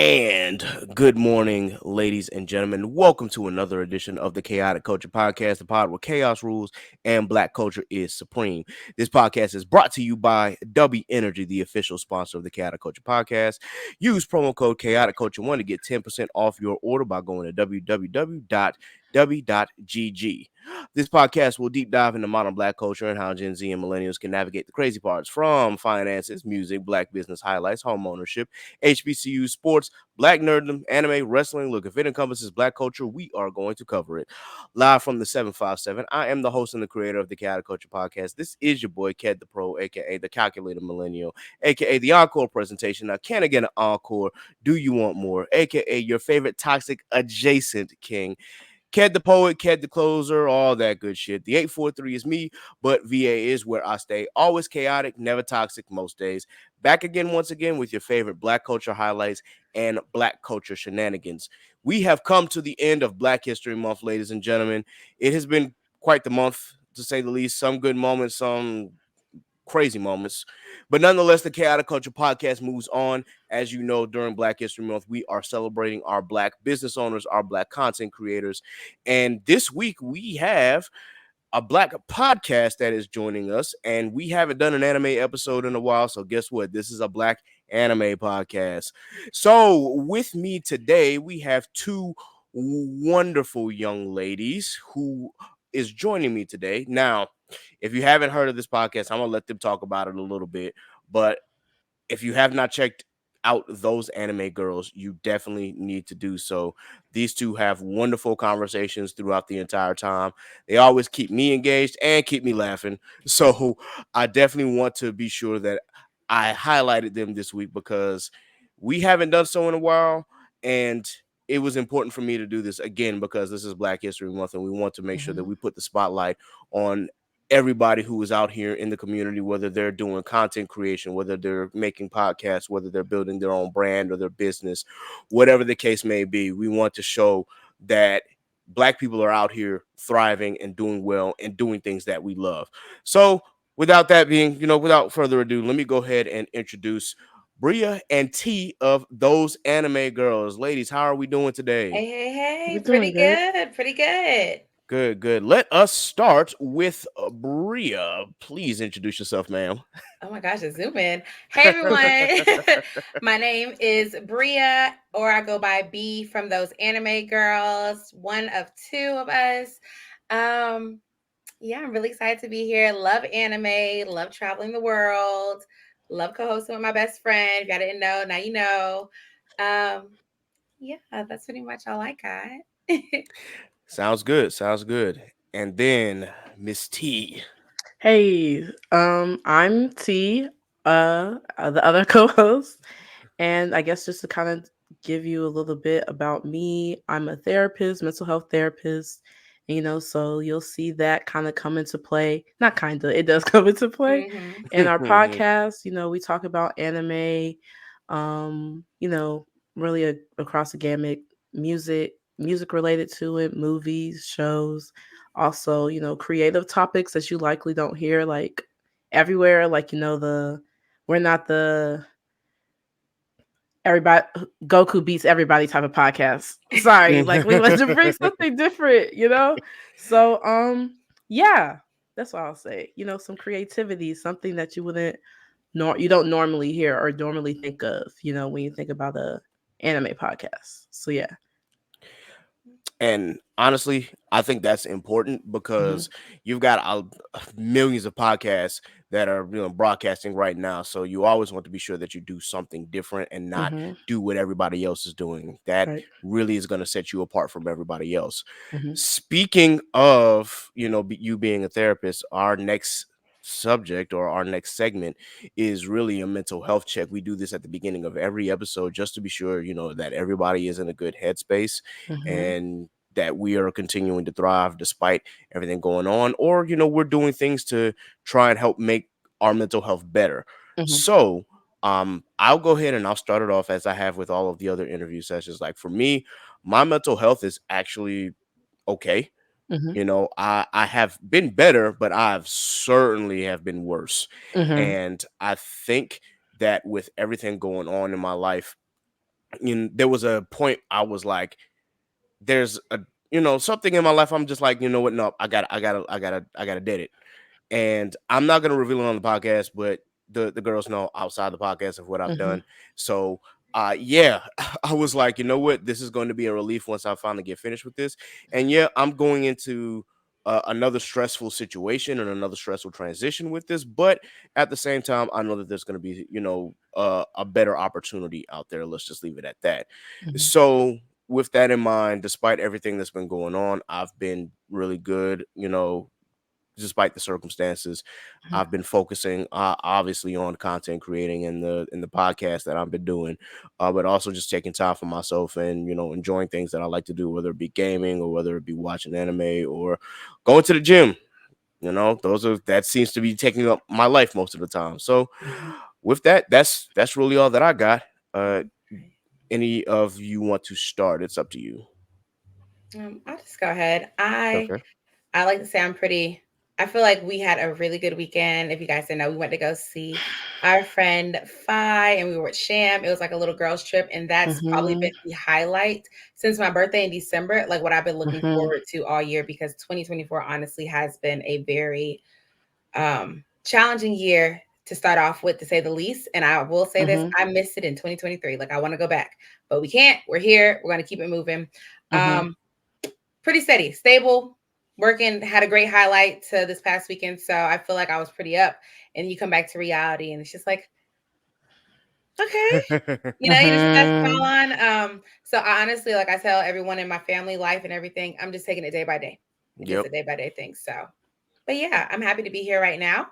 And good morning, ladies and gentlemen. Welcome to another edition of the Chaotic Culture Podcast, the pod where chaos rules and black culture is supreme. This podcast is brought to you by W Energy, the official sponsor of the Chaotic Culture Podcast. Use promo code Chaotic Culture 1 to get 10% off your order by going to www.w.gg. This podcast will deep dive into modern black culture and how Gen Z and millennials can navigate the crazy parts from finances, music, black business highlights, home ownership, HBCU, sports, black nerddom, anime, wrestling. Look, if it encompasses black culture, we are going to cover it. Live from the 757, I am the host and the creator of the Chaotic Culture Podcast. This is your boy, Ked the Pro, a.k.a. the Calculated Millennial, a.k.a. the Encore presentation. Now, can I get an encore? Do you want more? A.k.a. your favorite toxic adjacent king. Ked the Poet, Ked the Closer, all that good shit. The 843 is me, but VA is where I stay. Always chaotic, never toxic most days. Back again once again with your favorite black culture highlights and black culture shenanigans. We have come to the end of Black History Month, ladies and gentlemen. It has been quite the month, to say the least. Some good moments, some crazy moments. But nonetheless, the Chaotic Culture Podcast moves on. As you know, during Black History Month, we are celebrating our black business owners, our black content creators. And this week, we have a black podcast that is joining us. And we haven't done an anime episode in a while. So guess what? This is a black anime podcast. So with me today, we have two wonderful young ladies who is joining me today. Now, if you haven't heard of this podcast, I'm going to let them talk about it a little bit. But if you have not checked out those anime girls, you definitely need to do so. These two have wonderful conversations throughout the entire time. They always keep me engaged and keep me laughing. So I definitely want to be sure that I highlighted them this week because we haven't done so in a while. And it was important for me to do this again because this is Black History Month and we want to make sure that we put the spotlight on everybody who is out here in the community, whether they're doing content creation, whether they're making podcasts, whether they're building their own brand or their business, whatever the case may be. We want to show that black people are out here thriving and doing well and doing things that we love. So without that being, without further ado, let me go ahead and introduce Bria and T of Those Anime Girls. Ladies, how are we doing today? Hey, We're pretty doing good. good, pretty good. Good, good. Let us start with Bria. Please introduce yourself, ma'am. Oh my gosh, it's zoom in. Hey everyone. My name is Bria, or I go by B from those anime girls, one of two of us. Um, yeah, I'm really excited to be here. Love anime, love traveling the world, love co-hosting with my best friend. If y'all didn't know, now you know. Um, yeah, that's pretty much all I got. Sounds good. Sounds good. And then Miss T. Hey, I'm T, the other co-host, and I guess just to kind of give you a little bit about me, I'm a therapist, mental health therapist. So you'll see that kind of come into play. Not kind of, it does come into play hmm in our podcast. We talk about anime, really across the gamut, music related to it, movies, shows, also, creative topics that you likely don't hear like everywhere. Like, we're not the everybody Goku beats everybody type of podcast. Sorry, like we want to bring something different. So yeah, that's what I'll say. Some creativity, something that you don't normally hear or normally think of, when you think about a anime podcast. So yeah. And honestly, I think that's important Hmm. because you've got millions of podcasts that are broadcasting right now. So you always want to be sure that you do something different and not Hmm. do what everybody else is doing. That Right. really is going to set you apart from everybody else. Hmm. Speaking of, you being a therapist, our next subject or our next segment is really a mental health check. We do this at the beginning of every episode just to be sure, that everybody is in a good headspace Hmm. and that we are continuing to thrive despite everything going on, or we're doing things to try and help make our mental health better. Hmm. So I'll go ahead and I'll start it off as I have with all of the other interview sessions. Like for me, my mental health is actually okay. Hmm. I have been better, but I've certainly have been worse. Hmm. And I think that with everything going on in my life, there was a point I was like, there's a something in my life. I'm just like, you know what? No, I gotta date it. And I'm not gonna reveal it on the podcast, but the girls know outside the podcast of what I've Mm-hmm. done. So yeah, I was like, you know what, this is going to be a relief once I finally get finished with this. And yeah, I'm going into another stressful situation and another stressful transition with this, but at the same time, I know that there's going to be a better opportunity out there. Let's just leave it at that. Mm-hmm. So with that in mind, despite everything that's been going on, I've been really good, despite the circumstances. I've been focusing obviously on content creating in the podcast that I've been doing, but also just taking time for myself and enjoying things that I like to do, whether it be gaming or whether it be watching anime or going to the gym. That seems to be taking up my life most of the time. So Mhm. with that, that's really all that I got. Uh, Okay. any of you want to start? It's up to you. I'll just go ahead. Okay. I like to say I'm pretty. I feel like we had a really good weekend. If you guys didn't know, we went to go see our friend Phi, and we were at Sham. It was like a little girls trip, and that's probably Mm-hmm. been the highlight since my birthday in December. Like what I've been looking Mm-hmm. forward to all year, because 2024 honestly has been a very challenging year to start off with, to say the least. And I will say this: Mm-hmm. I missed it in 2023. Like I want to go back, but we can't. We're here. We're going to keep it moving. Mm-hmm. Um, Pretty steady, stable, working, had a great highlight to this past weekend. So I feel like I was pretty up. And you come back to reality and it's just like, okay, you just put that smile Mm-hmm. on. So I honestly, like I tell everyone in my family life and everything, I'm just taking it day by day. Just Yep. a day by day thing. So, but yeah, I'm happy to be here right now.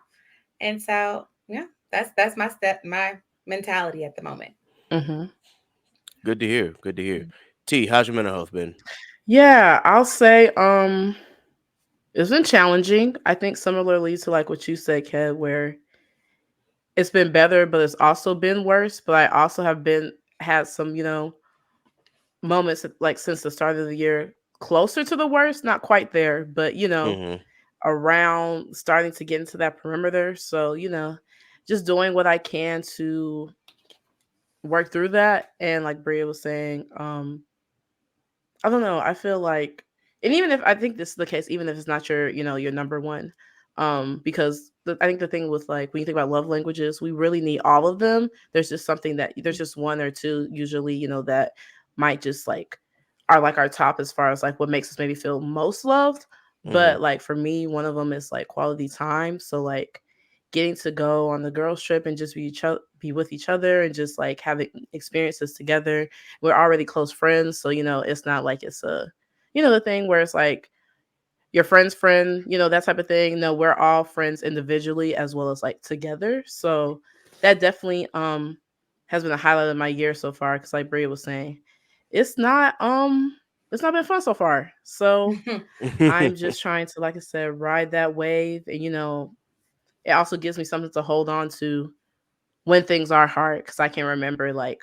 And so, yeah, that's my mentality at the moment. Mm-hmm. Good to hear. Good to hear. T, how's your mental health been? Yeah, I'll say it's been challenging. I think similarly to like what you said, Kev, where it's been better, but it's also been worse. But I also have been had some, moments like since the start of the year closer to the worst, not quite there, but Mm-hmm. around starting to get into that perimeter. So, just doing what I can to work through that. And like Bria was saying, I don't know. I feel like, and even if I think this is the case, even if it's not your, your number one, because I think the thing with like when you think about love languages, we really need all of them. There's just something that there's just one or two usually, that might just like are like our top as far as like what makes us maybe feel most loved. Mm-hmm. But like for me, one of them is like quality time. So like getting to go on the girls trip and just be with each other and just like having experiences together. We're already close friends, so it's not like it's the thing where it's like your friend's friend, that type of thing. No, we're all friends individually as well as like together. So that definitely has been a highlight of my year so far, because like Bria was saying, it's not it's not been fun so far. So I'm just trying to, like I said, ride that wave. And it also gives me something to hold on to when things are hard, because I can remember like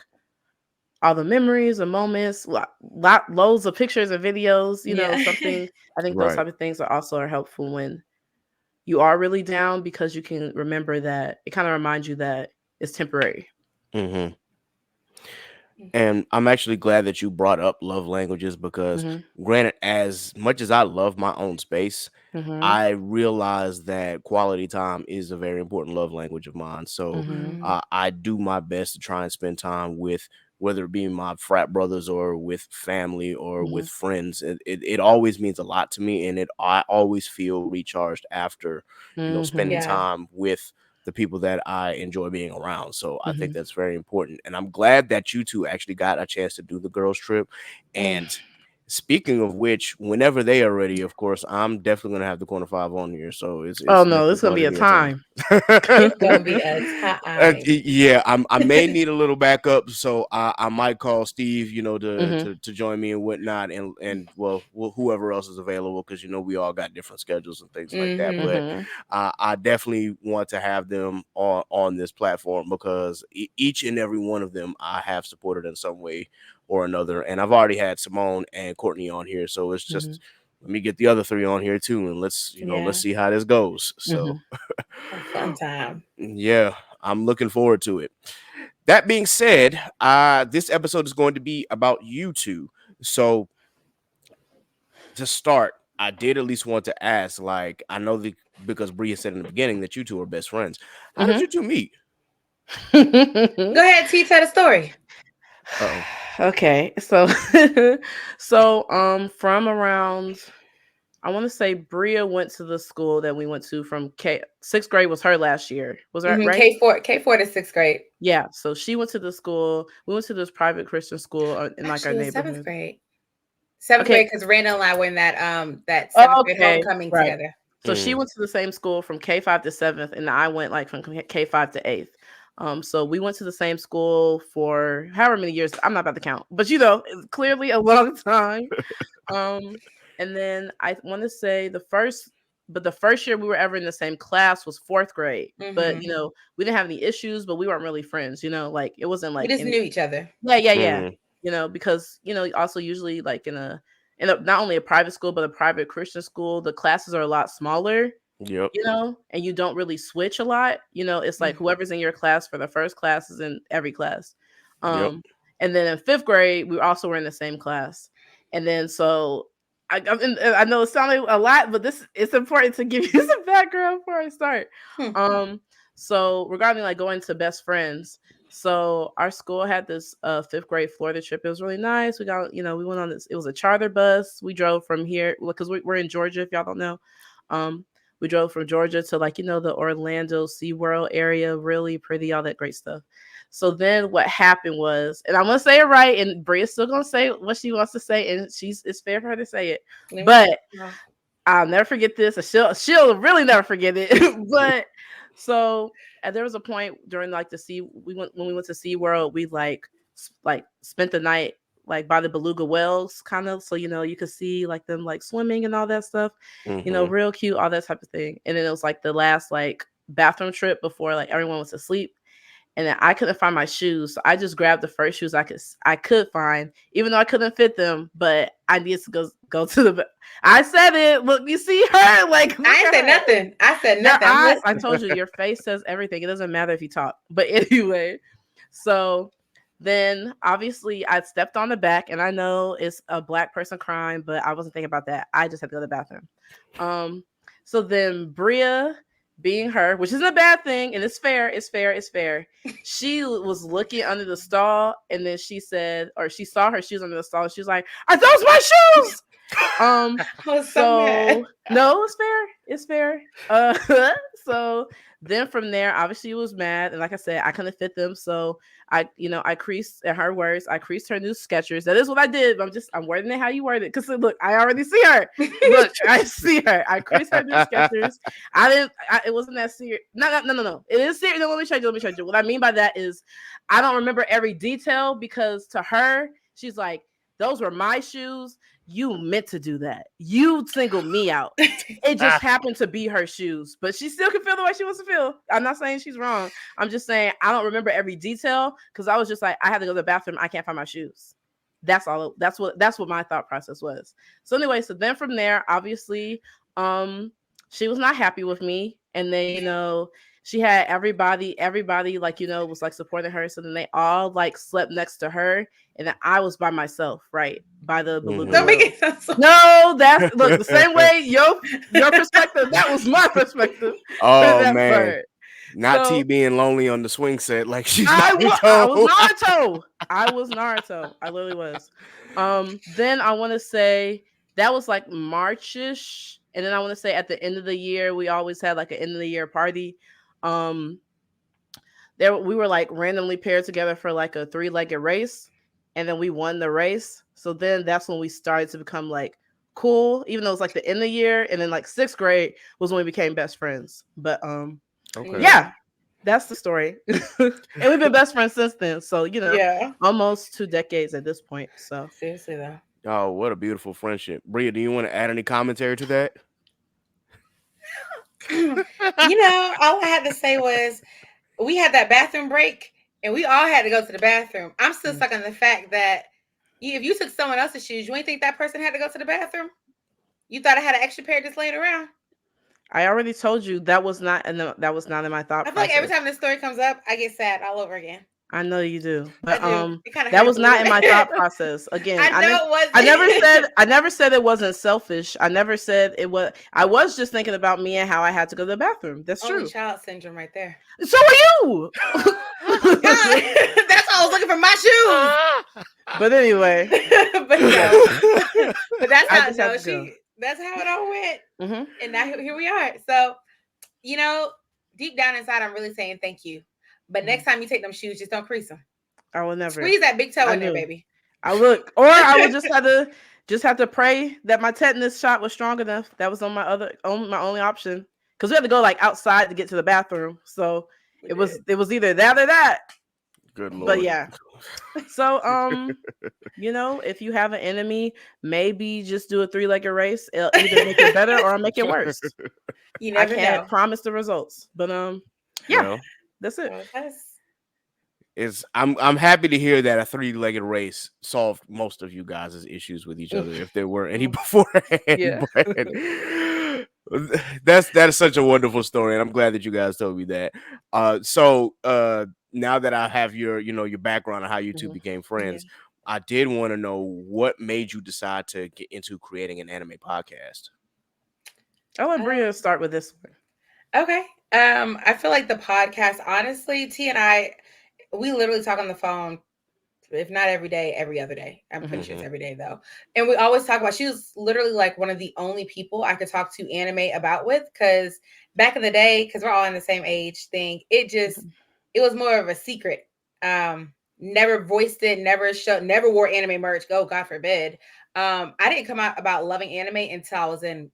all the memories and moments, loads of pictures and videos. Yeah. Something. I think those Right. type of things are also helpful when you are really down, because you can remember that it kind of reminds you that it's temporary. Mm-hmm. And I'm actually glad that you brought up love languages because, Mhm. granted, as much as I love my own space, Mhm. I realize that quality time is a very important love language of mine. So Mhm. I do my best to try and spend time with, whether it be my frat brothers or with family or with Mhm. friends. It always means a lot to me, and I always feel recharged after spending Mhm. Yeah. time with the people that I enjoy being around. So I think Mhm. that's very important. And I'm glad that you two actually got a chance to do the girls trip. Mm. And speaking of which, whenever they are ready, of course, I'm definitely gonna have the corner five on here. So Oh it's no, definitely it's gonna going be to a be a time. time. It's gonna be a time. Yeah, I may need a little backup, so I might call Steve, Mhm. to join me and whatnot, and well, whoever else is available, because we all got different schedules and things like that. Mm-hmm. But Mhm. I definitely want to have them on this platform because each and every one of them I have supported in some way or another, and I've already had Simone and Courtney on here, so it's Mhm. just let me get the other three on here too, and let's Yeah. see how this goes. So Mhm. A fun time. yeah, I'm looking forward to it. That being said, this episode is going to be about you two. So to start, I did at least want to ask, like, I know that because Bria said in the beginning that you two are best friends. How did you two meet? Go ahead, T. Tell the story. Uh-oh. Okay, so from around, I want to say Bria went to the school that we went to from sixth grade was her last year. Was that right? K4 to sixth grade. Yeah. So she went to the school. We went to this private Christian school in like our Actually, it was seventh neighborhood. grade. Seventh Okay. grade, because Randall and I were in that seventh grade Okay. homecoming Right. together. So she went to the same school from K5 to 7th, and I went like from K5 to 8th. So we went to the same school for however many years. I'm not about to count, but it's clearly a long time. And then I want to say the first year we were ever in the same class was 4th grade. But we didn't have any issues, but we weren't really friends. Like it wasn't like we just knew each other. Yeah. Because also usually like in a not only a private school but a private Christian school, the classes are a lot smaller. Yep. And you don't really switch a lot. It's like whoever's in your class for the first class is in every class. And then in 5th grade, we also were in the same class. And then so I know it sounded a lot, but it's important to give you some background before I start. So regarding like going to best friends, so our school had this 5th grade Florida trip. It was really nice. We got, we went on this. It was a charter bus. We drove from here because we're in Georgia. If y'all don't know, we drove from Georgia to like, the Orlando SeaWorld area. Really pretty, all that great stuff. So then what happened was, and I'm going to say it right, and Bria's still going to say what she wants to say, and it's fair for her to say it. But I'll never forget this. She'll really never forget it. But so there was a point during like when we went to SeaWorld, we like spent the night like by the beluga whales kind of, so you could see like them like swimming and all that stuff, real cute, all that type of thing. And then it was like the last like bathroom trip before like everyone was asleep, and then I couldn't find my shoes, so I just grabbed the first shoes I could find, even though I couldn't fit them, but I needed to go to the. I said it. Look, you see her like. I ain't said nothing. I said nothing. I told you, your face says everything. It doesn't matter if you talk. But anyway, so then obviously I stepped on the back, and I know it's a Black person crying, but I wasn't thinking about that. I just had to go to the bathroom. So then Bria, being her, which isn't a bad thing, and it's fair. She was looking under the stall, and then she said, or she saw her shoes under the stall, and she was like, "Are those my shoes?" No, it's fair. So then from there, obviously it was mad, and like I said, I couldn't fit them, so I creased, in her words, I creased her new Skechers. That is what I did, but I'm wording it how you word it, because look, I already see her. Look, I see her. I creased her new Skechers. It wasn't that serious. No. It is serious. No, let me show you. What I mean by that is I don't remember every detail, because to her, she's like, those were my shoes. You meant to do that. You singled me out. It just happened to be her shoes, but she still can feel the way she wants to feel. I'm not saying she's wrong. I'm just saying I don't remember every detail, because I was just like, I had to go to the bathroom. I can't find my shoes. That's all. That's what my thought process was. So anyway, so then from there, obviously, she was not happy with me, and then she had everybody like was like supporting her. So then they all like slept next to her, and then I was by myself, right by the beluga. Don't make it sound so. No, that's look the same way your perspective. That was my perspective. Oh man, not T being lonely on the swing set like she's. I was Naruto. I literally was. Then I want to say that was like Marchish, and then I want to say at the end of the year we always had like an end of the year party. We were like randomly paired together for like a 3-legged race, and then we won the race. So then that's when we started to become like cool, even though it was like the end of the year. And then like 6th grade was when we became best friends. But yeah, that's the story. And we've been best friends since then. So almost 2 decades at this point. So seriously though. Oh, what a beautiful friendship. Bria, do you want to add any commentary to that? All I had to say was we had that bathroom break, and we all had to go to the bathroom. I'm still stuck on the fact that if you took someone else's shoes, you ain't think that person had to go to the bathroom? You thought I had an extra pair just laying around? I already told you that was not in my thought process. I feel like every time this story comes up, I get sad all over again. I know you do, I but do. It kind of that hurts was a not little in my bit. thought process. Again, I know it I wasn't. never said it wasn't selfish. I never said it was. I was just thinking about me and how I had to go to the bathroom. That's Only true. child syndrome right there. So are you. That's why I was looking for my shoes. But anyway, But yeah, no. But that's I how just had no, to go. that's how it all went. Hmm. And now here we are. So, you know, deep down inside, I'm really saying thank you. But next time you take them shoes, just don't crease them. I will never. Squeeze that big toe I in there, knew. baby. I look, or I would just have to pray that my tetanus shot was strong enough. That was on my only option because we had to go like outside to get to the bathroom. So it was either that or that. Good But Lord. yeah. So if you have an enemy, maybe just do a 3-legged race. It'll either make it better or make it worse. You I never can't know. promise the results, but yeah, Well, that's it. I'm happy to hear that a 3-legged race solved most of you guys' issues with each other, if there were any beforehand. Yeah. But that is such a wonderful story, and I'm glad that you guys told me that. So now that I have your background on how you two became friends, I did want to know what made you decide to get into creating an anime podcast. I'll let Bria start with this one. Okay. I feel like the podcast, honestly, T and I, we literally talk on the phone, if not every day, every other day. I'm pretty sure it's every day though. And we always talk about, she was literally like one of the only people I could talk to anime about with, because back in the day, because we're all in the same age thing, it was more of a secret. Never voiced it, never wore anime merch. Go, God forbid. I didn't come out about loving anime until I was in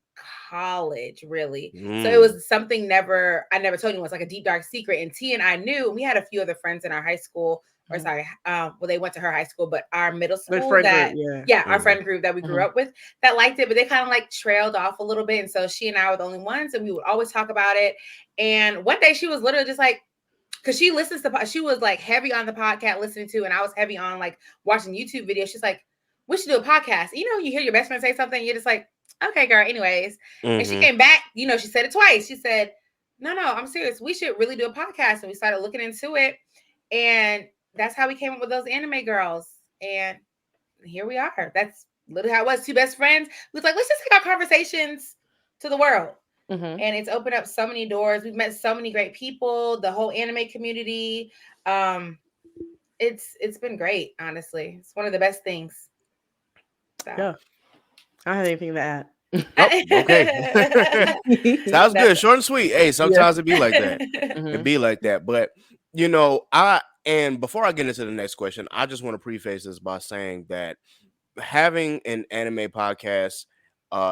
college, really. So it was something I never told anyone. It's like a deep dark secret. And T and I knew, and we had a few other friends in our high school, or sorry, well, they went to her high school, but our middle school our friend group that we grew up with that liked it, but they kind of like trailed off a little bit. And so she and I were the only ones, and we would always talk about it. And one day she was literally just like, because she was like heavy on the podcast listening to, and I was heavy on like watching YouTube videos. She's like, we should do a podcast. You hear your best friend say something, you're just like, okay, girl, anyways. And she came back, she said it twice. She said, no, I'm serious. We should really do a podcast. And we started looking into it. And that's how we came up with those anime girls. And here we are. That's literally how it was. Two best friends. We was like, let's just take our conversations to the world. And it's opened up so many doors. We've met so many great people, the whole anime community. It's been great, honestly. It's one of the best things. So. Yeah. I don't have anything to add. Okay. Sounds good. Short and sweet. Hey, sometimes it be like that. It be like that. But and before I get into the next question, I just want to preface this by saying that having an anime podcast,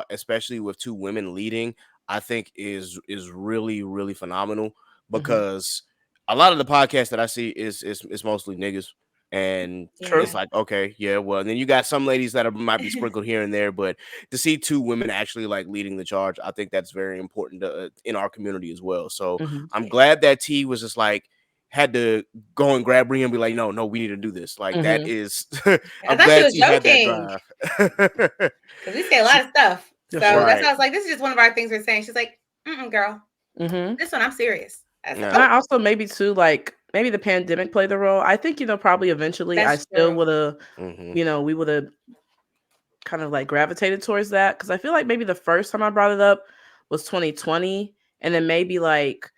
especially with two women leading, I think is really, really phenomenal, because a lot of the podcasts that I see is mostly niggas. And it's like, okay, yeah, well, and then you got some ladies that might be sprinkled here and there, but to see two women actually like leading the charge, I think that's very important in our community as well. So I'm glad that T was just like, had to go and grab Bria and be like, no, we need to do this. Like that is, I'm glad T had that drive. Because we say a lot of stuff. So that's why I was like, this is just one of our things we're saying. She's like, girl, this one I'm serious. And I also maybe too, like, maybe the pandemic played a role. I think, probably eventually I still would have, we would have kind of like gravitated towards that. Because I feel like maybe the first time I brought it up was 2020. And then maybe like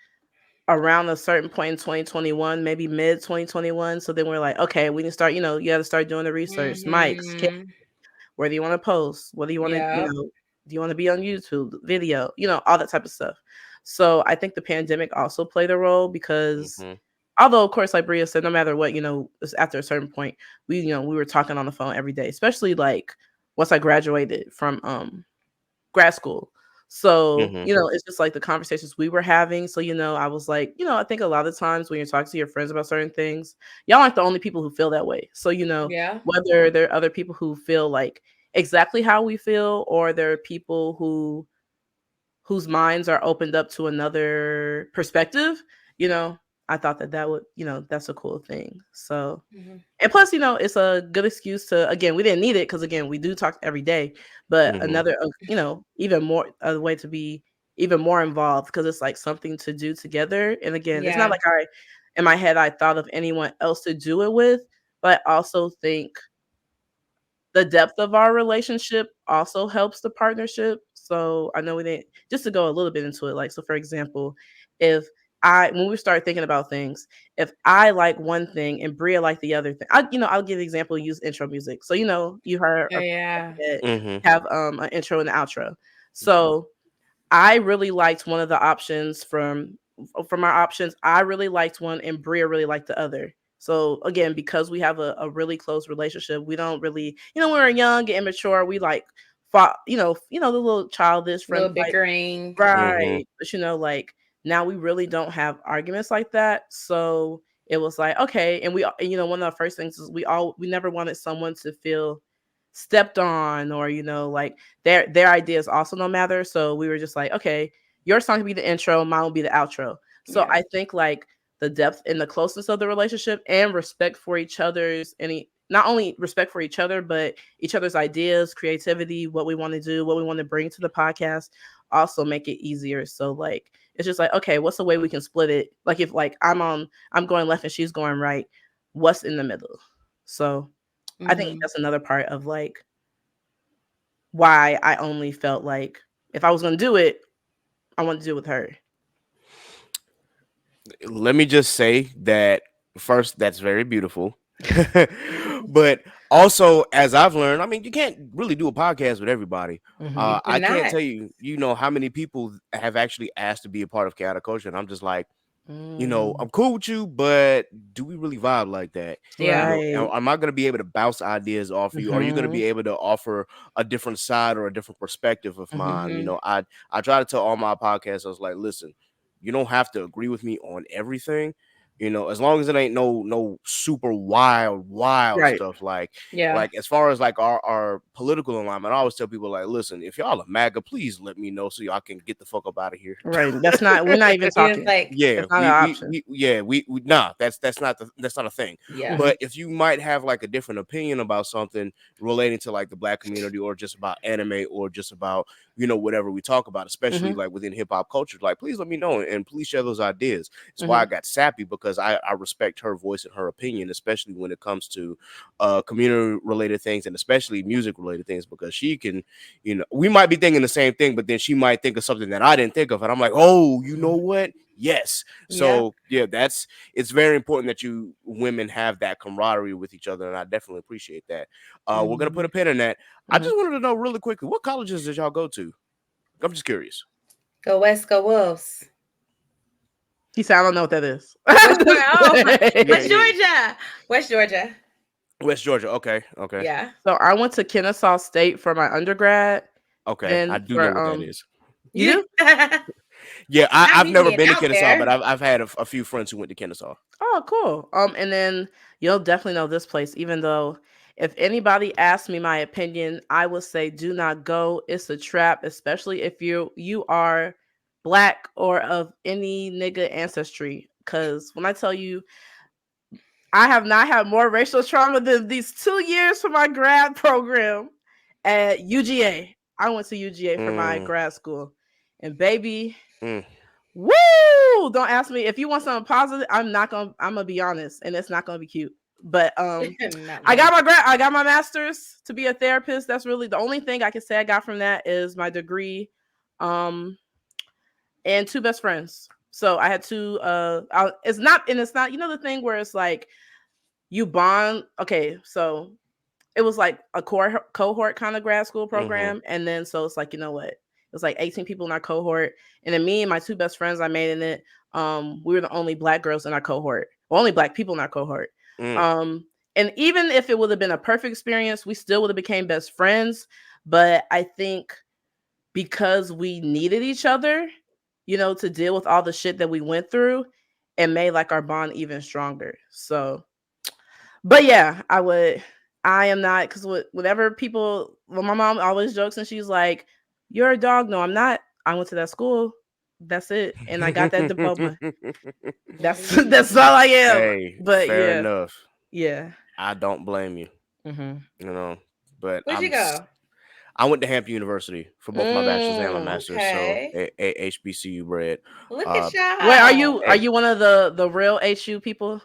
around a certain point in 2021, maybe mid 2021. So then we're like, okay, we can start, you got to start doing the research. Mics, where do you want to post? What do you want to, do you want to be on YouTube, video, all that type of stuff. So I think the pandemic also played a role because although, of course, like Bria said, no matter what, after a certain point, we were talking on the phone every day, especially like once I graduated from grad school. So, it's just like the conversations we were having. So, I was like, I think a lot of times when you're talking to your friends about certain things, y'all aren't the only people who feel that way. So, whether there are other people who feel like exactly how we feel, or there are people whose minds are opened up to another perspective, I thought that would, that's a cool thing. So, and plus, it's a good excuse to, again, we didn't need it because, again, we do talk every day, but another, even more, a way to be even more involved, because it's like something to do together. And again, it's not like in my head I thought of anyone else to do it with, but I also think the depth of our relationship also helps the partnership. So I know we didn't, just to go a little bit into it. Like, so for example, if when we start thinking about things, if I like one thing and Bria like the other thing, I'll give the example, use intro music. So, you heard Oh yeah. that Mm-hmm. have an intro and outro. So I really liked one of the options from our options. I really liked one and Bria really liked the other. So again, because we have a really close relationship, we don't really, when we're young and immature, we like fought, the little childish friend Little fight. bickering. Mm-hmm. Right. But like now we really don't have arguments like that. So it was like, okay. And one of the first things is we never wanted someone to feel stepped on, or, like their ideas also don't matter. So we were just like, okay, your song can be the intro, mine will be the outro. So Yeah. I think like the depth and the closeness of the relationship and respect for each other's not only respect for each other, but each other's ideas, creativity, what we want to do, what we want to bring to the podcast, also make it easier. So like it's just like, okay, what's the way we can split it? Like if like I'm going left and she's going right, what's in the middle? So I think Mm-hmm. that's another part of like why I only felt like if I was gonna do it, I want to do it with her. Let me just say that first, that's very beautiful. But also, as I've learned, I mean, you can't really do a podcast with everybody. Mm-hmm. You I can't cannot. tell you, how many people have actually asked to be a part of Chaotic Culture, and I'm just like, Mm, I'm cool with you, but do we really vibe like that? Yeah. right. Am I going to be able to bounce ideas off of you? Are you going to Mm-hmm. be able to offer a different side or a different perspective of mine? Mm-hmm. I try to tell all my podcasts, I was like, listen, you don't have to agree with me on everything. As long as it ain't no super wild Right. stuff Yeah. as far as like our political alignment. I always tell people like, listen, if y'all are MAGA, please let me know so y'all can get the fuck up out of here. Right. We're not even He was talking. like, Yeah, It's not an option. nah, that's not a thing. yeah. Mhm. But if you might have like a different opinion about something relating to like the black community, or just about anime, or just about whatever we talk about, especially Mhm. like within hip hop culture, like please let me know, and please share those ideas. It's why I Mhm. got sappy, because I respect her voice and her opinion, especially when it comes to community related things, and especially music related things, because she can, we might be thinking the same thing, but then she might think of something that I didn't think of, and I'm like, oh, you know what? Yes. Yeah. So yeah, it's very important that you women have that camaraderie with each other, and I definitely appreciate that. We're gonna put a Mhm. pin in that. I Mhm. just wanted to know really quickly, what colleges did y'all go to? I'm just curious. Go West, go Wolves. He said, I don't know what that is. West Georgia. Oh, Yeah, West yeah. Georgia. West Georgia. West Georgia. Okay, okay, Yeah. So I went to Kennesaw State for my undergrad. okay. I Then do know for what that is. you do? Yeah, Not I've me never being been to out Kennesaw, but there. I've had a few friends who went to Kennesaw. Oh, cool. And then you'll definitely know this place, even though if anybody asks me my opinion, I would say do not go. It's a trap, especially if you are black or of any nigga ancestry. Cause when I tell you I have not had more racial trauma than these 2 years for my grad program at UGA. I went to UGA for my Mm, grad school. And baby, mm. woo! Don't ask me if you want something positive. I'm gonna be honest, and it's not gonna be cute. But Not I one. I got my master's to be a therapist. That's really the only thing I can say I got from that is my degree. Um and two best friends. So I had two it's not the thing where it's like you bond. Okay, so it was like a cohort kind of grad school Mm-hmm. program, and then so it's like, what, it was like 18 people in our cohort, and then me and my two best friends I made in it, we were the only black girls in our cohort, well, only black people in our cohort. Mm. Um and even if it would have been a perfect experience, we still would have became best friends. But I think because we needed each other, to deal with all the shit that we went through, it made like our bond even stronger. So but yeah, I am not, because whenever people, well, my mom always jokes and she's like, "You're a dog." No, I'm not. I went to that school. That's it, and I got that diploma. That's that's all I am. Hey, But fair yeah, enough. yeah. I don't blame you. Mm-hmm. You know, but Where'd you go? I went to Hampton University for both my bachelor's and my master's, so Okay. HBCU bred. Look at Wait, are y'all. you are Hey. you one of the real HU people?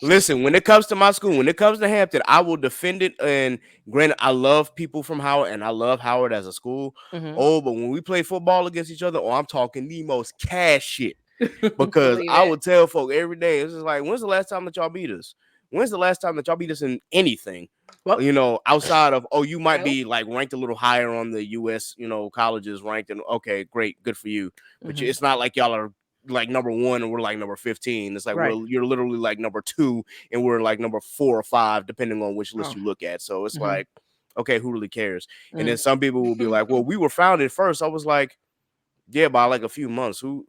Listen, when it comes to my school, when it comes to Hampton, I will defend it. And granted, I love people from Howard, and I love Howard as a school. Mhm. Oh, but when we play football against each other, oh, I'm talking the most cash shit. Because Believe I it. would tell folk every day, it's just like, when's the last time that y'all beat us? When's the last time that y'all beat us in anything? Well, Outside of, oh, you might Nope. be like ranked a little higher on the US, colleges ranked, and okay, great, good for you. But mhm. it's not like y'all are like number one and we're like number 15. It's like Right. you're literally like number two and we're like number 4 or 5, depending on which list Oh. you look at. So it's Mhm. like, okay, who really cares? And then Mm. some people will be like, well, we were founded first. I was like, yeah, by like a few months. Who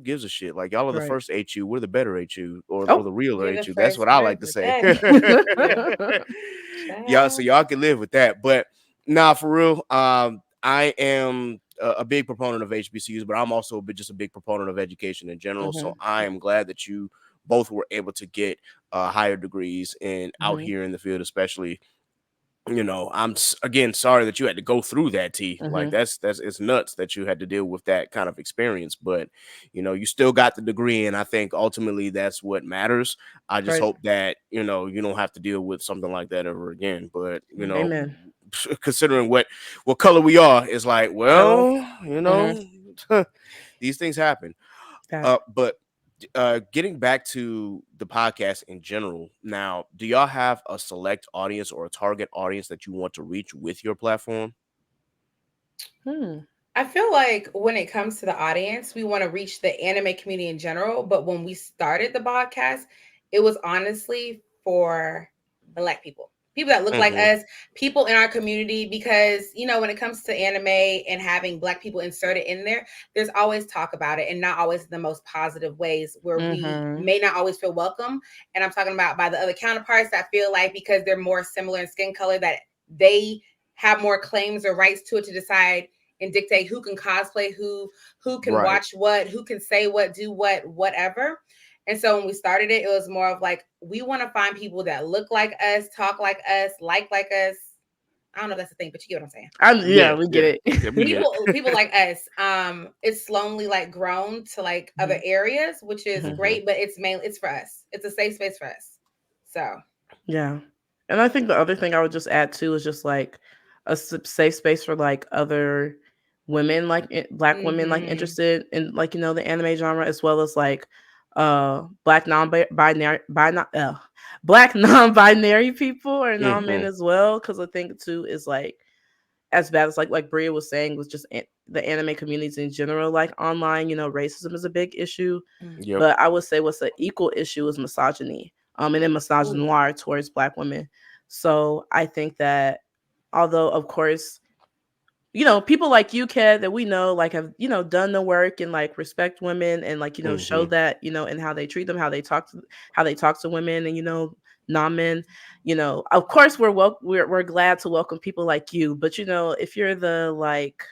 gives a shit? Like, y'all are the Right. first HU. We're the better HU, or Oh. the realer You're the HU. That's what first. I We're like to the say. better. Yeah. Y'all, so Child. y'all can live with that. But nah, for real. I am a big proponent of HBCUs, but I'm also just a big proponent of education in general. So Mhm. I am glad that you both were able to get higher degrees and out Mhm. here in the field, especially. I'm again sorry that you had to go through that. Like, Mhm. that's it's nuts that you had to deal with that kind of experience, but you still got the degree, and I think ultimately that's what matters. I just Right. hope that you don't have to deal with something like that ever again. But Amen. considering what color we are, it's like, Hello. well, Mhm. these things happen. That. But getting back to the podcast in general, now, do y'all have a select audience or a target audience that you want to reach with your platform? Hmm. I feel like when it comes to the audience, we want to reach the anime community in general. But when we started the podcast, it was honestly for Black people, people that look like Mm-hmm. us, people in our community. Because, when it comes to anime and having Black people inserted in there, there's always talk about it, and not always the most positive ways, where we Mhm. may not always feel welcome. And I'm talking about by the other counterparts that feel like because they're more similar in skin color, that they have more claims or rights to it, to decide and dictate who can cosplay, who can Right. watch what, who can say what, do what, whatever. And so when we started it, it was more of like, we want to find people that look like us, talk like us, like us. I don't know if that's the thing, but you get what I'm saying. Yeah, Yeah, we yeah, get yeah, we it. get it. People like us. It's slowly like grown to like other Mhm. areas, which is Mhm. Mm-hmm. great, but it's for us. It's a safe space for us. So Yeah. And I think the other thing I would just add too is just like a safe space for like other women, like Black women, like mm-hmm. interested in like the anime genre, as well as like Black non-binary Black non-binary people or non-men Mm-hmm. as well. Because I think too is like as bad as like Bria was saying, was just the anime communities in general, like online, racism is a big issue. Mm-hmm. Yep. But I would say what's an equal issue is misogyny, and then Ooh. misogynoir towards Black women. So I think that, although of course, people like you, Kat, that we know, like have done the work and like respect women and like show Mm-hmm. that in how they treat them, how they talk to women, and non-men. Of course we're glad to welcome people like you, but if you're the like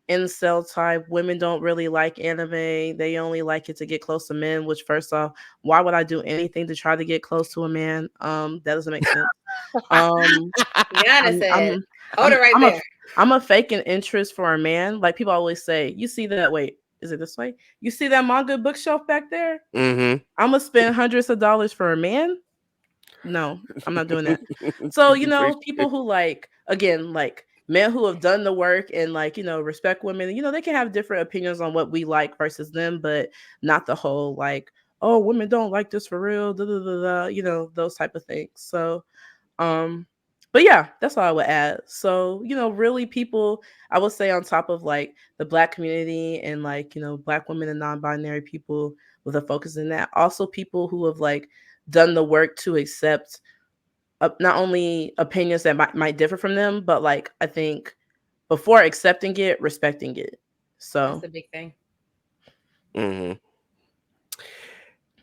incel type, women don't really like anime. They only like it to get close to men, which first off, why would I do anything to try to get close to a man? That doesn't make sense. Um Yana I'm said, I'm hold I'm it right I'm a there. I'm a fake an interest for a man. Like people always say, you see that, wait, is it this way? You see that manga bookshelf back there? Mm-hmm. I'm gonna spend hundreds of dollars for a man? No, I'm not doing that. So, Appreciate. people who like, again, like men who have done the work and like, respect women, they can have different opinions on what we like versus them, but not the whole like, oh, women don't like this for real, da, da, da, da, those type of things. So, um, but yeah, that's all I would add. So, really people, I would say on top of like the Black community and like, Black women and non-binary people with a focus in that, also people who have like done the work to accept not only opinions that might differ from them, but like I think before accepting it, respecting it. That's So, the big thing. Mm-hmm.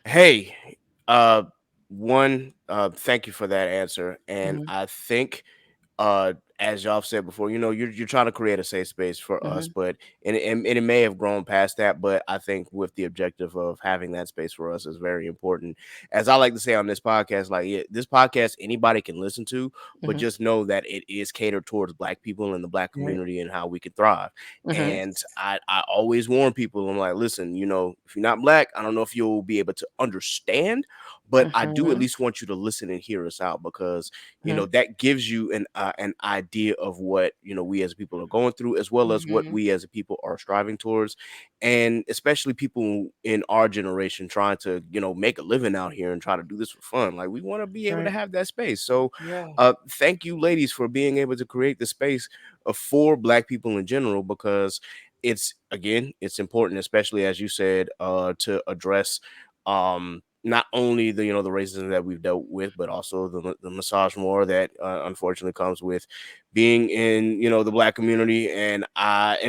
Hey, uh, thank you for that answer, and mhm. I think as y'all said before, you're trying to create a safe space for us, Mhm. but and it may have grown past that, but I think with the objective of having that space for us is very important. As I like to say on this podcast, like this podcast anybody can listen to, but Mhm. just know that it is catered towards Black people and the Black Right. community and how we can thrive. Mhm. And Yes. I always warn people, I'm like, listen, if you're not Black, I don't know if you'll be able to understand, but I do at Mhm. least want you to listen and hear us out, because Mhm. that gives you an idea of what we as people are going through, as well as what Mm-hmm. we as a people are striving towards, and especially people in our generation trying to make a living out here and try to do this for fun. Like, we want to be able to Right. have that space. So Yeah. thank you, ladies, for being able to create the space for Black people in general, because it's important, especially as you said, to address not only the racism that we've dealt with, but also the misogyny that unfortunately comes with being in the Black community, and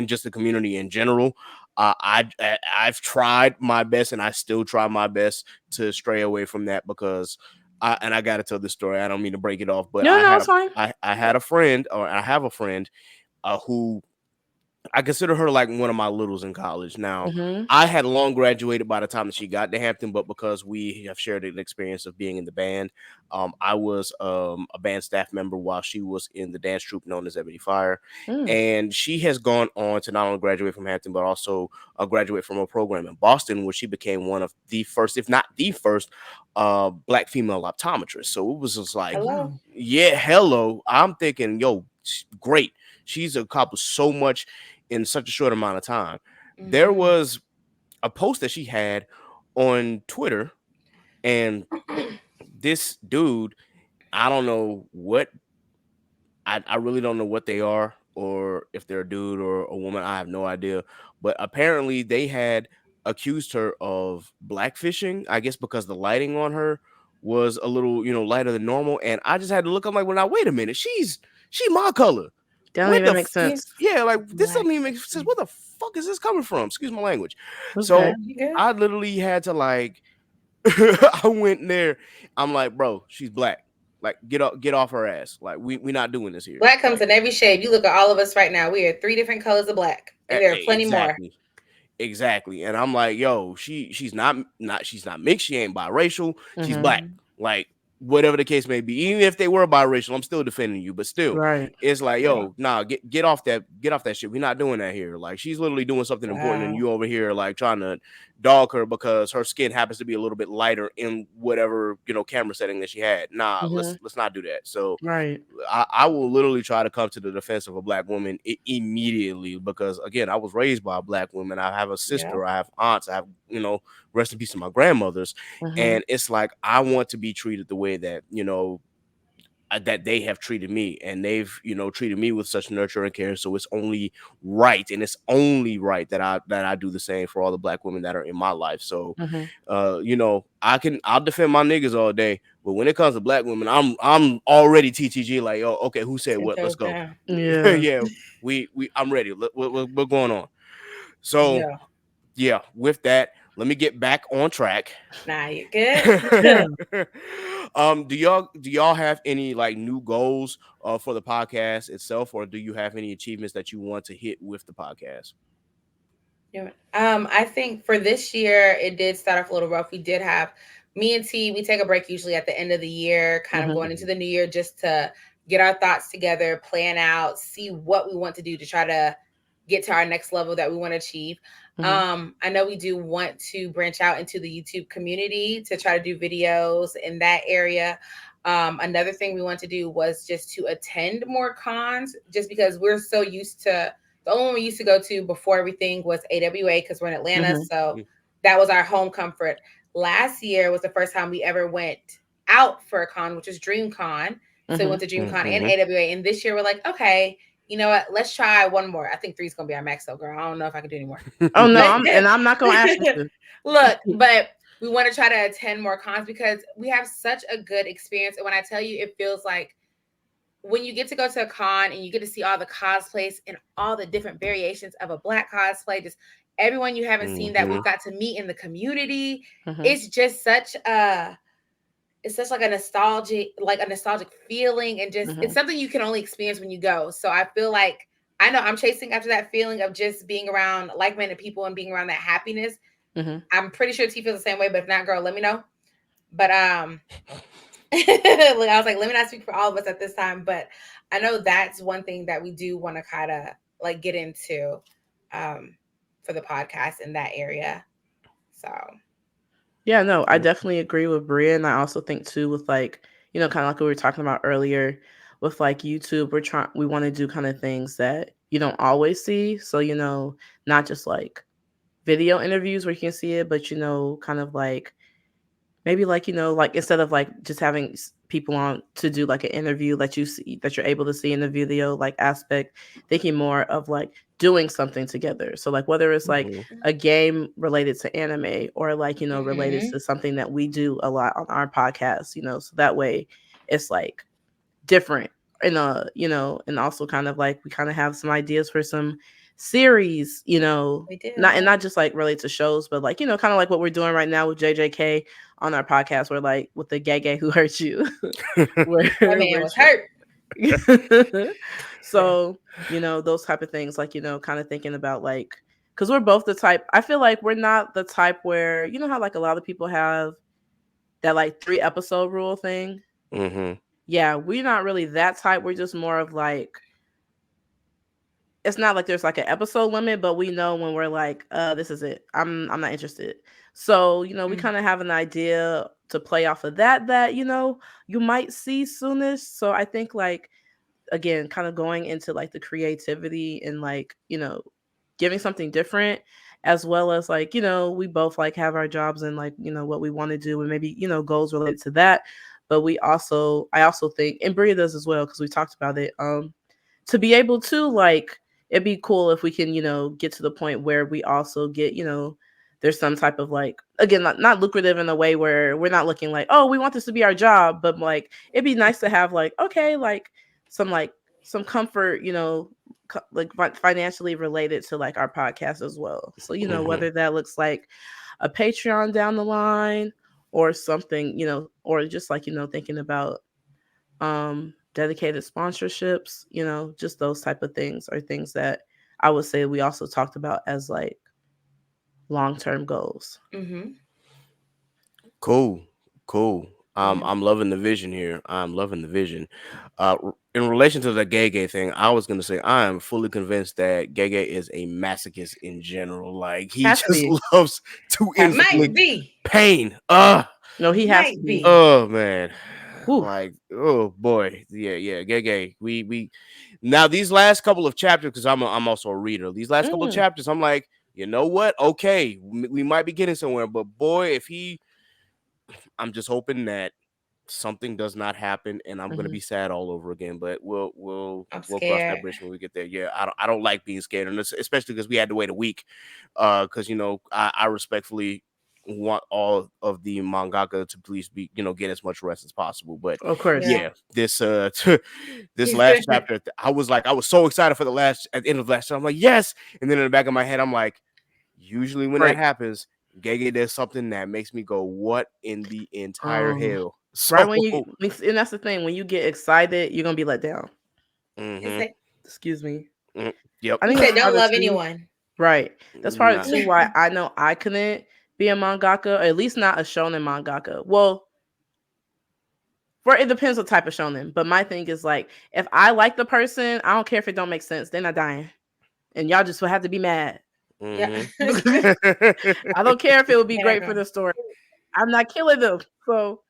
just the community in general. I've tried my best, and I still try my best to stray away from that, because I got to tell this story. I don't mean to break it off, but No, no, it's fine. I had a friend, or I have a friend, who I consider her like one of my littles in college. Now, Mhm. I had long graduated by the time that she got to Hampton, but because we have shared an experience of being in the band, I was a band staff member while she was in the dance troupe known as Ebony Fire. Mm. And she has gone on to not only graduate from Hampton, but also graduate from a program in Boston, where she became one of the first, if not the first, Black female optometrists. So it was just like, Hello. Wow. yeah, hello. I'm thinking, yo, great. She's accomplished so much in such a short amount of time. There Mm-hmm. was a post that she had on Twitter, and this dude, I don't know what, I really don't know what they are, or if they're a dude or a woman. I have no idea. But apparently they had accused her of blackfishing, I guess because the lighting on her was a little, lighter than normal. And I just had to look. I'm like, well, now wait a minute. She my color. That don't What even the make sense. yeah, like this Black doesn't even make sense. fiction. Where the fuck is this coming from? Excuse my language. Okay. So You good? I literally had to like I went in there. I'm like, bro, she's Black. Like, get off her ass. Like, we not doing this here. Black comes Like, in every shade. You look at all of us right now. We are three different colors of black, and there are plenty more. exactly. Exactly. And I'm like, yo, she's not mixed, she ain't biracial, she's Mhm. Black. Mm-hmm. Like, whatever the case may be, even if they were biracial, I'm still defending you. But still, Right. it's like, Yeah. yo, nah, get off that shit. We're not doing that here. Like, she's literally doing something important, and Wow. you over here like trying to dog her because her skin happens to be a little bit lighter in whatever camera setting that she had. Nah, let's Mhm. let's not do that. So Right. I will literally try to come to the defense of a Black woman immediately, because again, I was raised by a Black woman. I have a Yeah. sister, I have aunts, I have rest in peace to my grandmothers, Mhm. and it's like I want to be treated the way that that they have treated me, and they've treated me with such nurture and care. So it's only right, and it's only right that I do the same for all the Black women that are in my life. So Mhm. I'll defend my niggas all day, but when it comes to Black women, I'm already TTG, like, oh, okay, who said 10 what? Let's toes go. down. Yeah. Yeah, I'm ready. We're going on. So Yeah. yeah, with that, let me get back on track. Nah, you good? Yeah. Do y'all have any like new goals for the podcast itself, or do you have any achievements that you want to hit with the podcast? Yeah. I think for this year, it did start off a little rough. We did have me and T, we take a break usually at the end of the year, kind of Mhm. going into the new year, just to get our thoughts together, plan out, see what we want to do to try to get to our next level that we want to achieve. Mhm. I know we do want to branch out into the YouTube community to try to do videos in that area. Another thing we want to do was just to attend more cons, just because we're so used to the only one we used to go to before everything was AWA because we're in Atlanta. Mhm. So that was our home comfort. Last year was the first time we ever went out for a con, which was DreamCon. So we went Mhm. to DreamCon and Mm-hmm. AWA. And this year we're like, okay, you know what? Let's try one more. I think three is gonna be our max though, girl. I don't know if I can do any more. Oh no, But I'm not gonna ask you to. look, but we want to try to attend more cons because we have such a good experience. And when I tell you, it feels like when you get to go to a con and you get to see all the cosplays and all the different variations of a Black cosplay, just everyone you haven't seen that Mm-hmm. we've got to meet in the community, Mhm. it's just such it's such like a nostalgic feeling, and just it's something you can only experience when you go. So I feel like I know I'm chasing after that feeling of just being around like-minded people and being around that happiness. I'm pretty sure T feels the same way, but if not, girl, let me know. But like I was like, let me not speak for all of us at this time, but I know that's one thing that we do want to kind of like get into for the podcast in that area. So Yeah, no, I definitely agree with Bria, and I also think too with like, you know, kind of like we were talking about earlier with like YouTube, we want to do kind of things that you don't always see. So, you know, not just like video interviews where you can see it, but you know, kind of like maybe like, you know, like instead of like just having people on to do like an interview that you see that you're able to see in the video like aspect, thinking more of like doing something together. So like whether it's like a game related to anime or like, you know, related to something that we do a lot on our podcast, you know, so that way it's like different and you know, and also kind of like we kind of have some ideas for some series, you know, we do. not just like related to shows, but like, you know, kind of like what we're doing right now with JJK on our podcast, where like with the gay who hurt you. That man was hurt. So, you know, those type of things, like, you know, kind of thinking about like, because we're both the type, I feel like we're not the type where, you know how like a lot of people have that like 3 episode rule thing. Yeah, we're not really that type. We're just more of like, it's not like there's like an episode limit, but we know when we're like, this is it. I'm not interested. So, you know, we kind of have an idea to play off of that, you know, you might see soonest. So I think like, again, kind of going into like the creativity and like, you know, giving something different, as well as like, you know, we both like have our jobs and like, you know, what we want to do and maybe, you know, goals related to that. But I also think, and Bria does as well, because we talked about it, to be able to like, it'd be cool if we can, you know, get to the point where we also get, you know, there's some type of like, again, not lucrative in a way where we're not looking like, oh, we want this to be our job, but like it'd be nice to have like, okay, like some comfort, you know, like financially related to like our podcast as well. So, you know, whether that looks like a Patreon down the line or something, you know, or just like, you know, thinking about dedicated sponsorships, you know, just those type of things are things that I would say we also talked about as like long-term goals. Cool. I'm loving the vision here. I'm loving the vision. In relation to the gay thing, I was gonna say I am fully convinced that gay is a masochist in general. Like he Has to just be. loves to Might inflict be. pain. No, he has to Might be. be. Oh man. Oof. Like, oh boy. Yeah, gay. We now these last couple of chapters, because I'm also a reader. These last couple of chapters, I'm like, you know what? Okay, we might be getting somewhere, but boy, I'm just hoping that something does not happen and I'm gonna be sad all over again. But we'll cross that scared. bridge when we get there. Yeah, I don't like being scared, and especially because we had to wait a week. Because you know I respectfully want all of the mangaka to please be, you know, get as much rest as possible. But Of course. yeah, this this last chapter, I was so excited for at the end of last chapter. I'm like, yes, and then in the back of my head, I'm like, usually when that happens, Gege does something that makes me go, what in the entire hell? So, Right when and that's the thing, when you get excited, you're gonna be let down. Excuse me. Yep. I think You said that's don't part of love too, anyone. right. That's part of Nah. too why I know I couldn't be a mangaka, or at least not a shonen mangaka. Well, it depends what type of shonen. But my thing is like, if I like the person, I don't care if it don't make sense. They're not dying, and y'all just will have to be mad. Yeah. I don't care if it would be Yeah, great girl. for the story. I'm not killing them. So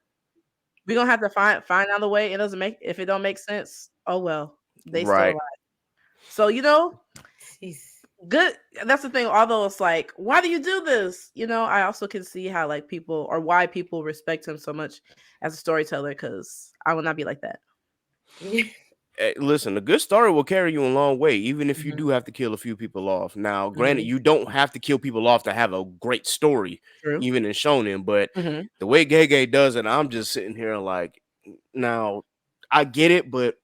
we're gonna have to find out a way. It doesn't make, if it don't make sense, oh well. They still Right. alive. So, you know, Jeez. good. That's the thing. Although it's like, why do you do this? You know, I also can see how like people, or why people respect him so much as a storyteller, because I will not be like that. Listen, a good story will carry you a long way, even if you do have to kill a few people off. Now, granted, you don't have to kill people off to have a great story, True. even in shonen. But the way Gege does it, I'm just sitting here like, now I get it, but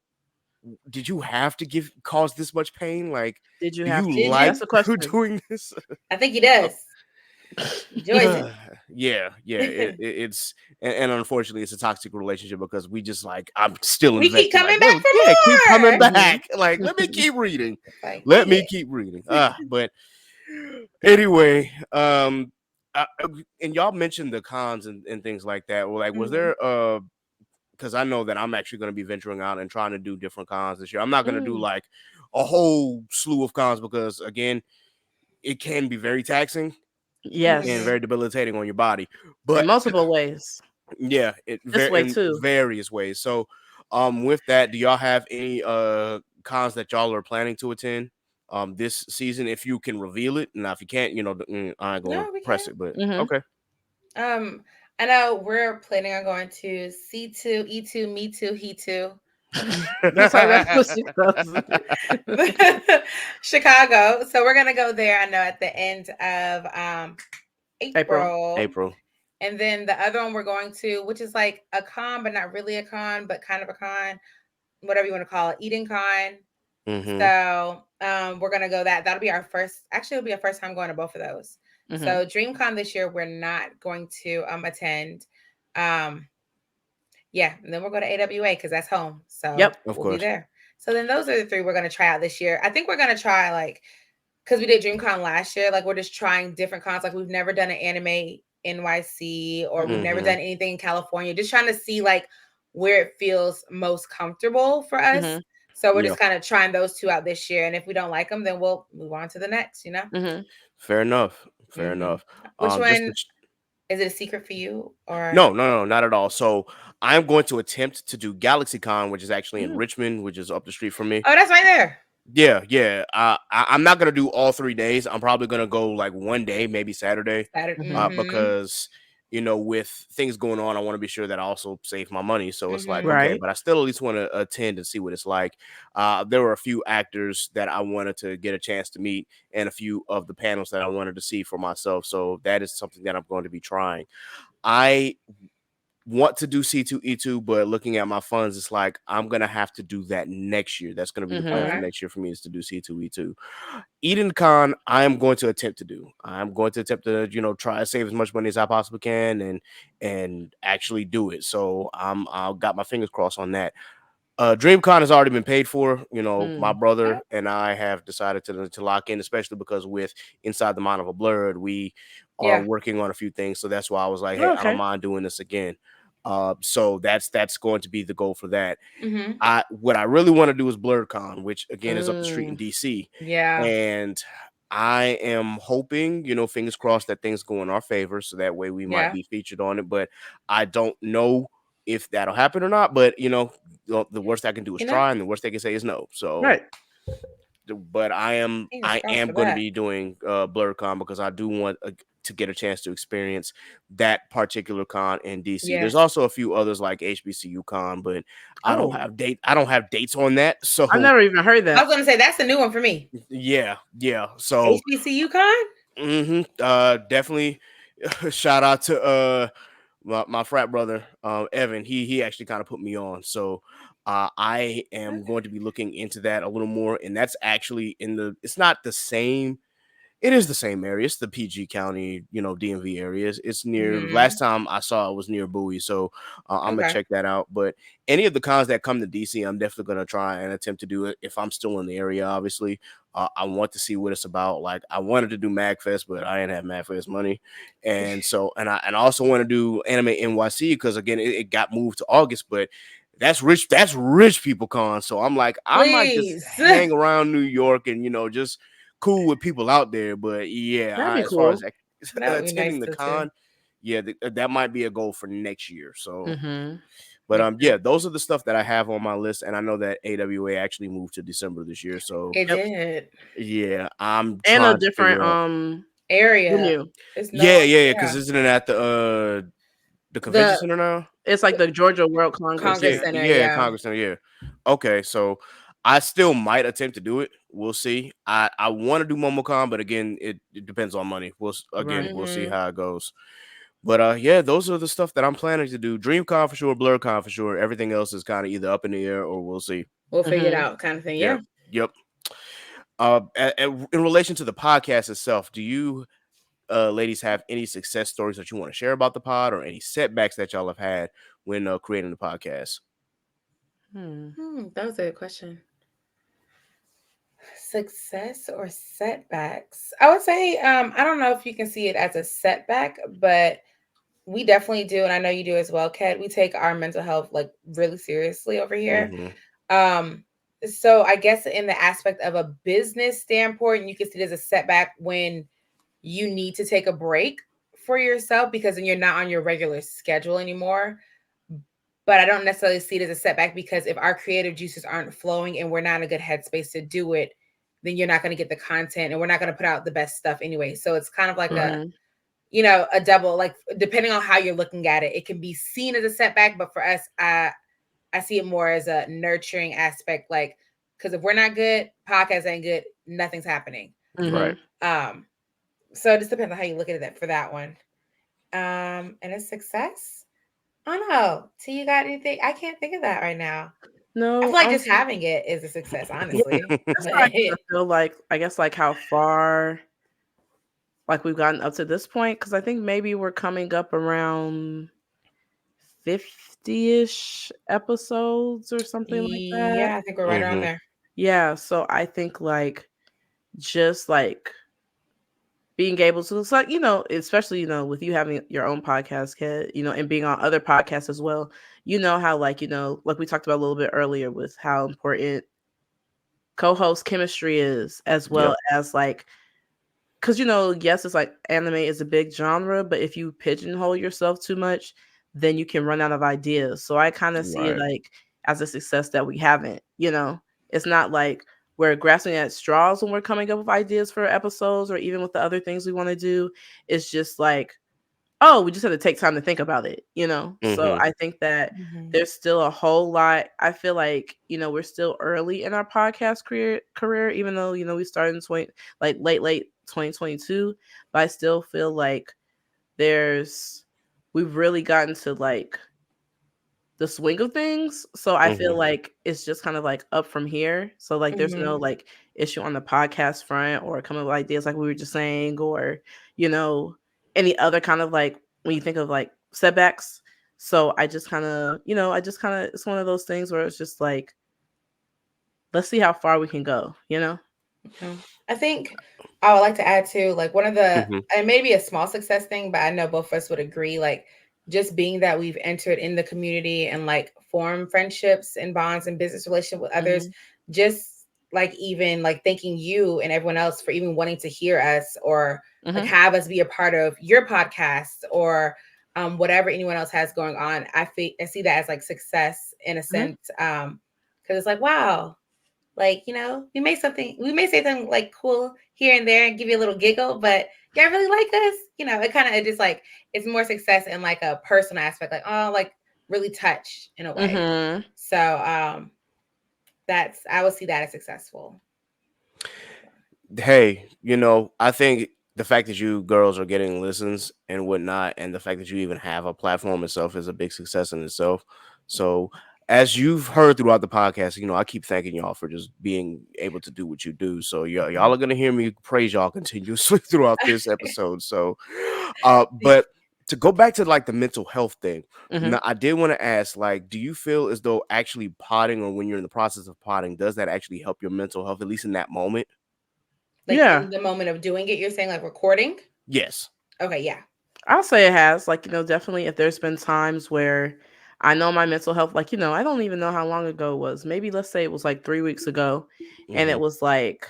did you have to cause this much pain? Like, Did you do have you to? like That's the question. doing this? I think he does. Joyce. Yeah. It's and unfortunately, it's a toxic relationship because we just like I'm still We keep invested. Like, coming back for yeah, keep coming more. Mhm. back. Like, let me keep reading. Like, Let yeah. me keep reading. But anyway, and y'all mentioned the cons and things like that. Well, like, was Mhm. there because I know that I'm actually going to be venturing out and trying to do different cons this year. I'm not going to do Mm. like a whole slew of cons because again, it can be very taxing and Yes, very debilitating on your body. in But multiple ways. yeah, This way in too. various ways. So, with that, do y'all have any cons that y'all are planning to attend this season? If you can reveal it, now if you can't, I ain't gonna No, we press can. it. But Hmm. okay, I know we're planning on going to C2, E2, Me Too, He Too, That's what she does. Chicago. So we're gonna go there. I know at the end of April. April, April. and then the other one we're going to, which is like a con, but not really a con, but kind of a con, whatever you want to call it, Eden Con. Mm-hmm. So we're gonna go that. That'll be our first. Actually, it'll be our first time going to both of those. Hmm. So DreamCon this year we're not going to attend. Um, yeah, and then we'll go to AWA because that's home. So Yep. Of we'll be course. there. So then those are the three we're gonna try out this year. I think we're gonna try like because we did DreamCon last year. Like we're just trying different cons. Like we've never done an anime NYC or we've never Mm-hmm. done anything in California. Just trying to see like where it feels most comfortable for us. Hmm. So we're Yeah. just kind of trying those two out this year. And if we don't like them, then we'll move on to the next. Hmm. Fair enough. Fair Hmm. enough. Which Just to one is it a secret for you or? no, not at all. So I'm going to attempt to do GalaxyCon, which is actually in Mm. Richmond, which is up the street from me. Oh, that's right there. Yeah. I'm not gonna do all 3 days. I'm probably gonna go like one day, maybe Saturday, Saturday. Hmm. because with things going on, I want to be sure that I also save my money. So it's like okay, Right. but I still at least want to attend and see what it's like. There were a few actors that I wanted to get a chance to meet, and a few of the panels that I wanted to see for myself. So that is something that I'm going to be trying. I want to do C2E2, but looking at my funds, it's like I'm gonna have to do that next year. That's gonna be the plan Hmm. for Okay. next year for me is to do C2E2. Eden Con, I am going to attempt to do. I'm going to attempt to, try to save as much money as I possibly can and actually do it. So I've got my fingers crossed on that. DreamCon has already been paid for. My Mm. brother Okay. and I have decided to lock in, especially because with Inside the Mind of a Blurred, we are Yeah. working on a few things. So that's why I was like, hey, I don't Okay. mind doing this again. So that's going to be the goal for that. Mm-hmm. What I really want to do is BlurredCon, which again is up the street in Mm. DC, Yeah. and I am hoping, fingers crossed that things go in our favor, so that way we might Yeah. be featured on it. But I don't know if that'll happen or not. But the worst I can do is You know, try, and the worst they can say is no. So, Right. but I am fingers I crossed am for going to that. be doing BlurredCon because I do want to get a chance to experience that particular con in DC. There's Yes. also a few others like HBCU Con, but Oh, I don't have dates on that. I So never even heard I was that. gonna say that's a new one for me. yeah. So HBCU con? definitely shout out to my frat brother Evan. He actually kind of put me on. So I am going to be looking into that a little more, and that's actually it's not the same. It is the same area. It's the PG County, DMV areas. It's near. Mm-hmm. Last time I saw it was near Bowie, so I'm gonna Okay. check that out. But any of the cons that come to DC, I'm definitely gonna try and attempt to do it if I'm still in the area. Obviously, I want to see what it's about. Like I wanted to do MagFest, but I didn't have MagFest money, and so I also want to do Anime NYC because again it got moved to August, but that's rich. That's rich people con. So I'm like I might just Please. hang around New York and just cool with people out there, but yeah, That'd be as far as cool. That would be nice attending the too. con, yeah, that might be a goal for next year. So, Hmm. but Makes yeah, sense. those are the stuff that I have on my list, and I know that AWA actually moved to December this year. So It Yep. did. yeah, I'm And a trying to different figure out. Area. venue. It's no Yeah, because yeah. isn't it at the convention The center now? It's like the Georgia World Congress Congress Yeah, Center. Center, yeah, yeah. Congress Center. Yeah. Okay, so I still might attempt to do it. We'll see. I want to do MomoCon, but again, it depends on money. Again, Right. we'll see Mm-hmm. how it goes. But yeah, those are the stuff that I'm planning to do. DreamCon for sure, BlurCon for sure. Everything else is kind of either up in the air or we'll see. We'll figure it Hmm. out, kind of thing. Yeah. Yeah. Yep. In relation to the podcast itself, do you ladies have any success stories that you want to share about the pod, or any setbacks that y'all have had when creating the podcast? That was a good question. Success or setbacks? I would say, I don't know if you can see it as a setback, but we definitely do, and I know you do as well, Kat. We take our mental health like really seriously over here. Mm-hmm. So I guess in the aspect of a business standpoint, you can see it as a setback when you need to take a break for yourself because then you're not on your regular schedule anymore. But I don't necessarily see it as a setback because if our creative juices aren't flowing and we're not in a good headspace to do it, then you're not going to get the content and we're not going to put out the best stuff anyway. So it's kind of like a double, like depending on how you're looking at it, it can be seen as a setback. But for us, I see it more as a nurturing aspect, like, because if we're not good, podcast ain't good, nothing's happening. Right. So it just depends on how you look at it for that one. And a success? I don't know. T, you got anything? I can't think of that right now. No, I feel like just having it is a success, honestly. that's how I feel like, I guess, like how far like we've gotten up to this point, because I think maybe we're coming up around 50-ish episodes or something like that. Yeah, I think we're right around there. Yeah, so I think like just like being able to, it's like, especially, with you having your own podcast, Kat, and being on other podcasts as well, how like, like we talked about a little bit earlier with how important co-host chemistry is, as well as like, because yes, it's like anime is a big genre, but if you pigeonhole yourself too much, then you can run out of ideas. So I kind of see it like as a success that we haven't. It's not like we're grasping at straws when we're coming up with ideas for episodes or even with the other things we want to do. It's just like, oh, we just have to take time to think about it. So I think that there's still a whole lot. I feel like we're still early in our podcast career, even though we started in late 2022, but I still feel like we've really gotten to like the swing of things. So I feel like it's just kind of like up from here. So like there's no like issue on the podcast front or coming up with ideas like we were just saying, or any other kind of like when you think of like setbacks. So I just kind of it's one of those things where it's just like, let's see how far we can go. I think I would like to add to like one of the, and maybe a small success thing, but I know both of us would agree, like just being that we've entered in the community and like form friendships and bonds and business relationship with others, just like even like thanking you and everyone else for even wanting to hear us or like have us be a part of your podcast or whatever anyone else has going on. I see that as like success in a sense, because it's like, wow, like, we may say something like cool here and there and give you a little giggle, but y'all really like us. It kind of just like, it's more success in like a personal aspect, like, oh, like really touch in a way. So I would see that as successful. Hey, I think the fact that you girls are getting listens and whatnot, and the fact that you even have a platform itself is a big success in itself. So as you've heard throughout the podcast, I keep thanking y'all for just being able to do what you do. So y'all are gonna hear me praise y'all continuously throughout this episode. So, but to go back to like the mental health thing, now, I did want to ask, like, do you feel as though actually potting, or when you're in the process of potting, does that actually help your mental health, at least in that moment? Like in the moment of doing it, you're saying like recording? Yes. Okay, yeah. I'll say it has, like, definitely if there's been times where I know my mental health, like, I don't even know how long ago it was. Maybe let's say it was like 3 weeks ago. And it was like,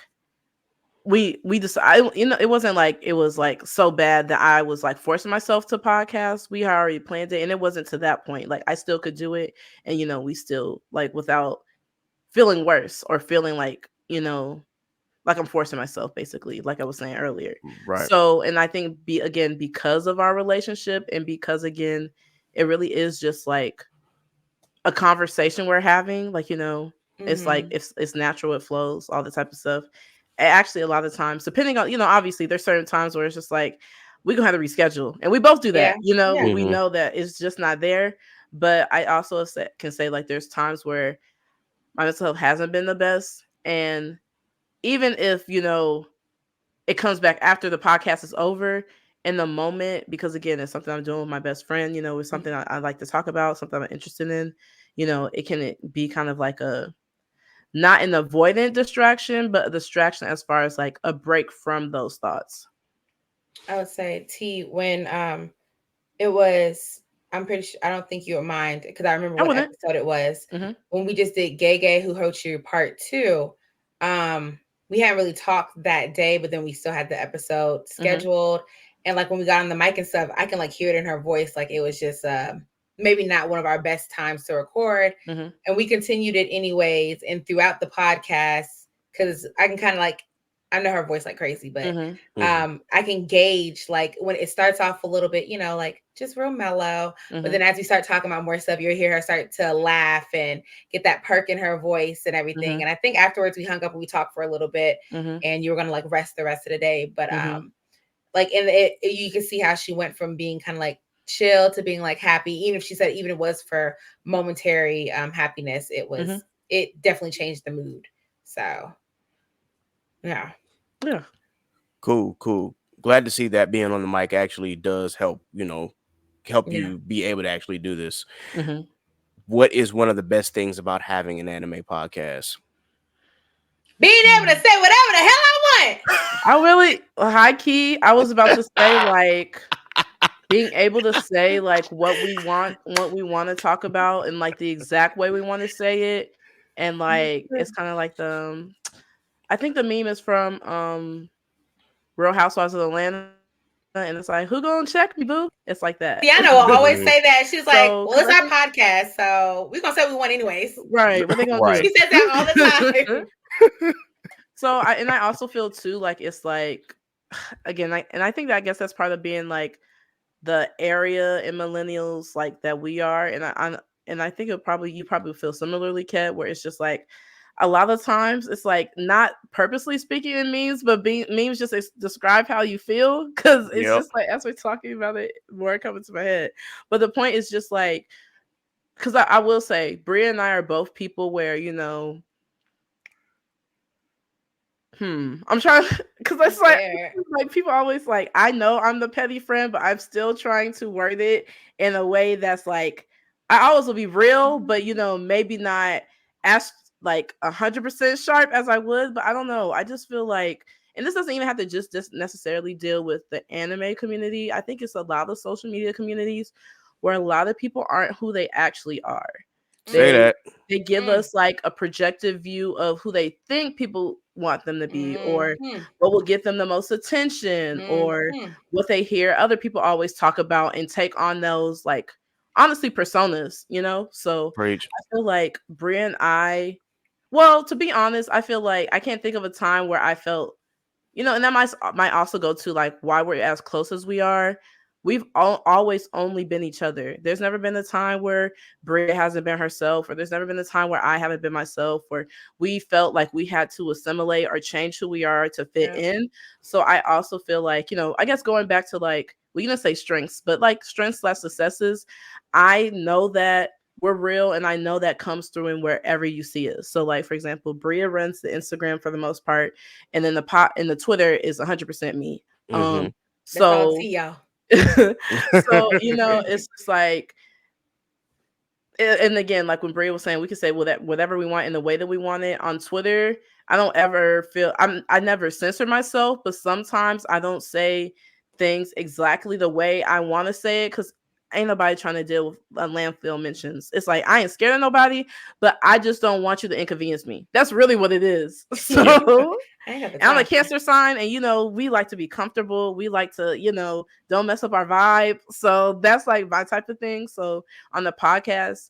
we decided, it wasn't like, it was like so bad that I was like forcing myself to podcast. We had already planned it. And it wasn't to that point. Like I still could do it. And, we still like without feeling worse or feeling like, like I'm forcing myself, basically, like I was saying earlier. Right. So, and I think because of our relationship and because again, it really is just like a conversation we're having, like, it's like, it's natural, it flows, all the type of stuff. And actually, a lot of times, depending on, obviously there's certain times where it's just like, we're going to have to reschedule. And we both do that, we know that it's just not there. But I also can say like, there's times where my mental health hasn't been the best. And even if, it comes back after the podcast is over, in the moment, because again, it's something I'm doing with my best friend, it's something I like to talk about, something I'm interested in, it can be kind of like a, not an avoidant distraction, but a distraction as far as like a break from those thoughts. I would say T, when it was, I'm pretty sure, I don't think you would mind because I remember I what wouldn't. episode it was Mm-hmm. when we just did Gay Gay Who Hurt You Part 2. We hadn't really talked that day, but then we still had the episode scheduled. And like when we got on the mic and stuff, I can like hear it in her voice. Like it was just maybe not one of our best times to record. And we continued it anyways. And throughout the podcast, because I can kind of like, I know her voice like crazy, but I can gauge like when it starts off a little bit, like just real mellow. But then as we start talking about more stuff, you'll hear her start to laugh and get that perk in her voice and everything. And I think afterwards we hung up and we talked for a little bit, and you were gonna like rest the rest of the day. But like in you can see how she went from being kind of like chill to being like happy. Even if she said even it was for momentary happiness, it definitely changed the mood. So yeah. Yeah. Cool. Glad to see that being on the mic actually does help, you be able to actually do this. What is one of the best things about having an anime podcast? Being able to say whatever the hell I want. I really, high key, I was about to say like being able to say like what we want to talk about and like the exact way we want to say it. And like it's kind of like I think the meme is from Real Housewives of Atlanta, and it's like, who gonna check me, boo? It's like that. See, I know I'll always say that. She's like, So, well, it's our podcast, so we're gonna say we want anyways. Right. What they gonna do? She says that all the time. So I also feel too like it's like again, I think that I guess that's part of being like the area in millennials like that we are, and I think you probably feel similarly, Kat, where it's just like a lot of times it's like not purposely speaking in memes, but memes just describe how you feel, because it's just like as we're talking about it, more coming to my head. But the point is just like, because I will say, Bria and I are both people where I'm trying, because it's like people always like, I know I'm the petty friend, but I'm still trying to word it in a way that's like, I always will be real, but maybe not as like 100% sharp as I would. But I don't know. I just feel like, and this doesn't even have to just necessarily deal with the anime community. I think it's a lot of social media communities where a lot of people aren't who they actually are. They give us like a projected view of who they think people want them to be, or what will get them the most attention, or what they hear other people always talk about, and take on those like honestly personas, So Preach. I feel like Bria and I, well, to be honest, I feel like I can't think of a time where I felt, and that might also go to like why we're as close as we are. We've always only been each other. There's never been a time where Bria hasn't been herself, or there's never been a time where I haven't been myself, or we felt like we had to assimilate or change who we are to fit in. So I also feel like, I guess going back to like, we're going to say strengths, but like strengths/successes, I know that we're real, and I know that comes through in wherever you see us. So like, for example, Bria runs the Instagram for the most part, and then the Twitter is 100% me. So y'all. So it's just like, and again, like when Bria was saying, we can say whatever we want in the way that we want it on Twitter. I don't ever feel I never censor myself, but sometimes I don't say things exactly the way I want to say it, because ain't nobody trying to deal with landfill mentions. It's like, I ain't scared of nobody, but I just don't want you to inconvenience me. That's really what it is. So I'm a Cancer sign, and we like to be comfortable. We like to, don't mess up our vibe. So that's like my type of thing. So on the podcast,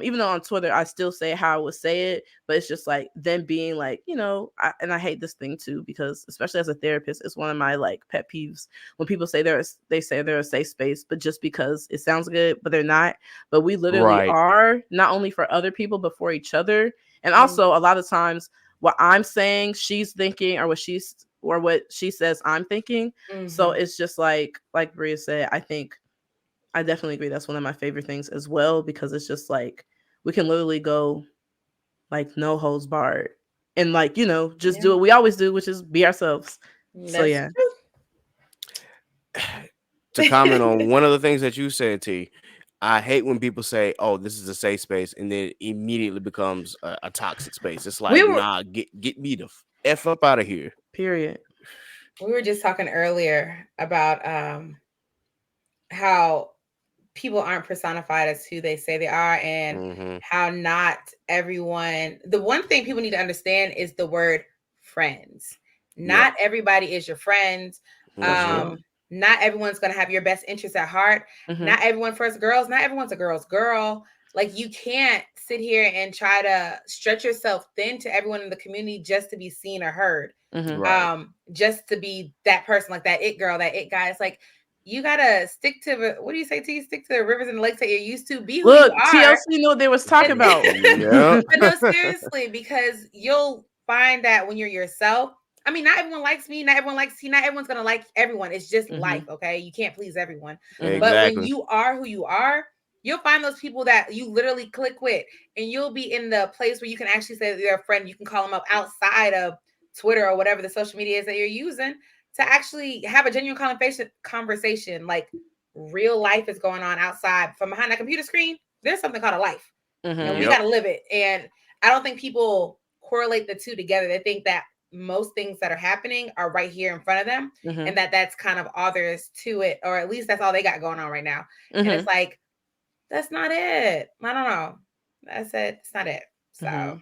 even though on Twitter I still say how I would say it, but it's just like them being like, and I hate this thing too, because especially as a therapist, it's one of my like pet peeves when people say they're a safe space, but just because it sounds good, but they're not. But we literally are, not only for other people, but for each other. And also a lot of times what I'm saying, she's thinking, or what she says, I'm thinking. So it's just like Bria said, I definitely agree. That's one of my favorite things as well, because it's just like, we can literally go like no holds barred, and like, just do what we always do, which is be ourselves. So yeah. to comment on one of the things that you said, T, I hate when people say, "Oh, this is a safe space," and then it immediately becomes a toxic space. It's We like, were nah, get me the f up out of here. Period. we were just talking earlier about how people aren't personified as who they say they are, and Mm-hmm. how not everyone, the one thing people need to understand is the word friends. Yep, Not everybody is your friend. mm-hmm. That's true. Not everyone's going to have your best interests at heart. Mm-hmm. Not everyone, first girls, not everyone's a girl's girl. Like, you can't sit here and try to stretch yourself thin to everyone in the community just to be seen or heard. Mm-hmm. Right. Just to be that person, like that it girl, that it guy. It's like, you gotta stick to the, what do you say, T? Stick to the rivers and the lakes that you're used to. Be who you Look, are. TLC knew what they was talking about. Yep. But no, seriously, because you'll find that when you're yourself. I mean, not everyone likes me. Not everyone likes you. Not everyone's gonna like everyone. It's just life, okay? You can't please everyone. Mhm. But when Exactly. you are who you are, you'll find those people that you literally click with, and you'll be in the place where you can actually say that they're a friend. You can call them up outside of Twitter or whatever the social media is that you're using to actually have a genuine conversation. Like, real life is going on outside from behind that computer screen. There's something called a life, and we Mhm. Yep. got to live it. And I don't think people correlate the two together. They think that most things that are happening are right here in front of them, Mhm. and that's kind of all there is to it, or at least that's all they got going on right now. And it's Mhm. like, that's not it. I don't know. That's it. It's not it. So Mhm.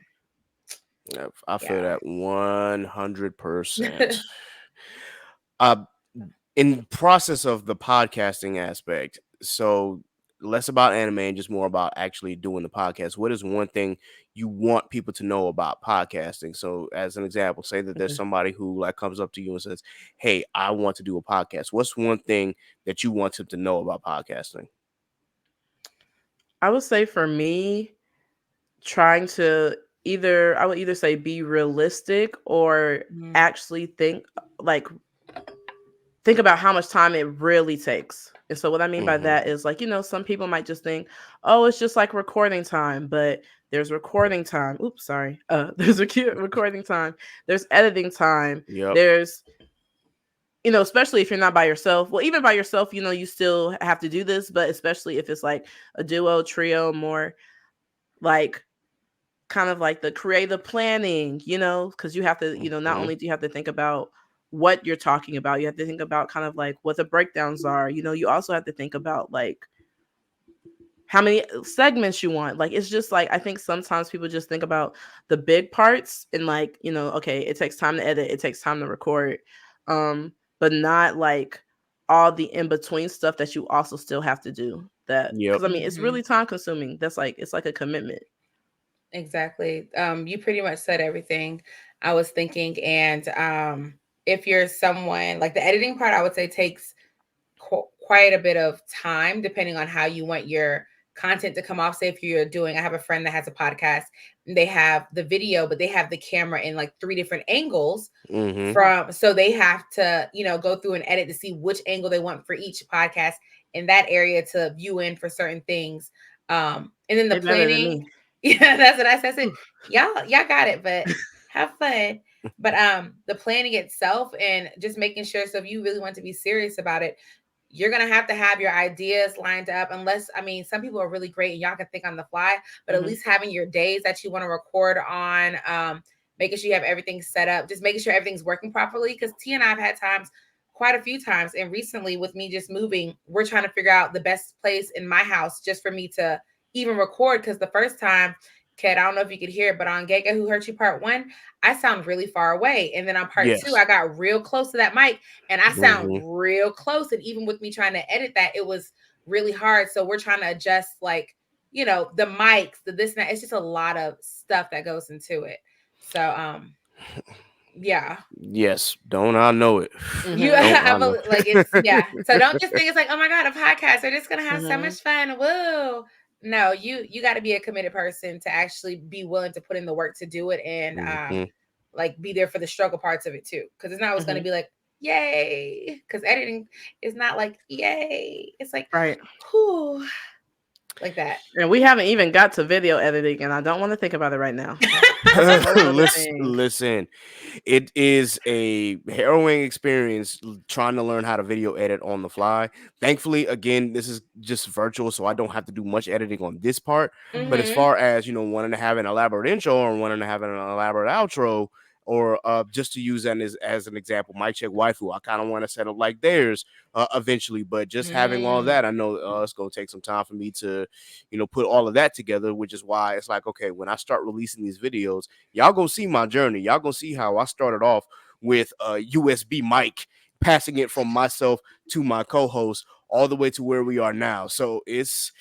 Yep, I feel yeah. that 100%. Uh, in process of the podcasting aspect, so less about anime and just more about actually doing the podcast. What is one thing you want people to know about podcasting? So, as an example, say that there's Mhm. somebody who like comes up to you and says, "Hey, I want to do a podcast." What's one thing that you want them to know about podcasting? I would say for me, trying to I would either say be realistic or Mhm. actually like think about how much time it really takes. And so what I mean by Mm-hmm. that is, like, some people might just think, oh, it's just like recording time, but there's recording time. Oops, sorry. There's recording time. There's editing time. Yep. There's, especially if you're not by yourself. Well, even by yourself, you still have to do this, but especially if it's like a duo, trio, more like kind of like the creative planning, because you have to, not Mm-hmm. only do you have to think about what you're talking about, you have to think about kind of like what the breakdowns are. You also have to think about like how many segments you want. Like, it's just like, I think sometimes people just think about the big parts and like, okay, it takes time to edit, it takes time to record, but not like all the in between stuff that you also still have to do. That Yep. because I mean, it's Mhm. really time consuming. That's like, it's like a commitment. Exactly. You pretty much said everything I was thinking. And if you're someone like, the editing part, I would say takes quite a bit of time depending on how you want your content to come off. Say if you're doing, I have a friend that has a podcast, and they have the video, but they have the camera in like 3 different angles Mm-hmm. from, so they have to, go through and edit to see which angle they want for each podcast in that area to view in for certain things. And then the They better than planning. me. Yeah, that's what I said. I said, y'all got it, but have fun. But the planning itself and just making sure, so if you really want to be serious about it, you're gonna have your ideas lined up. Unless, I mean, some people are really great and y'all can think on the fly, but at Mhm. least having your days that you want to record on, making sure you have everything set up, just making sure everything's working properly. Because T and I have had times, quite a few times, and recently with me just moving, we're trying to figure out the best place in my house just for me to even record. Because the first time, Ked, I don't know if you could hear it, but on Gega Who Hurt You Part 1, I sound really far away. And then on part 2, Yes. I got real close to that mic and I sound Mm-hmm. real close. And even with me trying to edit that, it was really hard. So we're trying to adjust, like, the mics, the this and that. It's just a lot of stuff that goes into it. So yeah. Yes. Don't I know it? You Mhm. Don't I have know? like, it's, yeah. So don't just think it's like, oh my God, a podcast, they're just gonna have so Mhm. much fun. Woo. No, you got to be a committed person to actually be willing to put in the work to do it, and Mm-hmm. like, be there for the struggle parts of it too. Because it's not always going to Mhm. be like, yay. Because editing is not like, yay. It's like, Right. whew. like that. And we haven't even got to video editing, and I don't want to think about it right now. That's a whole other thing. Listen, it is a harrowing experience trying to learn how to video edit on the fly. Thankfully, again, this is just virtual, so I don't have to do much editing on this part. But as Mm-hmm. far as, wanting to have an elaborate intro or wanting to have an elaborate outro, or just to use that as an example, mic check waifu, I kind of want to set up like theirs eventually. But just having all that, I know it's going to take some time for me to, put all of that together, which is why it's like, okay, when I start releasing these videos, y'all gonna see my journey. Y'all gonna see how I started off with a USB mic, passing it from myself to my co-host all the way to where we are now. So it's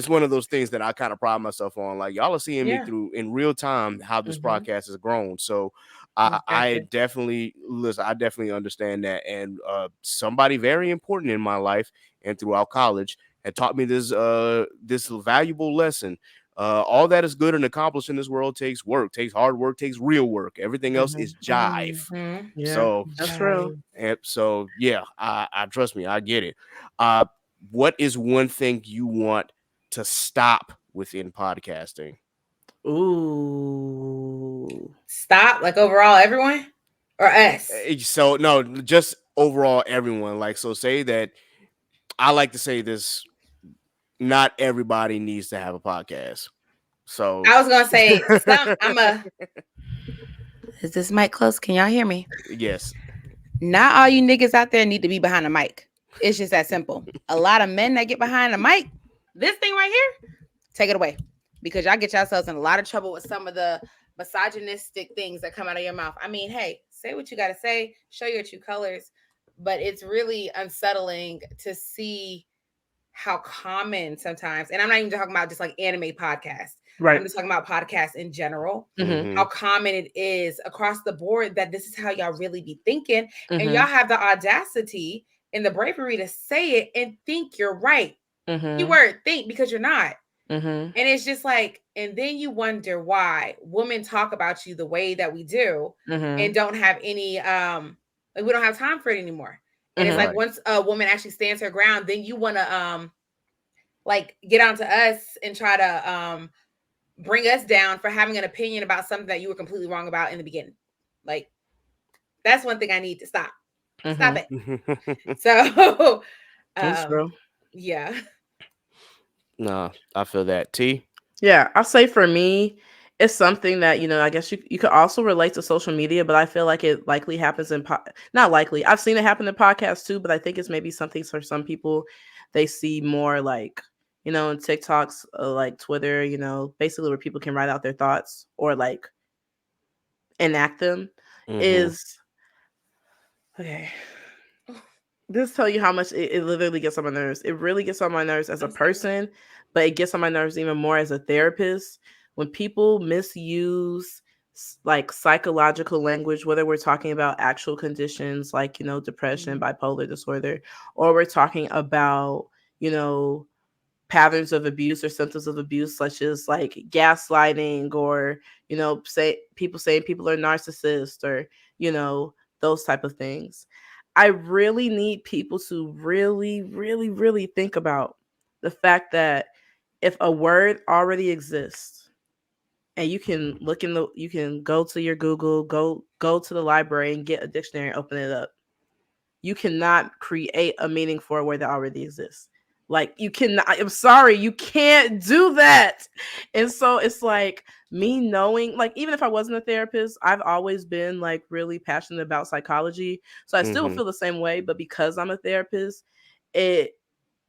one of those things that I kind of pride myself on. Like, y'all are seeing me through in real time how this podcast has grown. So I Exactly. definitely listen. I definitely understand that. And somebody very important in my life and throughout college had taught me this valuable lesson. All that is good and accomplished in this world takes work, takes hard work, takes real work. Everything else is jive. Mm-hmm. Yeah, So, that's real. yeah, I trust me, I get it. What is one thing you want to stop within podcasting? Ooh. Stop, like overall, everyone or us? So no, just overall everyone. Like, so say that I like to say this: not everybody needs to have a podcast. So I was gonna say Is this mic close? Can y'all hear me? yes. Not all you niggas out there need to be behind a mic. It's just that simple. A lot of men that get behind a mic, this thing right here, take it away. Because y'all get yourselves in a lot of trouble with some of the misogynistic things that come out of your mouth. I mean, hey, say what you got to say, show your true colors. But it's really unsettling to see how common sometimes, and I'm not even talking about just like anime podcasts. Right. I'm just talking about podcasts in general. Mm-hmm. How common it is across the board that this is how y'all really be thinking. And Mm-hmm. y'all have the audacity and the bravery to say it and think you're right. Mm-hmm. Keyword think, because you're not. Mm-hmm. And it's just like, and then you wonder why women talk about you the way that we do and don't have any, like we don't have time for it anymore. And it's like, once a woman actually stands her ground, then you want to, like get onto us and try to, bring us down for having an opinion about something that you were completely wrong about in the beginning. Like, that's one thing I need to stop. Stop it. So, That's true. yeah. No, I feel that. T. Yeah, I'll say for me, it's something that, I guess you could also relate to social media, but I feel like it likely happens not likely. I've seen it happen in podcasts too, but I think it's maybe something for some people they see more like, in TikToks, like Twitter, basically where people can write out their thoughts or like enact them is okay. This tell you how much it literally gets on my nerves. It really gets on my nerves as a person, but it gets on my nerves even more as a therapist when people misuse like psychological language, whether we're talking about actual conditions like, depression, bipolar disorder, or we're talking about, patterns of abuse or symptoms of abuse, such as like gaslighting or, say people saying people are narcissists or, those type of things. I really need people to really, really, really think about the fact that if a word already exists and you can you can go to your Google, go to the library and get a dictionary and open it up. You cannot create a meaning for a word that already exists. Like you cannot, I'm sorry, you can't do that. And so it's like me knowing, like, even if I wasn't a therapist, I've always been like really passionate about psychology. So I still feel the same way, but because I'm a therapist, it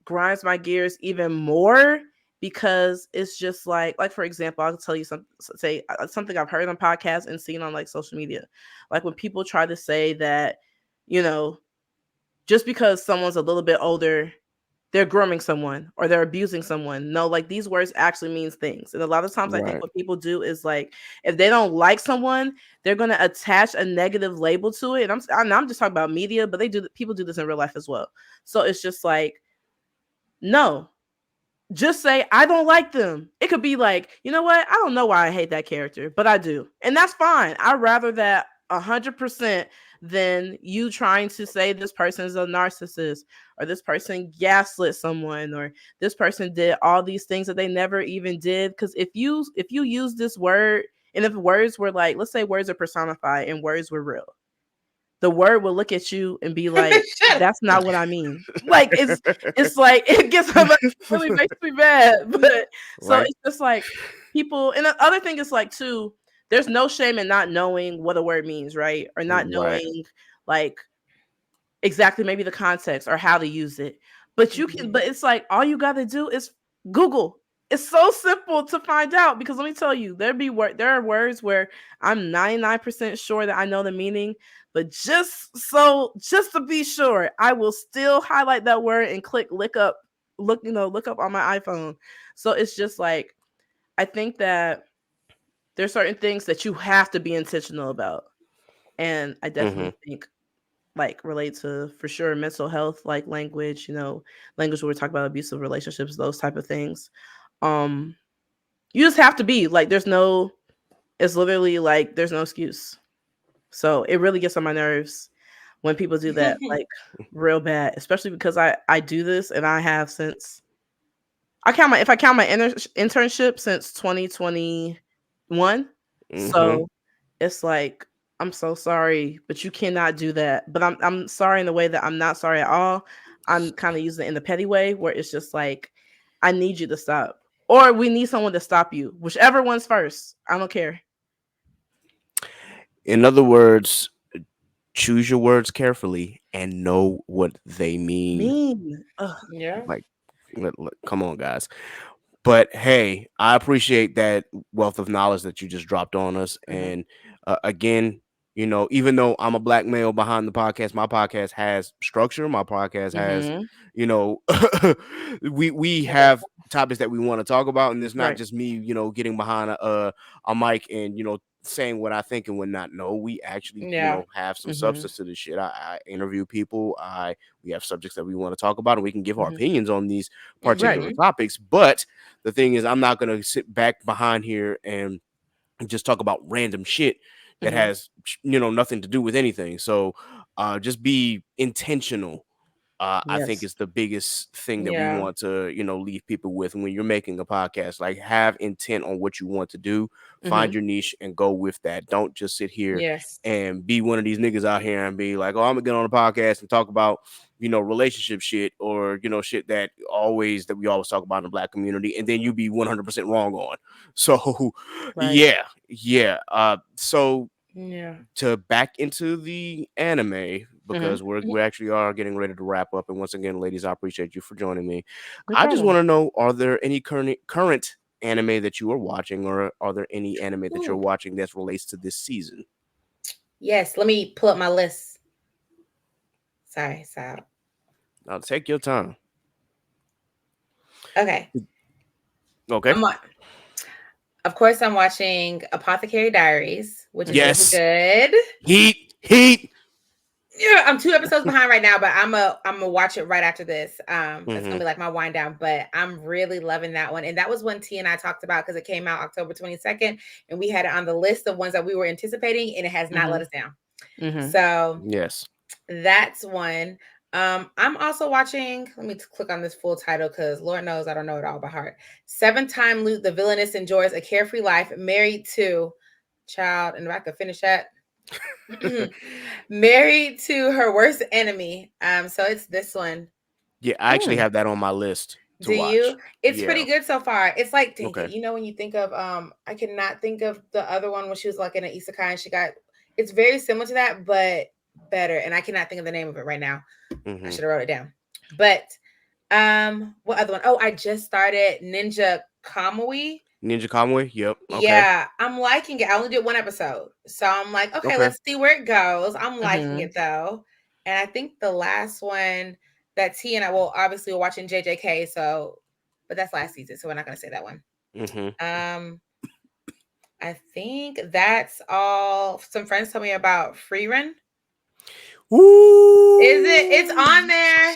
grinds my gears even more because it's just like for example, I'll tell you something I've heard on podcasts and seen on like social media. Like when people try to say that, just because someone's a little bit older, they're grooming someone or they're abusing someone. No, like these words actually means things. And a lot of times I think what people do is like, if they don't like someone, they're going to attach a negative label to it. And I'm just talking about media, but people do this in real life as well. So it's just like, no, just say, I don't like them. It could be like, you know what? I don't know why I hate that character, but I do. And that's fine. I'd rather that 100% than you trying to say this person is a narcissist, or this person gaslit someone, or this person did all these things that they never even did. Because if you use this word, and if words were like, let's say words are personified and words were real, the word will look at you and be like, Shut up. that's not what I mean. Like it's like it gets really makes me mad. But so Right. it's just like people, and the other thing is like too, there's no shame in not knowing what a word means, right? Or not Right. knowing like exactly maybe the context or how to use it. But you can, Mhm. but it's like all you gotta do is Google. It's so simple to find out, because let me tell you, there are words where I'm 99% sure that I know the meaning, but just to be sure, I will still highlight that word and click look up on my iPhone. So it's just like, I think that there's certain things that you have to be intentional about. And I Hmm. definitely think like relate to for sure mental health, like language, language where we talk about abusive relationships, those type of things. Um, you just have to be like, it's literally like there's no excuse. So it really gets on my nerves when people do that, like real bad, especially because I do this, and I have since if I count my internship since 2021. Hmm. So it's like, I'm so sorry, but you cannot do that. But I'm sorry in the way that I'm not sorry at all. I'm kind of using it in the petty way where it's just like, I need you to stop. Or we need someone to stop you. Whichever one's first. I don't care. In other words, choose your words carefully and know what they mean. Mean. Ugh. Yeah. Like, come on, guys. But hey, I appreciate that wealth of knowledge that you just dropped on us. Mhm. And again, even though I'm a black male behind the podcast, my podcast has structure. My podcast has, Mhm. you know, we have topics that we want to talk about, and it's not Right. just me, getting behind a mic and saying what I think and whatnot. No, we actually, Yeah. have some Mhm. substance to this shit. I interview people. We have subjects that we want to talk about, and we can give our Mhm. opinions on these Right. particular topics. But the thing is, I'm not gonna sit back behind here and just talk about random shit that Mhm. has nothing to do with anything. So just be intentional. I think Yes. is the biggest thing that we Yeah. want to, leave people with when you're making a podcast. Like, have intent on what you want to do, find Mhm. your niche, and go with that. Don't just sit here Yes. and be one of these niggas out here and be like, oh, I'm gonna get on a podcast and talk about, relationship shit, or shit that we always talk about in the black community, and then you be 100% wrong on. So, Right. yeah. So Yeah. to back into the anime, Mhm. because we actually are getting ready to wrap up. And once again, ladies, I appreciate you for joining me. No I just problem. want to know: are there any current anime that you are watching, or are there any anime that you're Ooh. watching that relates to this season? Yes. Let me pull up my list. Sorry. So Now, take your time. okay. Okay. I'm on. Of course, I'm watching Apothecary Diaries, which is Mhm. really Yes. good. Heat. Yeah, I'm 2 episodes behind right now, but I'm gonna watch it right after this. That's gonna Mm-hmm. be like my wind down. But I'm really loving that one, and that was one T and I talked about because it came out October 22nd, and we had it on the list of ones that we were anticipating, and it has not let Mhm. us down. Mhm. So Yes. that's one. I'm also watching. Let me click on this full title because Lord knows I don't know it all by heart. 7-time loot, the villainess enjoys a carefree life, married to child, and if I could finish that. Married to her worst enemy. So it's this one. Yeah, I actually Mm. have that on my list to Do you? watch. It's Yeah. pretty good so far. It's like, dang it, Okay. when you think of I cannot think of the other one when she was like in an isekai and she got it's very similar to that, but better. And I cannot think of the name of it right now. I Mm-hmm. should have wrote it down. But what other one? Oh, I just started Ninja Kamui. Ninja Kamui. Yep. Okay. Yeah, I'm liking it. I only did one episode. So I'm like, okay, Okay. let's see where it goes. I'm liking Mhm. it though. And I think the last one that T and I will obviously we're watching JJK, so but that's last season, so we're not gonna say that one. Mm-hmm. Um, I think that's all. Some friends told me about Free Run. Is it? It's Ooh. on there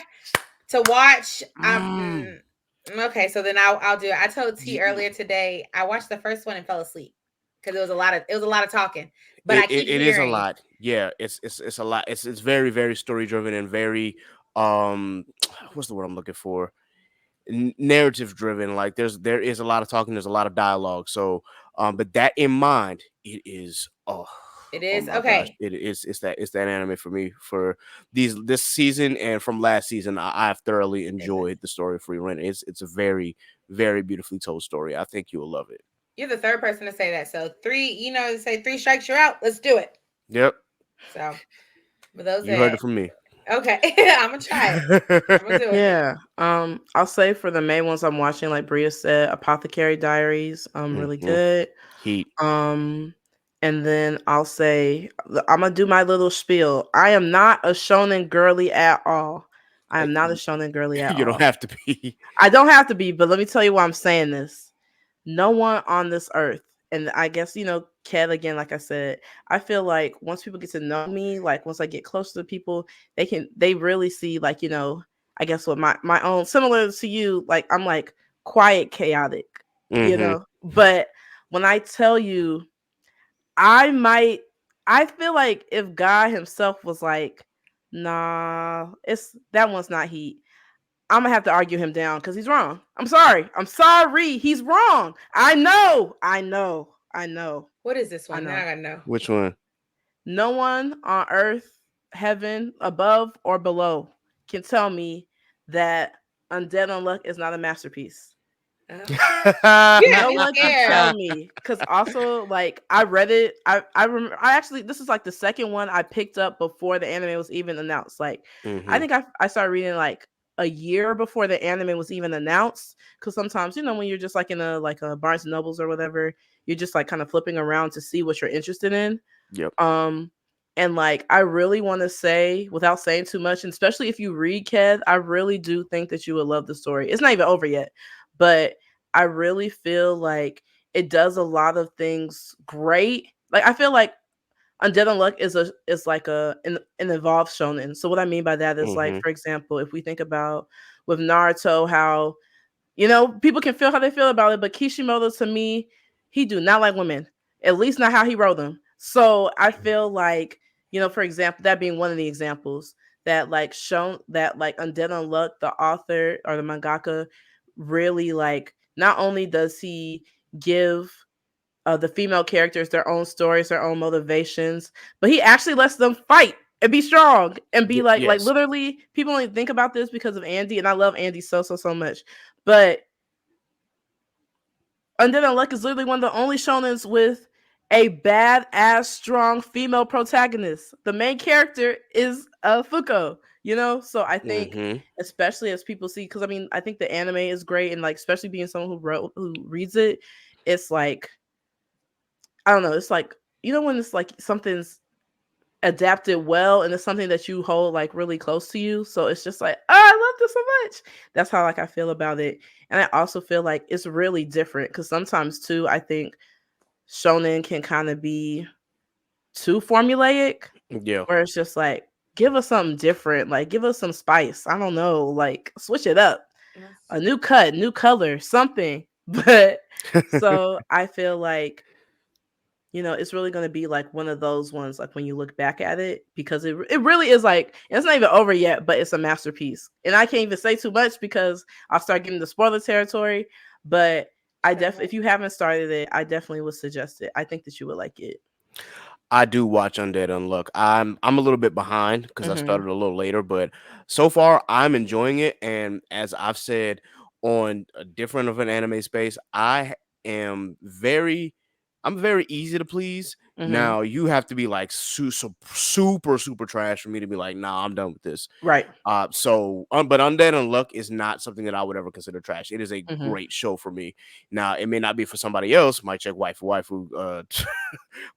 to watch. Mm. Okay, so then I'll do it. I told T Y- earlier today, I watched the first one and fell asleep. because it was a lot of talking. But I keep It is a hearing lot. Yeah, it's a lot. It's very very story driven and very what's the word I'm looking for? Narrative driven. Like there is a lot of talking. There's a lot of dialogue. So but that in mind, it is it oh is my gosh, okay. it's that anime for me for this season and from last season. I've thoroughly Is it? enjoyed the story of Free Rent. It's a very very beautifully told story. I think you will love it. You're the third person to say that. So three, say three strikes, you're out. Let's do it. Yep, So for those you heard that it from me. okay, I'm gonna try it. I'm gonna do it. Yeah. I'll say for the main ones I'm watching, like Bria said, Apothecary Diaries, really Mhm. good. Heat. Um, and then I'll say I'm gonna do my little spiel. I am not a shonen girly at all. I am not a shonen girly at You don't all. have to be. I don't have to be, but let me tell you why I'm saying this. No one on this earth, and I guess Kat again, like I said, I feel like once people get to know me, like once I get close to people, they really see like I guess what my own similar to you, like I'm like quiet, chaotic, Hmm. But when I tell you, I might, I feel like if God Himself was like, nah, it's that one's not heat. I'm gonna have to argue him down because he's wrong. I'm sorry. I'm sorry. He's wrong. I know. I know. I know. What is this I one? Now know. I gotta know. Which one? No one on earth, heaven, above, or below can tell me that Undead Unluck is not a masterpiece. Oh. You got No me one can scared. tell me because also like I read it. I remember. I actually this is like the second one I picked up before the anime was even announced. Like I Hmm. think I started reading like a year before the anime was even announced. Because sometimes when you're just like in a Barnes and Nobles or whatever, you're just like kind of flipping around to see what you're interested in. Yep. Um, and like I really want to say, without saying too much, and especially if you read Kev, I really do think that you would love the story. It's not even over yet, but I really feel like it does a lot of things great. Like I feel like Undead Unluck is like an evolved shonen. So what I mean by that is like, Hmm. for example, if we think about with Naruto, how people can feel how they feel about it, but Kishimoto to me, he do not like women. At least not how he wrote them. So I feel like, for example, that being one of the examples that like shown that like Undead Unluck, the author or the mangaka, really like not only does he give the female characters their own stories, their own motivations, but he actually lets them fight and be strong and be like Yes. literally people only think about this because of Andy, and I love Andy so much. But Undead Unluck is literally one of the only shonens with a badass, strong female protagonist. The main character is Fuko, So I think, Hmm. especially as people see, because I mean, I think the anime is great, and like, especially being someone who reads it, it's like, I don't know, it's like, when it's like something's adapted well and it's something that you hold like really close to you. So it's just like, oh, I love this so much. That's how like I feel about it. And I also feel like it's really different because sometimes too, I think shonen can kind of be too formulaic Yeah. where it's just like, give us something different, like give us some spice. I don't know, like switch it up. A new cut, new color, something. But so I feel like it's really going to be like one of those ones, like when you look back at it, because it really is like, it's not even over yet, but it's a masterpiece. And I can't even say too much because I'll start getting the spoiler territory. But if you haven't started it, I definitely would suggest it. I think that you would like it. I do watch Undead Unluck. I'm a little bit behind because I Mm-hmm. started a little later, but so far I'm enjoying it. And as I've said on a different of an anime space, am very I'm very easy to please. Mm-hmm. Now you have to be like super trash for me to be like, nah, I'm done with this. Right. But Undead Unluck is not something that I would ever consider trash. It is a Mm-hmm. great show for me. Now, it may not be for somebody else. Might check waifu.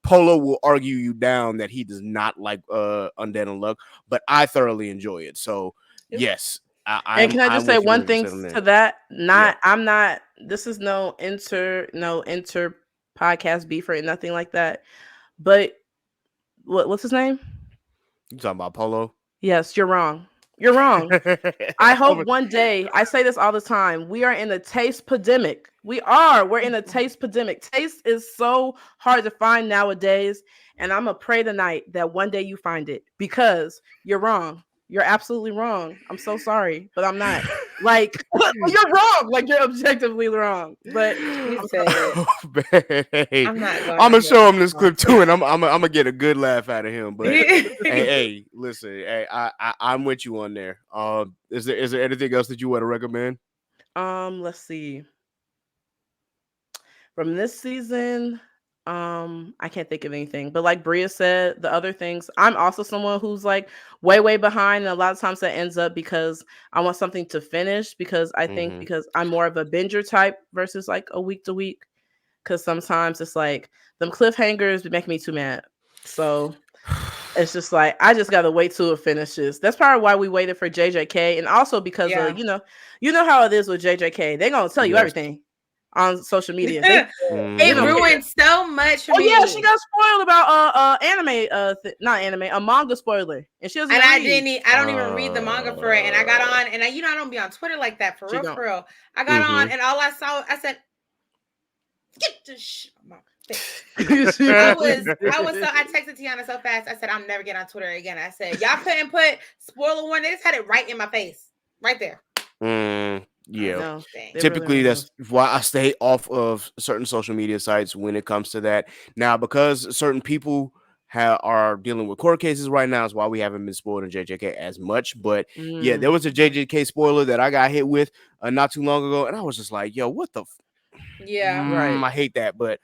Polo will argue you down that he does not like Undead Unluck, but I thoroughly enjoy it. So yes, And can I just I'm say with you one thing 100% on to there. that? Yeah, I'm not. This is no inter podcast beef or nothing like that. But what's his name? you talking about Polo? Yes, you're wrong. You're wrong. I hope Over- one day, I say this all the time, we are in a taste pandemic. We are. We're in a taste pandemic. Taste is so hard to find nowadays. And I'm going to pray tonight that one day you find it because you're wrong. You're absolutely wrong. I'm so sorry, but I'm not. Like, you're wrong. Like, you're objectively wrong. But You I'm said it. Oh, man. Hey, I'm not going I'm to gonna show him hear this clip too, and I'm gonna get a good laugh out of him. But hey, it. hey, listen, hey, I'm with you on there. Is there anything else that you want to recommend? let's see. From this season, I can't think of anything. But like Bria said, the other things, I'm also someone who's like way behind. And a lot of times that ends up because I want something to finish because I think Mm-hmm. because I'm more of a binger type versus like a week to week. Because sometimes it's like them cliffhangers make me too mad. So it's just like I just gotta wait till it finishes. That's probably why we waited for JJK, and also because Yeah. you know how it is with JJK. They're gonna tell you Yes. everything on social media. They you It know. Mm-hmm. ruined so much for Oh yeah, she me. got spoiled about anime not anime, a manga spoiler, and she doesn't And even read. I don't even read the manga for it. And I got on, and I don't be on Twitter like that for She real, don't. for real. I got Mm-hmm. on, and all I saw, I said, "Get this shit on my face." She really I was so. did. I texted Tiana so fast. I said, "I'm never getting on Twitter again." I said, "Y'all couldn't put spoiler warning. They just had it right in my face, right there." I was Yeah. like, No, "Dang." they really Typically, that's removed. why I stay off of certain social media sites when it comes to that. Now, because certain people are dealing with court cases right now, is why we haven't been spoiled in JJK as much. But yeah, there Mm, was a JJK spoiler that I got hit with not too long ago, and I was just like, "Yo, what the? Yeah. right. I hate that." But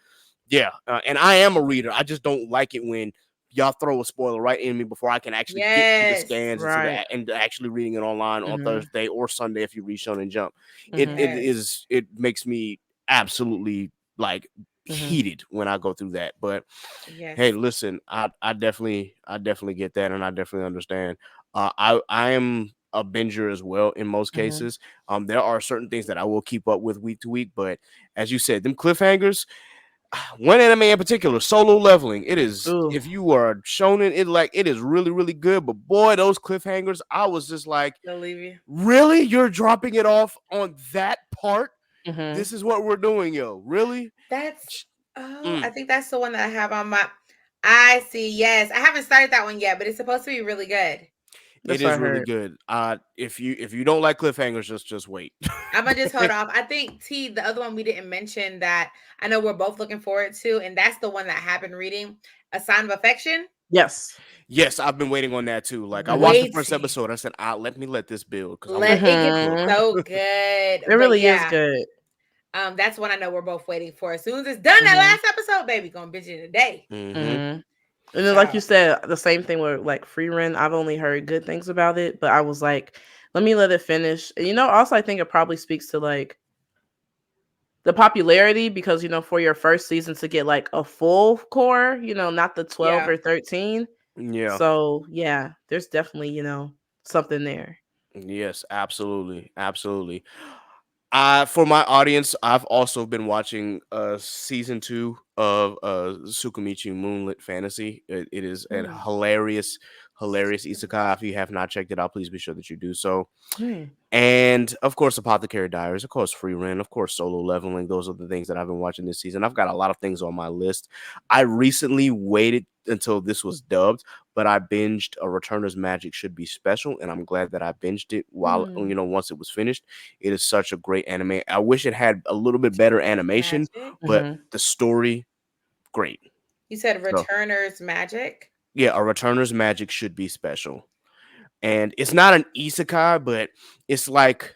yeah, and I am a reader. I just don't like it when y'all throw a spoiler right in me before I can actually get to the Yes. scans and to Right. and actually reading it online on Hmm. Thursday or Sunday if you read Shonen Jump. Hmm. It makes me absolutely like Hmm. heated when I go through that. But hey, Yes. listen, I definitely get that, and I definitely understand. I am a binger as well in most Hmm. cases. There are certain things that I will keep up with week to week, but as you said, them cliffhangers, one anime in particular, Solo Leveling. It is, Ooh. if you are shonen, it is really really good. But boy, those cliffhangers, I was just like, They'll leave you. really, you're dropping it off on that part? Hmm. This is what we're doing, yo. Really? That's I Mm. think that's the one that I have on my. I see. Yes, I haven't started that one yet, but it's supposed to be really good. It That's what I is really heard. good. If you don't like cliffhangers, just wait. I'm gonna just hold off. I think the other one we didn't mention that I know we're both looking forward to, and that's the one that I have been reading, A Sign of Affection. Yes. Yes, I've been waiting on that too. Like I watched the Hmm. first Waiting. episode. I said, let this build because I want Let to it read the gets book. Hmm. so good. It But really is yeah, good. that's one I know we're both waiting for. As soon as it's done, that Hmm. last episode, baby, gonna binge it in a day. Mm-hmm. Hmm. And then, like you So said, the same thing with like Free Rent. I've only heard good things about it, but I was like, let me let it finish. And, also, I think it probably speaks to like the popularity because, for your first season to get like a full core, not the 12 yeah. or 13. Yeah. So, yeah, there's definitely, something there. Yes, absolutely, absolutely. For my audience, I've also been watching season 2 of Tsukimichi Moonlit Fantasy. It is a Mm. hilarious isekai. If you have not checked it out, please be sure that you do so. Hmm. And of course, Apothecary Diaries, of course, Free Rent, of course, Solo Leveling. Those are the things that I've been watching this season. I've got a lot of things on my list. I recently waited until this was dubbed, but I binged A Returner's Magic Should Be Special, and I'm glad that I binged it while Hmm. once it was finished. It is such a great anime. I wish it had a little bit better animation, Magic. but Hmm. the story, great. You said So Returner's Magic. yeah, A Returner's Magic Should Be Special, and it's not an isekai, but it's like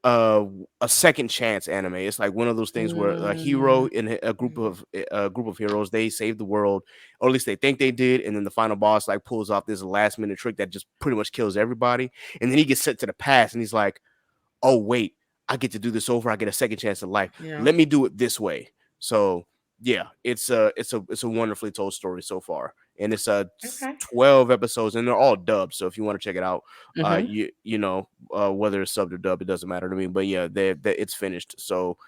uh a second chance anime. It's like one of those things where a hero Mm. in Mhm. a group of heroes, they save the world, or at least they think they did, and then the final boss like pulls off this last minute trick that just pretty much kills everybody, and then he gets sent to the past, and he's like, oh wait, I get to do this over. I get a second chance at life. Yeah. Let me do it this way. So yeah, it's a wonderfully told story so far, and it's Okay. 12 episodes, and they're all dubbed. So if you want to check it out, Hmm. whether it's subbed or dubbed, it doesn't matter to me. But yeah, it's finished. So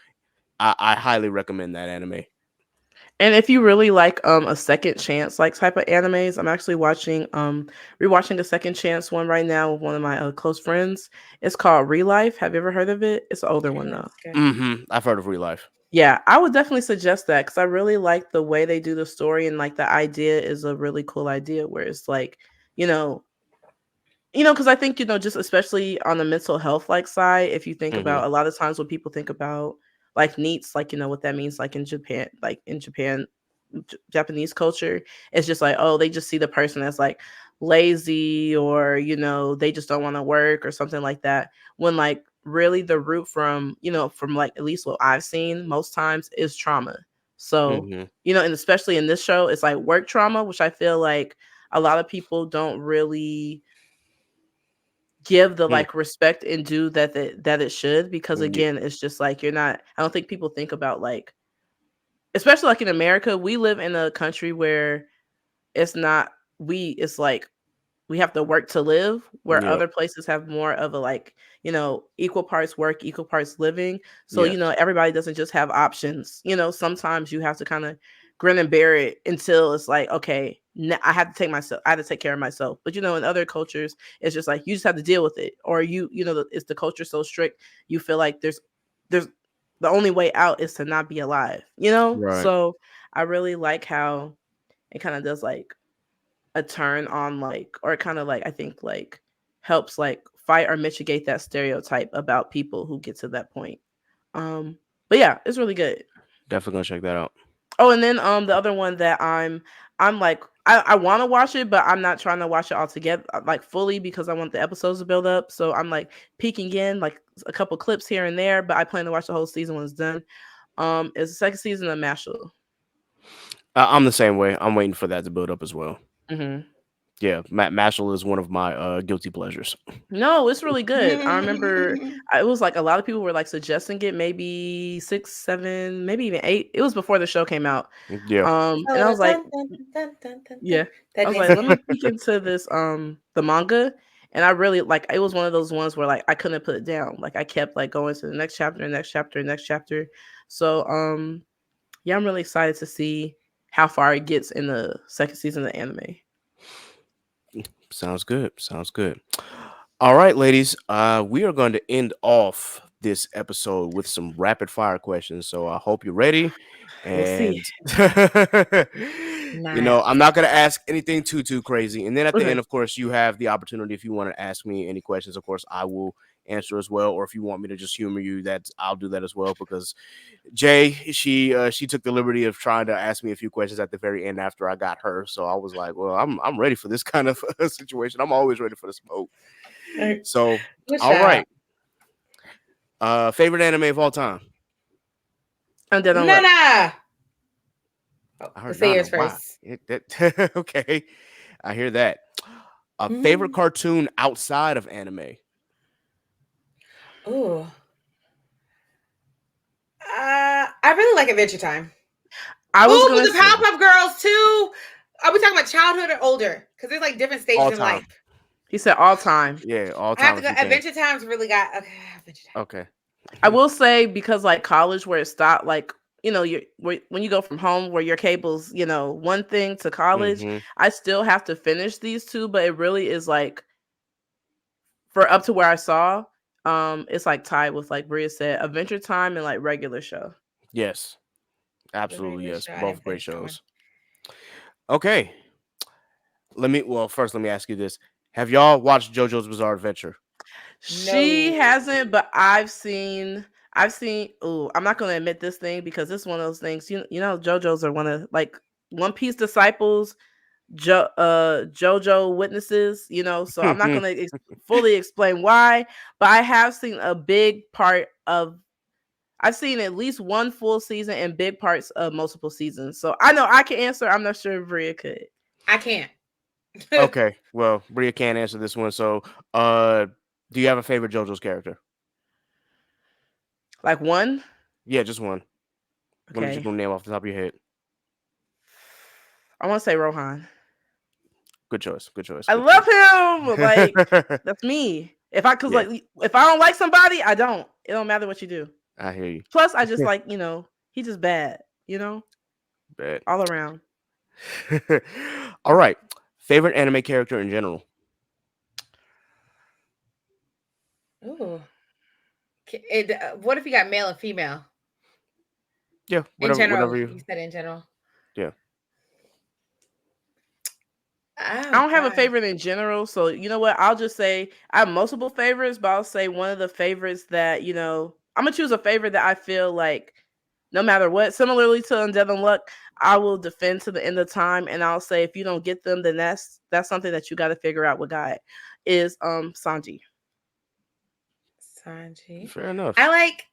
I highly recommend that anime. And if you really like a second chance like type of animes, I'm actually watching rewatching a second chance one right now with one of my close friends. It's called Real Life. Have you ever heard of it? It's an older one though. That's good. I've heard of Real Life. Yeah, I would definitely suggest that because I really like the way they do the story and like the idea is a really cool idea where it's like, you know, because I think, just especially on the mental health like side, if you think Mm-hmm. about a lot of times when people think about like needs, like, what that means, like in Japan, Japanese culture, it's just like, oh, they just see the person as like lazy or, they just don't want to work or something like that. When like really the root from like at least what I've seen most times is trauma. So, Mm-hmm. and especially in this show, it's like work trauma, which I feel like a lot of people don't really give the like respect and due that it should, because again it's just like I don't think people think about like, especially like in America, we live in a country where it's not it's like we have to work to live, where Yep. other places have more of a like, equal parts work, equal parts living. So, Yes. everybody doesn't just have options. Sometimes you have to kind of grin and bear it until it's like, okay, I have to I have to take care of myself. But in other cultures, it's just like you just have to deal with it. Or it's the culture so strict, you feel like there's the only way out is to not be alive. Right. So I really like how it kind of does like a turn on like, or it kind of like, I think like helps like fight or mitigate that stereotype about people who get to that point. But yeah, it's really good. Definitely gonna check that out. Oh, and then the other one that I'm like, I want to watch it, but I'm not trying to watch it all together like fully, because I want the episodes to build up. So I'm like peeking in like a couple clips here and there, but I plan to watch the whole season when it's done. It's the second season of Mashal. I'm the same way. I'm waiting for that to build up as well. Mm-hmm. Yeah, Mashal is one of my guilty pleasures. No, it's really good. I remember it was like a lot of people were like suggesting it, maybe 6, 7, maybe even 8. It was before the show came out. Yeah. And I was like, Dun, dun, dun, dun, dun, dun. yeah, That I was theme like, let me song. peek into this the manga, and I really like. It was one of those ones where like I couldn't put it down. Like I kept like going to the next chapter, next chapter, next chapter. So yeah, I'm really excited to see how far it gets in the second season of the anime. Sounds good. Sounds good. All right, ladies. We are going to end off this episode with some rapid fire questions. So I hope you're ready. We'll see. And Nice. I'm not going to ask anything too crazy. And then at the Okay. end, of course, you have the opportunity if you want to ask me any questions. Of course, I will answer as well. Or if you want me to just humor you, I'll do that as well, because Jay, she took the liberty of trying to ask me a few questions at the very end after I got her. So I was like, well, I'm ready for this kind of situation. I'm always ready for the smoke. So, Good all job. right. Favorite anime of all time? And then I'm like, Nana. Oh, I heard say Nana. yours Wow. first. Okay. I hear that. Favorite Mm. cartoon outside of anime? Ooh. I really like Adventure Time. I was Ooh, gonna but the say, Powerpuff Girls too. Are we talking about childhood or older? Because there's like different stages All in time. life. he said all time. Yeah, all I have time to if go. you can. Adventure Time's really got okay. Adventure Time. Okay. I will say, because like college where it stopped, like when you go from home where your cable's one thing to college, Mm-hmm. I still have to finish these two, but it really is like for up to where I saw, it's like tied with like Bria said, Adventure Time and like regular show. Yes. The Absolutely. regular Yes. show. I Both didn't great finish that one. shows. Okay. First let me ask you this. Have y'all watched JoJo's Bizarre Adventure? She No. hasn't, but I've seen. Oh, I'm not gonna admit this thing because it's one of those things. JoJo's are one of like One Piece disciples, JoJo witnesses. So I'm not gonna fully explain why, but I have seen a big part of. I've seen at least one full season and big parts of multiple seasons. So I know I can answer. I'm not sure if Bria could. I can't. Okay. Well, Bria can't answer this one. So, uh, do you have a favorite JoJo's character? Like one. Yeah, just one. One that you Okay. can name off the top of your head. I want to say Rohan. Good choice. Good choice. I Good love him. Like choice. that's me. Cause Yeah, like if I don't like somebody, I don't. It don't matter what you do. I hear you. Plus, I just like he's just bad. Bet. all around. All right. Favorite anime character in general? Ooh. What if you got male and female? Yeah, In whatever, general, whatever you you. said in general. Yeah. I Oh don't have a God. favorite in general, so you know what? I'll just say I have multiple favorites, but I'll say one of the favorites that I'm gonna choose a favorite that I feel like no matter what. Similarly to Undead Unluck, I will defend to the end of time, and I'll say if you don't get them, then that's something that you got to figure out with God. Is Sanji. Sanji. Fair enough. I like.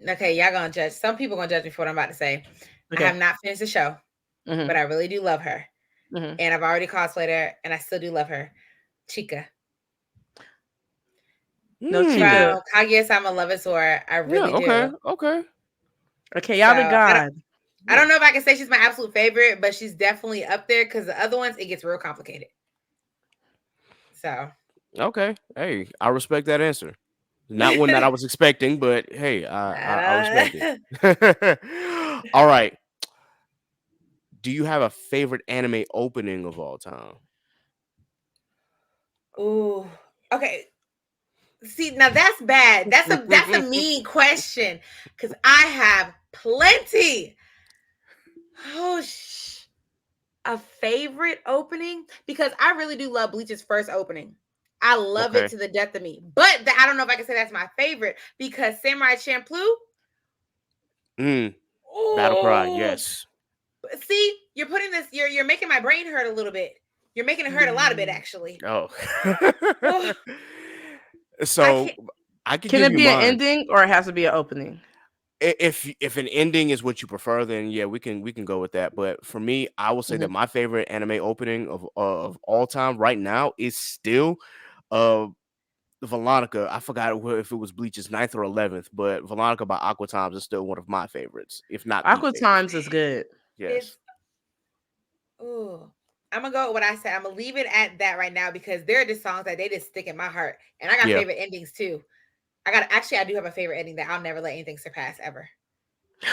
Okay, y'all gonna judge. Some people gonna judge me for what I'm about to say. I have Okay. not finished the show, Mm-hmm. but I really do love her, Mm-hmm. and I've already cosplayed her, and I still do love her. Chica No, Hmm. Chica. from Kaguya-sama Love is War. I Yeah. really Okay. do. Okay. A So chaotic god. I don't know if I can say she's my absolute favorite, but she's definitely up there because the other ones it gets real complicated. So Okay. Hey, I respect that answer. Not one that I was expecting, but hey, I respect it. All right. Do you have a favorite anime opening of all time? ooh, okay. See, now that's bad. That's a mean question because I have plenty. Oh, a favorite opening because I really do love Bleach's first opening. I love it Okay. to the death of me, but I don't know if I can say that's my favorite because Samurai Champloo. Mm, Battle Cry. Oh, Yes. see, you're putting this. You're making my brain hurt a little bit. You're making it hurt a lot of bit actually. Oh. Oh, I So can't. I could Can give it you be an mine. ending or it has to be an opening? If an ending is what you prefer, then yeah, we can go with that. But for me, I will say that Mhm. my favorite anime opening of all time right now is still uh Veronica. I forgot if it was Bleach's 9th or 11th, but Veronica by Aqua Times is still one of my favorites, if not the Aqua favorite. Times is good. Yes. It's ooh. I'm gonna go with what I said. I'm gonna leave it at that right now because there are just songs that they just stick in my heart, and I got Yeah. favorite endings too. I do have a favorite ending that I'll never let anything surpass ever.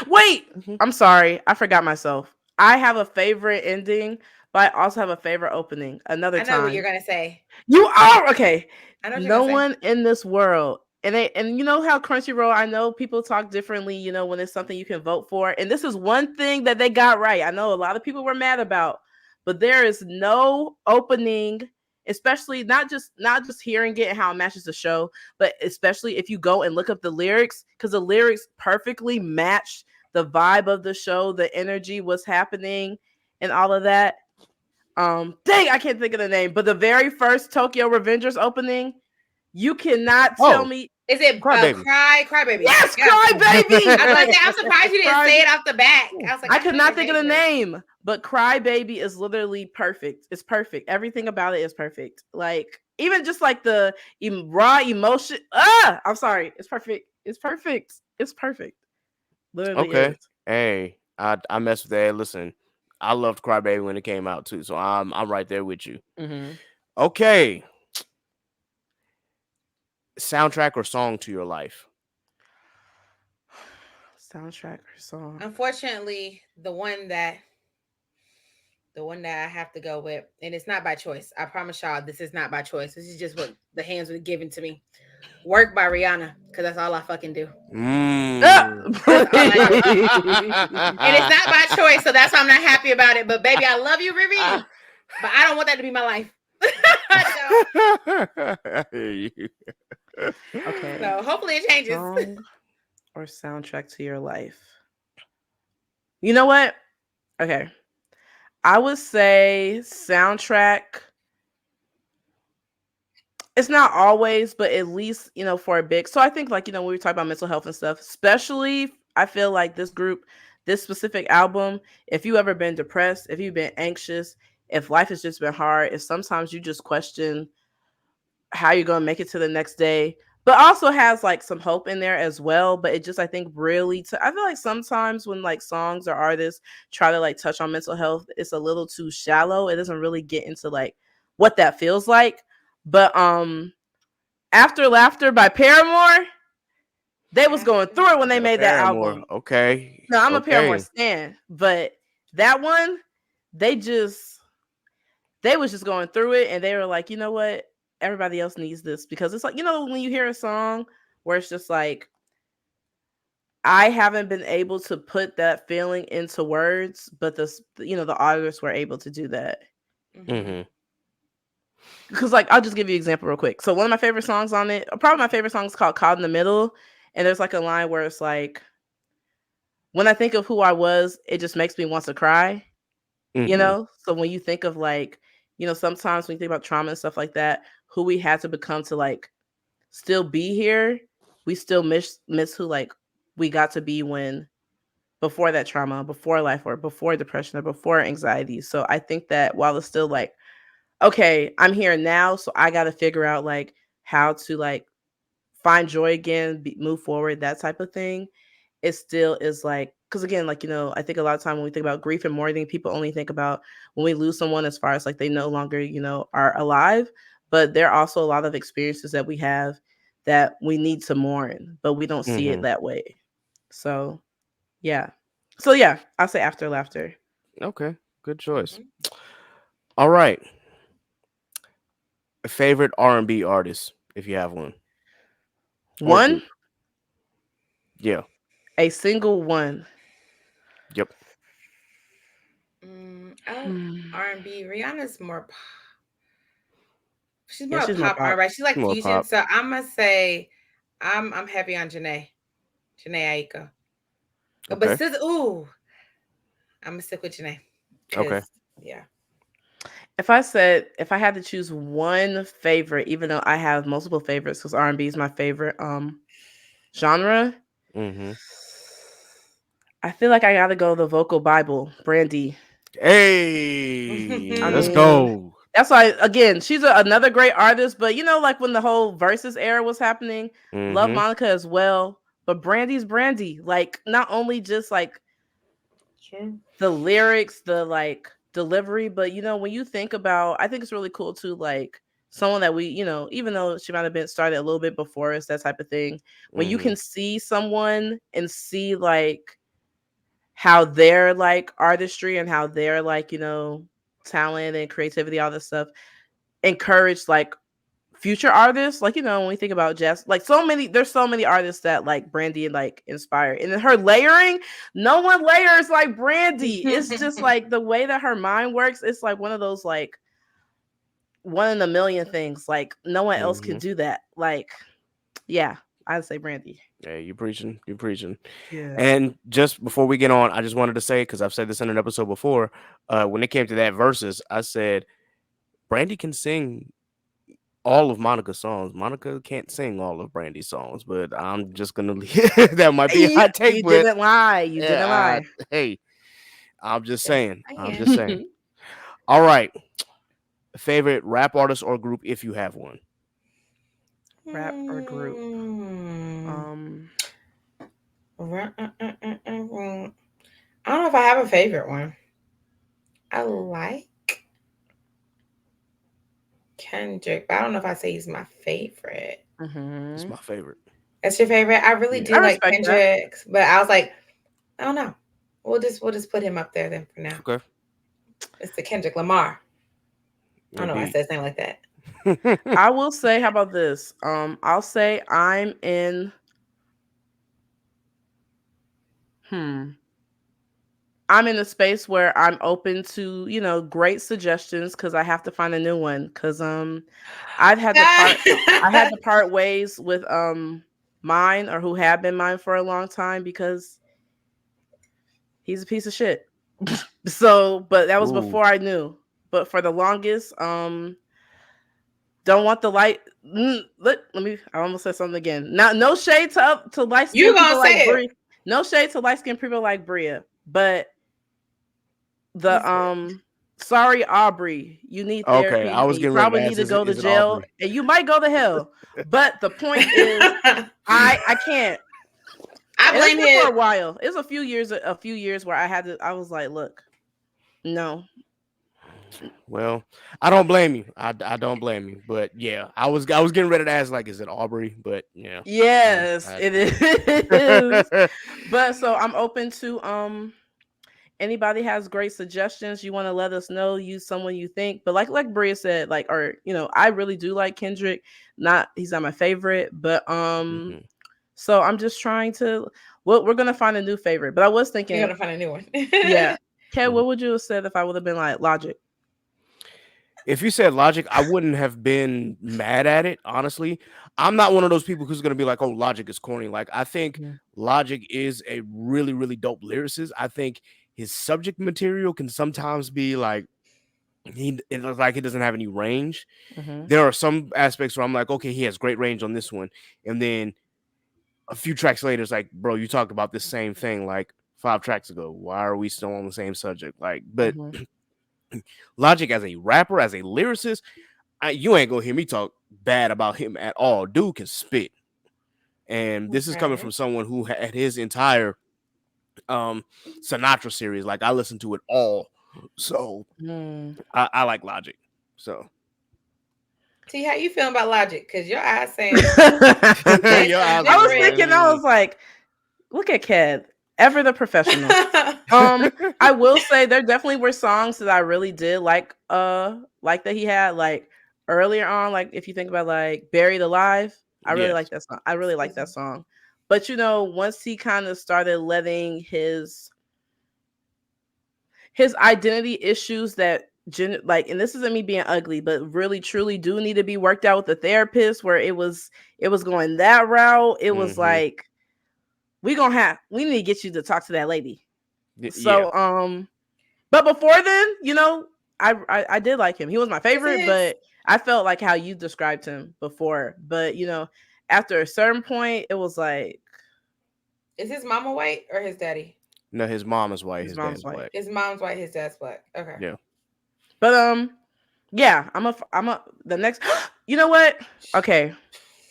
Wait, Mhm. I'm sorry. I forgot myself. I have a favorite ending, but I also have a favorite opening. Another I know what you're time. gonna say. You are okay. I know what you're No gonna say. one in this world, and you know how Crunchyroll. I know people talk differently. You know when it's something you can vote for, and this is one thing that they got right. I know a lot of people were mad about, but there is no opening, especially not just hearing it and how it matches the show, but especially if you go and look up the lyrics, because the lyrics perfectly match the vibe of the show, the energy, what's happening, and all of that. Dang, I can't think of the name, but the very first Tokyo Revengers opening, you cannot tell Oh, me. Is it Crybaby. Cry Baby? Yes, Yeah. Cry Baby. I was gonna Like say I'm surprised you didn't Cry. say it off the back. I was like, I I could know not your think of the favorite. name, but Cry Baby is literally perfect. It's perfect. Everything about it is perfect. Like even just like the raw emotion. I'm sorry. It's perfect. It's perfect. It's perfect. Literally Okay. is. Hey, I messed with that. Listen, I loved Crybaby when it came out too, so I'm right there with you. Mm-hmm. Okay. Soundtrack or song to your life? Soundtrack or song. Unfortunately, the one that I have to go with, and it's not by choice. I promise y'all, this is not by choice. This is just what the hands were given to me. Work by Rihanna, because that's all I fucking do. Mm. That's all I do. And it's not by choice, so that's why I'm not happy about it. But baby, I love you, Riri. But I don't want that to be my life. I hear you. Okay. So hopefully it changes. Song or soundtrack to your life. You know what? Okay. I would say soundtrack. It's not always, but at least, for a big. So I think like, when we talk about mental health and stuff, especially I feel like this group, this specific album, if you ever been depressed, if you've been anxious, if life has just been hard, if sometimes you just question how you're going to make it to the next day, but also has like some hope in there as well. But it just, I think really, I feel like sometimes when like songs or artists try to like touch on mental health, it's a little too shallow. It doesn't really get into like what that feels like. But After Laughter by Paramore, They was going through it when they made that Paramore. album. Okay. No, I'm a Paramore Okay. stan, but that one, they was just going through it, and they were like, you know what? Everybody else needs this, because it's like, you know, when you hear a song where it's just like, I haven't been able to put that feeling into words, but the artists were able to do that. Mm-hmm. Because, like, I'll just give you an example real quick. So one of my favorite songs on it, probably my favorite song, is called "Caught in the Middle," and there's like a line where it's like, when I think of who I was, it just makes me want to cry. You know? So when you think of, like, you know, sometimes when you think about trauma and stuff like that, who we had to become to, like, still be here, we still miss who, like, we got to be when before that trauma, before life, or before depression, or before anxiety. So I think that while it's still like, okay, I'm here now, so I got to figure out, like, how to, like, find joy again, move forward, that type of thing. It still is like, because again, like, you know, I think a lot of time when we think about grief and mourning, people only think about when we lose someone as far as like they no longer, you know, are alive. But there are also a lot of experiences that we have that we need to mourn, but we don't see it that way. So yeah. So yeah, I'll say After Laughter. Okay. Good choice. All right. Favorite R&B artist, if you have one. Or One, group. Yeah. a single one. Yep. R&B. Rihanna's more. She's Yeah, more she's more pop pop. R&B. She's like More fusion. pop. So I'm gonna say, I'm heavy on Janae Aiko. But Okay. still, I'm gonna stick with Janae. Okay. Yeah. If I had to choose one favorite, even though I have multiple favorites, because R&B is my favorite genre, Mm-hmm. I feel like I gotta go the vocal Bible, Brandy. Hey, I let's mean, go. that's why, again, she's another great artist. But you know, like when the whole Versus era was happening, love Mm-hmm. Monica as well. But Brandy's Brandy. Like, not only just like the lyrics, the like delivery, but you know, when you think about, I think it's really cool too, like someone that we, you know, even though she might have been started a little bit before us, that type of thing, when you Mm-hmm. can see someone and see like how their like artistry and how their like, you know, talent and creativity, all this stuff, encourage like future artists. Like, you know, when we think about jazz, like there's so many artists that like Brandy like inspired. And then her layering, no one layers like Brandy. It's just like the way that her mind works. It's like one of those like one in a million things. Like no one else Mm-hmm. could do that. Like, yeah, I'd say Brandy. Yeah, you preaching. You preaching. Yeah. And just before we get on, I just wanted to say, because I've said this in an episode before, when it came to that verses, I said Brandy can sing all of Monica's songs. Monica can't sing all of Brandy's songs, but I'm just gonna that might be a hot take, You but didn't lie. You didn't lie. hey, I'm just Just saying. I'm saying. just saying. All right. Favorite rap artist or group, if you have one. Rap or group? I don't know if I have a favorite one. I like Kendrick, but I don't know if I say he's my favorite. It's my favorite. That's your favorite? I really Yeah. do I like respect that. Kendrick, but I was like, I don't know. We'll just put him up there then for now. Okay. It's the Kendrick Lamar. I don't know why I said his name like that. I will say, how about this? I'll say I'm in I'm in a space where I'm open to, you know, great suggestions, because I have to find a new one. Because I've had to part I had to part ways with mine, or who had been mine for a long time, because he's a piece of shit. So, but that was Ooh. before I knew. But for the longest, don't want the light. Let me. I almost said something again. Now, no shade to light You skinned people gonna like say it? Bria. No shade to light skinned people like Bria. But the sorry Aubrey, you need Okay, therapy I was and you getting ready to probably need ask, to go to is it jail, Aubrey? and you might go to hell. But the point is, I can't. I And it's blame been for him. a while. It's a few years where I was like, look, no. Well, I don't blame you. I don't blame you. But yeah, I was getting ready to ask like, is it Aubrey? But yeah. Yes, I- it is. But so I'm open to anybody has great suggestions you want to let us know, use someone you think. But like Bria said, like, or I really do like Kendrick. Not he's not my favorite, but Mhm. so I'm just trying to, well, we're gonna find a new favorite. But I was You're thinking, gonna find a new one. yeah. Kat, Mhm. what would you have said if I would have been like Logic? If you said Logic, I wouldn't have been mad at it. Honestly, I'm not one of those people who's gonna be like, "Oh, Logic is corny." Like, I think Mhm. Logic is a really, really dope lyricist. I think his subject material can sometimes be like it looks like he doesn't have any range. Mhm. There are some aspects where I'm like, okay, he has great range on this one, and then a few tracks later, it's like, bro, you talked about this same thing like 5 tracks ago. Why are we still on the same subject? Like, but Mhm. Logic as a rapper, as a lyricist, you ain't gonna hear me talk bad about him at all. Dude can spit, and this is coming Okay. from someone who had his entire Sinatra series. Like, I listened to it all, so Mm. I like Logic. So T, how you feeling about Logic? Because your eyes saying say your something eyes I was was like, different. thinking, I was like, look at Kev, ever the professional. Um, I will say there definitely were songs that I really did like that he had like earlier on. Like if you think about like Buried Alive, I really like yes. that song. I really like Excuse that me. song. But once he kind of started letting his identity issues that like, and this isn't me being ugly, but really truly do need to be worked out with the therapist, where it was going that route. It was Hmm. like we need to get you to talk to that lady. Yeah. So but before then, I did like him. He was my Is it favorite, his? but I felt like how you described him before. But after a certain point, it was like Is his mama white or his daddy? No, his mom is white. his His mom's dad's white. black. His mom's white. His dad's black. Okay. Yeah. But yeah, I'm a the next. You know what? Okay,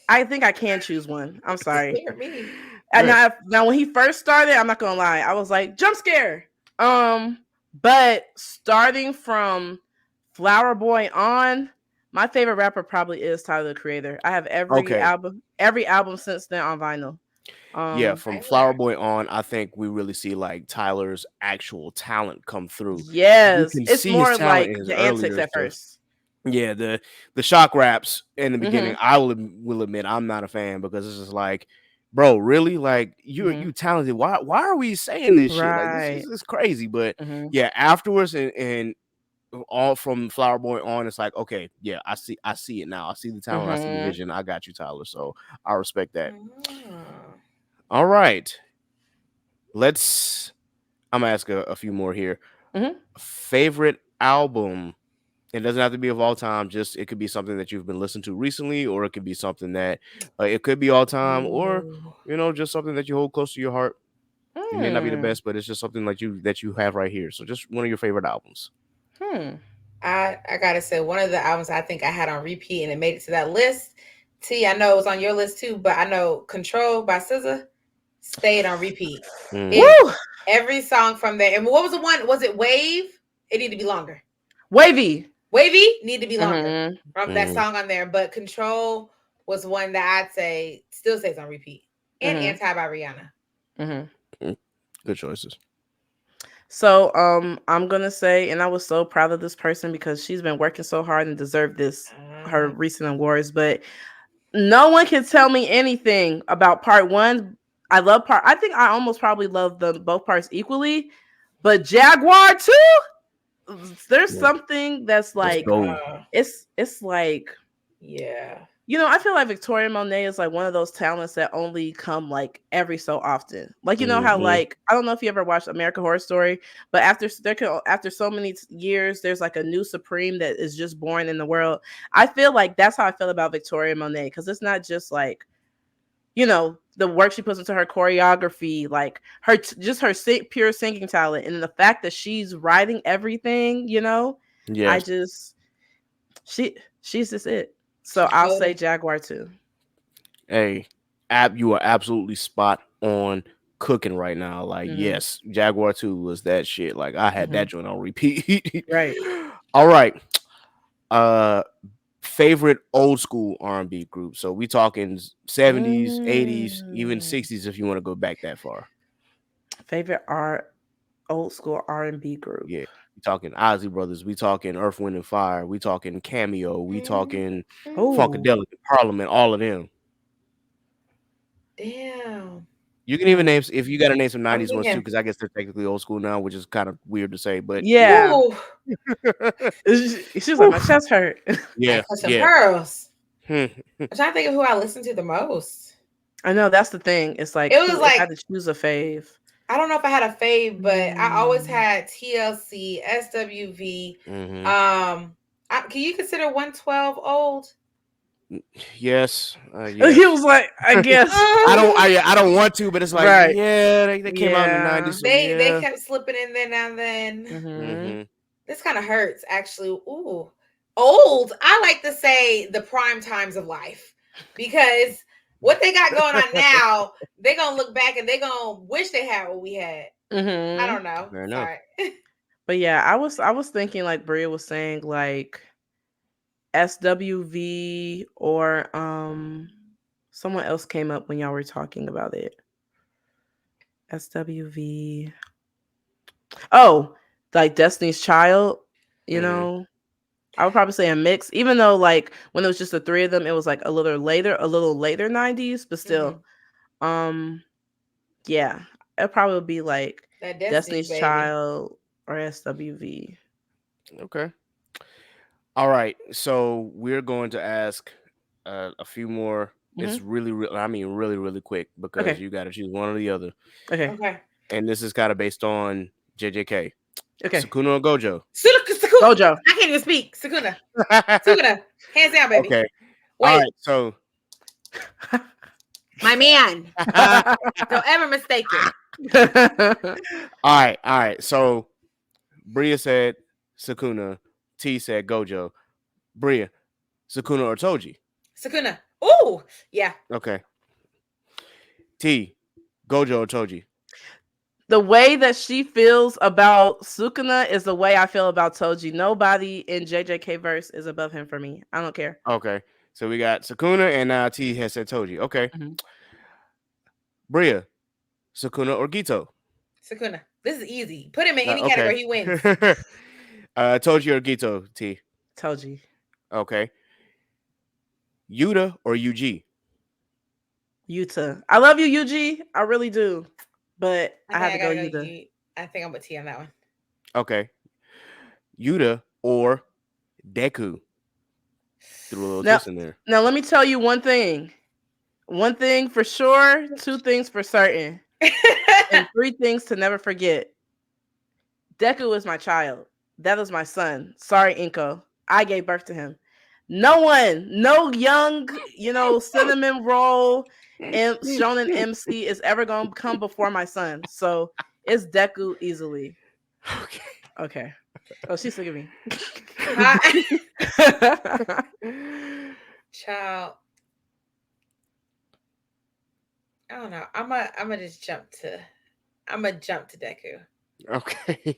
I think I can choose one. I'm sorry. Scare me. And Good. now when he first started, I'm not gonna lie, I was like jump scare. But starting from Flower Boy on, my favorite rapper probably is Tyler the Creator. I have Okay. every album since then on vinyl. Yeah, from Tyler. Flower Boy on, I think we really see like Tyler's actual talent come through. You Yes, can it's see his more talent like in his the antics earlier at stuff. first. Yeah, the shock raps in the beginning, Mhm. will admit I'm not a fan because it's just like, bro, really? Like you Mhm. talented. Why are we saying this shit? Like this Right. is crazy. But Mhm. yeah, afterwards and all from Flower Boy on, it's like, okay, yeah, I see it now. I see the talent, I see the Mhm. vision. I got you, Tyler. So I respect that. Ah. All right. Let's I'm gonna ask a few more here. Mhm. Favorite album. It doesn't have to be of all time. Just it could be something that you've been listening to recently, or it could be something that it could be all time, or Ooh. just something that you hold close to your heart. It may not be the Hmm. best, but it's just something like you have right here. So just one of your favorite albums. Hmm. I gotta say one of the albums I think I had on repeat and it made it to that list. T, I know it was on your list too, but I know Control by SZA stayed on repeat. Mm, It Woo! every song from there. And what was the one? Was it Wave? It needed to be longer. Wavy. Wavy need to be longer Mhm. from that mm, song on there. But Control was one that I'd say still stays on repeat. And Mhm. Anti by Rihanna. Mhm. mm. Good choices. So I'm gonna say, and I was so proud of this person because she's been working so hard and deserved this her Uh, recent awards, but no one can tell me anything about part one. I love part. I think I almost probably love the both parts equally, but Jaguar too. There's Yeah, something that's let's like go. it's like yeah. I feel like Victoria Monet is like one of those talents that only come like every so often. Like how Hmm. like I don't know if you ever watched American Horror Story, but after so many years, there's like a new Supreme that is just born in the world. I feel like that's how I feel about Victoria Monet because it's not just like the work she puts into her choreography, like just her pure singing talent, and the fact that she's writing everything. I Yes. just she's just it. So I'll say Oh, Jaguar too. Hey, you are absolutely spot on cooking right now. Like, Mhm, yes, Jaguar 2 was that shit. Like, I had mhm. that joint on repeat. Right. All right. Uh, favorite old school R&B group. So we talking 70s, 80s, even Mm. 60s if you want to go back that far. Favorite art, old school R&B group. Yeah. We talking Ozzy Brothers. We talking Earth, Wind and Fire. We talking Cameo. We talking Oh, Funkadelic, Parliament, all of them. Damn. You can even name if you got to name some I'm 90s ones too, thinking. because I guess they're technically old school now, which is kind of weird to say, but yeah. yeah. Ooh, She was like, my chest hurt. I Yeah, cut some yeah. pearls. Hmm. I'm trying to think of who I listened to the most. I know that's the thing. It's like It was who if I had like, to choose a fave. I don't know if I had a fave, but I always Mm. had TLC, SWV. Hmm. Can you consider 112 old? Yes, He yes. was like, I guess. I don't want to, but it's like, Right. yeah, they came out in the Yeah. 90s, so They yeah. kept slipping in there now and then. Mm-hmm. Hmm. This kind of hurts, actually. Ooh, old. I like to say the prime times of life because what they got going on now, they're gonna look back and they're gonna wish they had what we had. I Mm-hmm. don't know. Fair enough. Sorry. But yeah, I was thinking like Bria was saying, like SWV or someone else came up when y'all were talking about it. SWV. Oh, like Destiny's Child, you Hmm. know. I would probably say a mix, even though like when it was just the three of them, it was like a little later 90s, but still. Um yeah, it'd probably be like That Destiny's Destiny's Baby. Child or SWV. Okay. All right. So we're going to ask a few more. Hmm. It's I mean, really, really quick because Okay. you got to choose one or the other. Okay. Okay. And this is kind of based on JJK. Okay. Sukuna or Gojo? Sakuna. Gojo. I can't even speak. Sakuna. Sakuna. Hands down, baby. Okay. All Wait, right. So, my man. all Don't ever mistake it. right. All right. So, Bria said Sukuna. T said Gojo. Bria, Sukuna or Toji? Sakuna. Ooh. Yeah. Okay. T, Gojo or Toji? The way that she feels about Sukuna is the way I feel about Toji. Nobody in JJK verse is above him for me. I don't care. Okay. So we got Sukuna and now T has said Toji. Okay. Mhm. Bria, Sukuna or Gito? Sakuna. This is easy. Put him in any Okay. category. He wins. Toji or Gito? T. Toji. Okay. Yuta or UG? Yuta. I love you, UG. I really do. But I had to go gotta Yuta. you. I think I'm with T on that one. Okay. Yuta or Deku? Threw a little Now, twist in there. now let me tell you one thing. One thing for sure, two things for certain, and three things to never forget. Deku is my child. That is my son. Sorry, Inko. I gave birth to him. No one, no young, cinnamon roll shonen MC is ever gonna come before my son. So it's Deku easily. Okay. Okay. Oh, she's sick of me. Child. I don't know. I'm gonna just jump to. I'm gonna jump to Deku. Okay.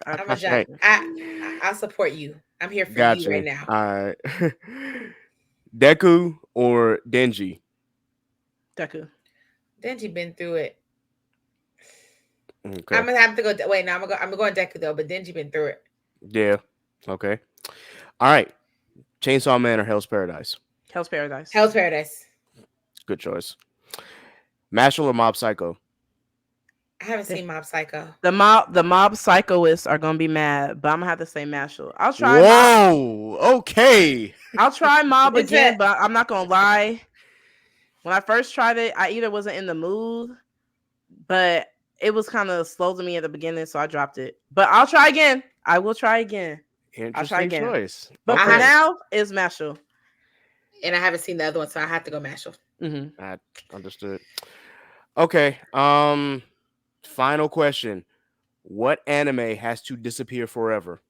I'm gonna jump. Hey, I'll support you. I'm here for you right gotcha. now. All right. Deku or Denji? Deku. Denji been through it. Okay. I'm gonna have to go. Wait, no, I'm going Deku though. But Denji been through it. Yeah. Okay. All right. Chainsaw Man or Hell's Paradise? Hell's Paradise. Hell's Paradise. Good choice. Mashal or Mob Psycho? I haven't seen Mob Psycho. The mob psychoists are gonna be mad, but I'm gonna have to say Mashal. I'll try. Whoa. Okay. I'll try Mob It's again, a- but I'm not gonna lie. When I first tried it, I either wasn't in the mood, but it was kind of slow to me at the beginning, so I dropped it. But I'll try again. I will try again. I'll try Interesting again. choice. But for Okay. now, it's Mashal. And I haven't seen the other one, so I have to go Mashal. Mm-hmm. I understood. Okay. Final question. What anime has to disappear forever?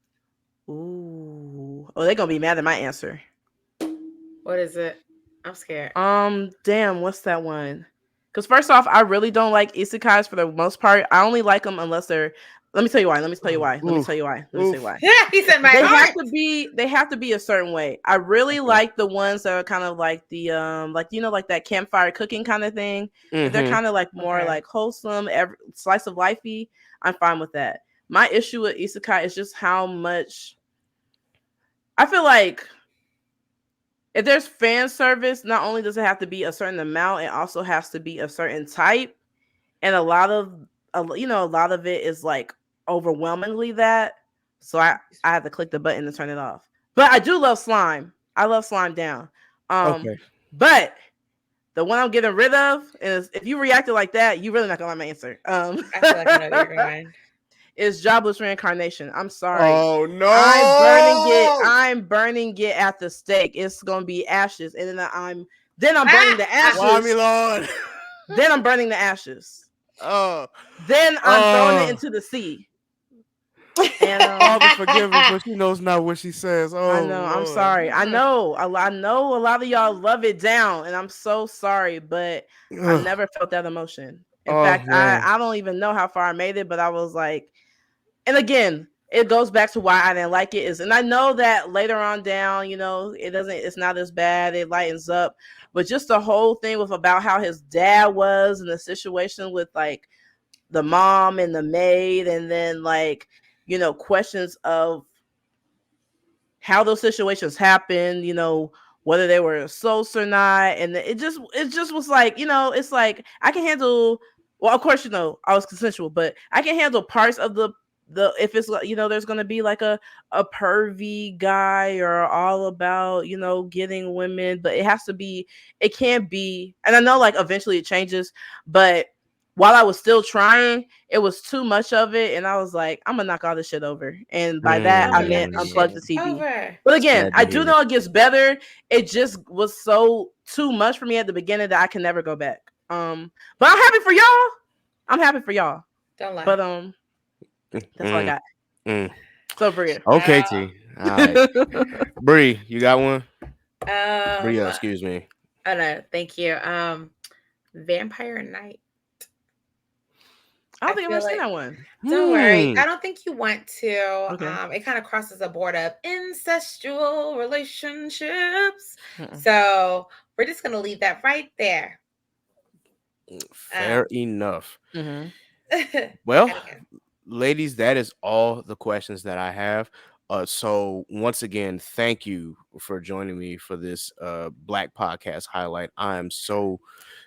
Ooh. Oh, they're gonna be mad at my answer. What is it? I'm scared. Damn, what's that one? Because first off, I really don't like isekais for the most part. I only like them unless they're Let me tell you why. Let me tell you Oof. why. Let me tell you why. Let me tell you why. He said my They heart. have to be a certain way. I really like the ones that are kind of like the like like that campfire cooking kind of thing. If they're Mm-hmm. kind of like more Okay. like wholesome, slice of lifey, I'm fine with that. My issue with isekai is just how much I feel like if there's fan service, not only does it have to be a certain amount, it also has to be a certain type, and a lot of a lot of it is like overwhelmingly that. So I have to click the button to turn it off. But I do love slime. I love slime down. Okay. But the one I'm getting rid of is, if you reacted like that, you really not gonna like my answer. I feel like I know where you're going. Is jobless reincarnation. I'm sorry. Oh I'm burning it. no! I'm burning it at the stake. It's gonna be ashes, and then I'm burning the Why me, ashes. Lord? Then I'm burning the ashes. Oh, Then I'm throwing it into the sea. And Father forgive her, for she knows not what she says. Oh I know. I'm Lord. sorry. I know. I know a lot of y'all love it down, and I'm so sorry, but I Ugh. never felt that emotion. In Oh fact, man. I don't even know how far I made it, but I was like, and again, it goes back to why I didn't like it and I know that later on down, it's not as bad. It lightens up, but just the whole thing with about how his dad was and the situation with like the mom and the maid, and then like, questions of how those situations happened, whether they were assaults or not. And it just was like, it's like I can handle, well, of course, I was consensual, but I can handle parts of the if it's like, there's gonna be like a pervy guy or all about, getting women, but it can't be, and I know like eventually it changes, but while I was still trying, it was too much of it, and I was like, I'm gonna knock all this shit over. And by that, I Knock meant this unplug shit the TV. over. But again, Sad I to do hear. know it gets better. It just was so too much for me at the beginning that I can never go back. But I'm happy for y'all. I'm happy for y'all. Don't lie. But that's all I Mm, got. mm. So Bria. Okay, T. All right. Bree, you got one? Bria, Um, excuse me. oh no, thank you. Vampire Night. I I don't think I've ever feel seen like that one. don't worry. Hmm. I don't think you want to. Okay. It kind of crosses a board of incestual relationships. Mm-mm. So we're just gonna leave that right there. Fair enough. Mm-hmm. Well, And again, ladies, that is all the questions that I have. So once again, thank you for joining me for this Black Podcast highlight. I am so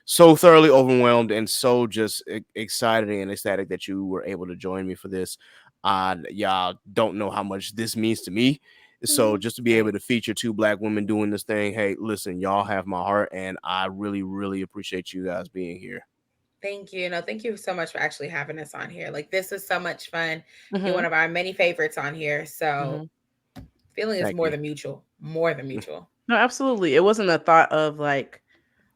thoroughly overwhelmed and so just excited and ecstatic that you were able to join me for this. Y'all don't know how much this means to me. So just to be able to thanks. feature two Black women doing this thing, hey, listen, y'all have my heart, and I really, really appreciate you guys being here. Thank you. No, thank you so much for actually having us on here. Like this is so much fun. You're Mm-hmm. one of our many favorites on here. So Mm-hmm. feeling is Thank more you. than mutual. More than mutual. No, absolutely. It wasn't a thought of like,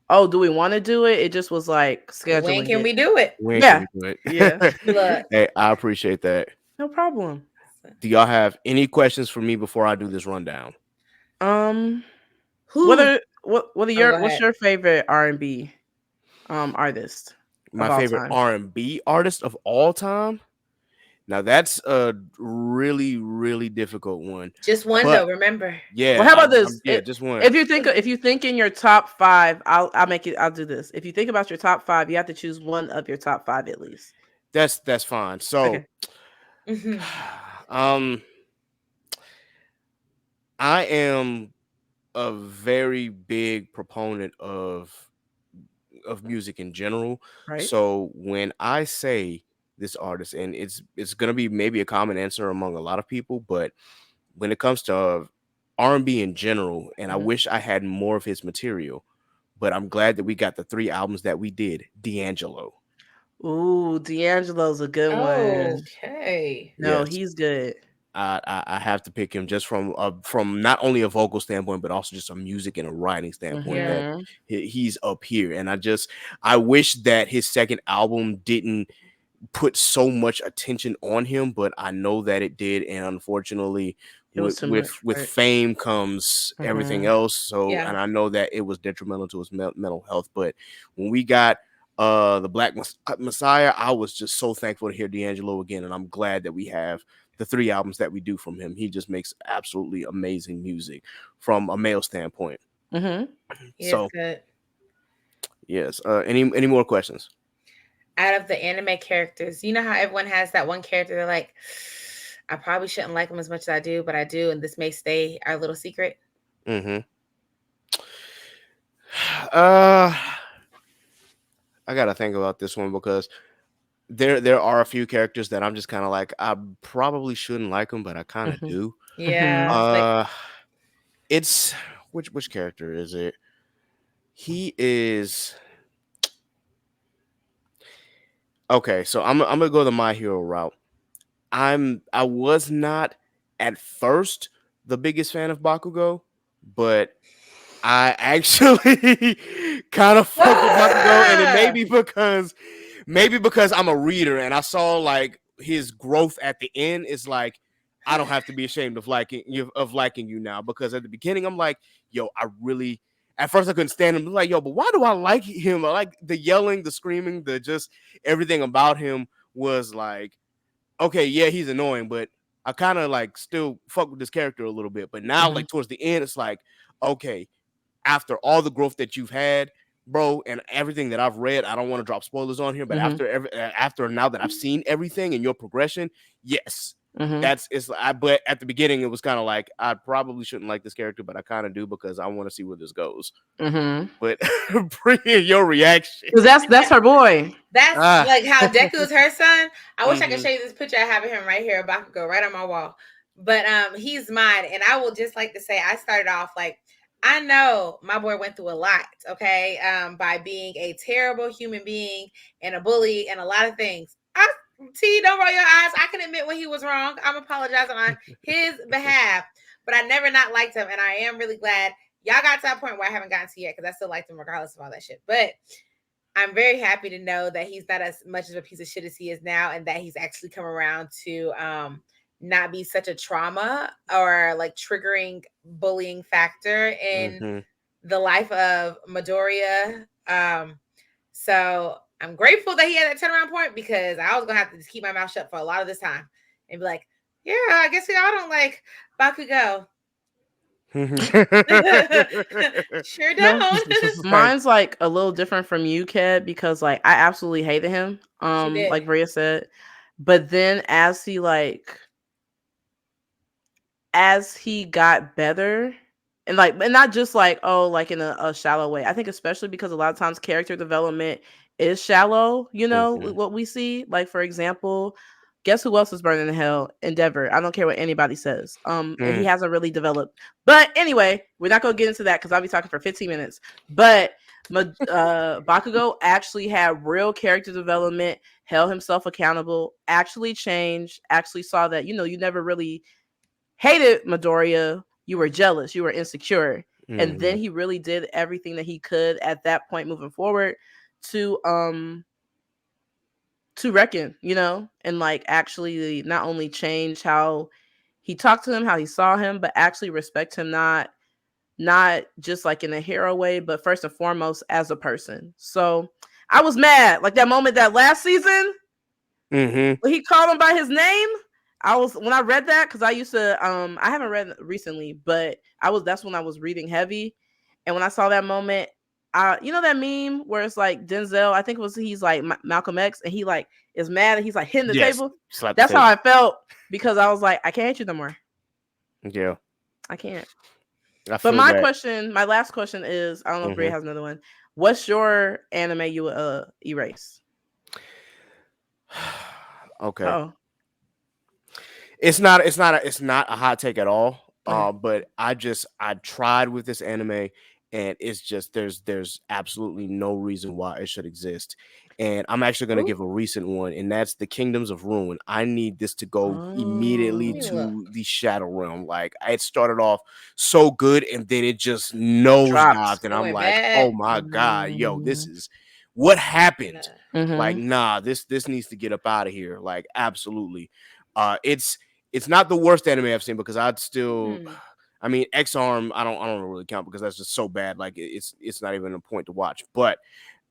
oh, do we want to do it? It just was like When scheduling can it. we do it? When can Yeah. we do it? Yeah. Look. Hey, I appreciate that. No problem. Do y'all have any questions for me before I do this rundown? Um, Who? Go what's ahead. your favorite R&B artist My of all favorite time? R&B artist of all time? Now that's a really, really difficult one. Just one But though, remember. yeah, Well, how about this? yeah, just one. If you think in your top 5, I'll do this. If you think about your top 5, you have to choose one of your top 5 at least. That's fine. So Okay. Mhm. um I am a very big proponent of music in general. Right. So when I say this artist, and it's gonna be maybe a common answer among a lot of people, but when it comes to R&B in general, and I Mhm. wish I had more of his material, but I'm glad that we got the 3 albums that we did. D'Angelo. Ooh, D'Angelo's a good one. Okay. No, Yes. he's good. I have to pick him just from not only a vocal standpoint, but also just a music and a writing standpoint. Yeah. That Mhm. he's up here, and I wish that his second album didn't put so much attention on him, but I know that it did, and unfortunately, It was too much, with right? fame comes everything Mhm. else. So, Yeah. and I know that it was detrimental to his mental health. But when we got the Black Messiah, I was just so thankful to hear D'Angelo again, and I'm glad that we have the 3 albums that we do from him. He just makes absolutely amazing music from a male standpoint. Mm-hmm. He is So good. yes, any more questions? Out of the anime characters, you know how everyone has that one character they're like, I probably shouldn't like him as much as I do, but I do, and this may stay our little secret. Mm-hmm. Uh, I gotta think about this one because there are a few characters that I'm just kind of like I probably shouldn't like them, but I kind of Mm-hmm. do. Yeah, Mm-hmm. like It's which character is it? He is okay. So I'm gonna go the My Hero route. I was not at first the biggest fan of Bakugo, but I actually kind of fuck with Bakugo, and it maybe because I'm a reader and I saw like his growth at the end is like I don't have to be ashamed of liking you now, because at the beginning I'm like, yo, I really at first I couldn't stand him. I'm like, yo, but why do I like him? I like the yelling, the screaming, the just everything about him was like, okay, yeah, he's annoying, but I kind of like still fuck with this character a little bit. But now, Mm-hmm. like towards the end, it's like, okay, after all the growth that you've had, bro, and everything that I've read, I don't want to drop spoilers on here, but Mm-hmm. after now that I've seen everything and your progression, yes, Mm-hmm. that's it's. But at the beginning, it was kind of like I probably shouldn't like this character, but I kind of do because I want to see where this goes. Mm-hmm. But Bria, your reaction. Because that's her boy. that's Ah. like how Deku's her son. I wish I could Mhm. show you this picture I have of him right here, Bakugo, right on my wall. But he's mine, and I will just like to say I started off like I know my boy went through a lot, okay, by being a terrible human being and a bully and a lot of things. T, don't roll your eyes. I can admit when he was wrong. I'm apologizing on his behalf, but I never not liked him, and I am really glad y'all got to that point where I haven't gotten to yet because I still liked him regardless of all that shit. But I'm very happy to know that he's not as much of a piece of shit as he is now, and that he's actually come around to not be such a trauma or like triggering bullying factor in Mhm. the life of Midoriya. So I'm grateful that he had that turnaround point, because I was gonna have to just keep my mouth shut for a lot of this time and be like, yeah, I guess we all don't like Bakugo. Sure No, don't. mine's like a little different from you, Ked, because like I absolutely hated him. She did. Like Bria said, but then as he got better, and not just like, oh, like in a shallow way. I think especially because a lot of times character development is shallow, Mhm. what we see. Like, for example, guess who else is burning in hell? Endeavor. I don't care what anybody says. And he Mm. hasn't really developed. But anyway, we're not gonna get into that because I'll be talking for 15 minutes. But Bakugo actually had real character development, held himself accountable, actually changed, actually saw that, you never really hated Midoriya, you were jealous, you were insecure. And then Mhm. he really did everything that he could at that point moving forward to reckon, and like actually not only change how he talked to him, how he saw him, but actually respect him, not just like in a hero way, but first and foremost as a person. So I was mad. Like that moment that last season, Mhm. when he called him by his name, when I read that, because I used to I haven't read recently, but that's when I was reading heavy. And when I saw that moment, that meme where it's like Denzel, I think it was, he's like Malcolm X, and he like is mad and he's like hitting the Yes. table. Slap the That's how table. I felt, because I was like, I can't hate you no more. Yeah. I can't. I But feel that. my last question is, I don't know if Bria Mhm. has another one. What's your anime you would erase? Okay. Oh, It's not a hot take at all. okay. But I tried with this anime, and it's just there's absolutely no reason why it should exist. And I'm actually gonna Ooh, give a recent one, and that's the Kingdoms of Ruin. I need this to go let immediately me Oh, look. to the Shadow Realm. Like it started off so good, and then it just dropped. nosedived, and It I'm went like, bad. oh my god, yo, this Mm-hmm. is what happened. Like, Mm-hmm. nah, this needs to get up out of here. Like, absolutely. It's not the worst anime I've seen, because I'd still, Hmm. I mean, X Arm, I don't really count because that's just so bad. Like it's not even a point to watch. But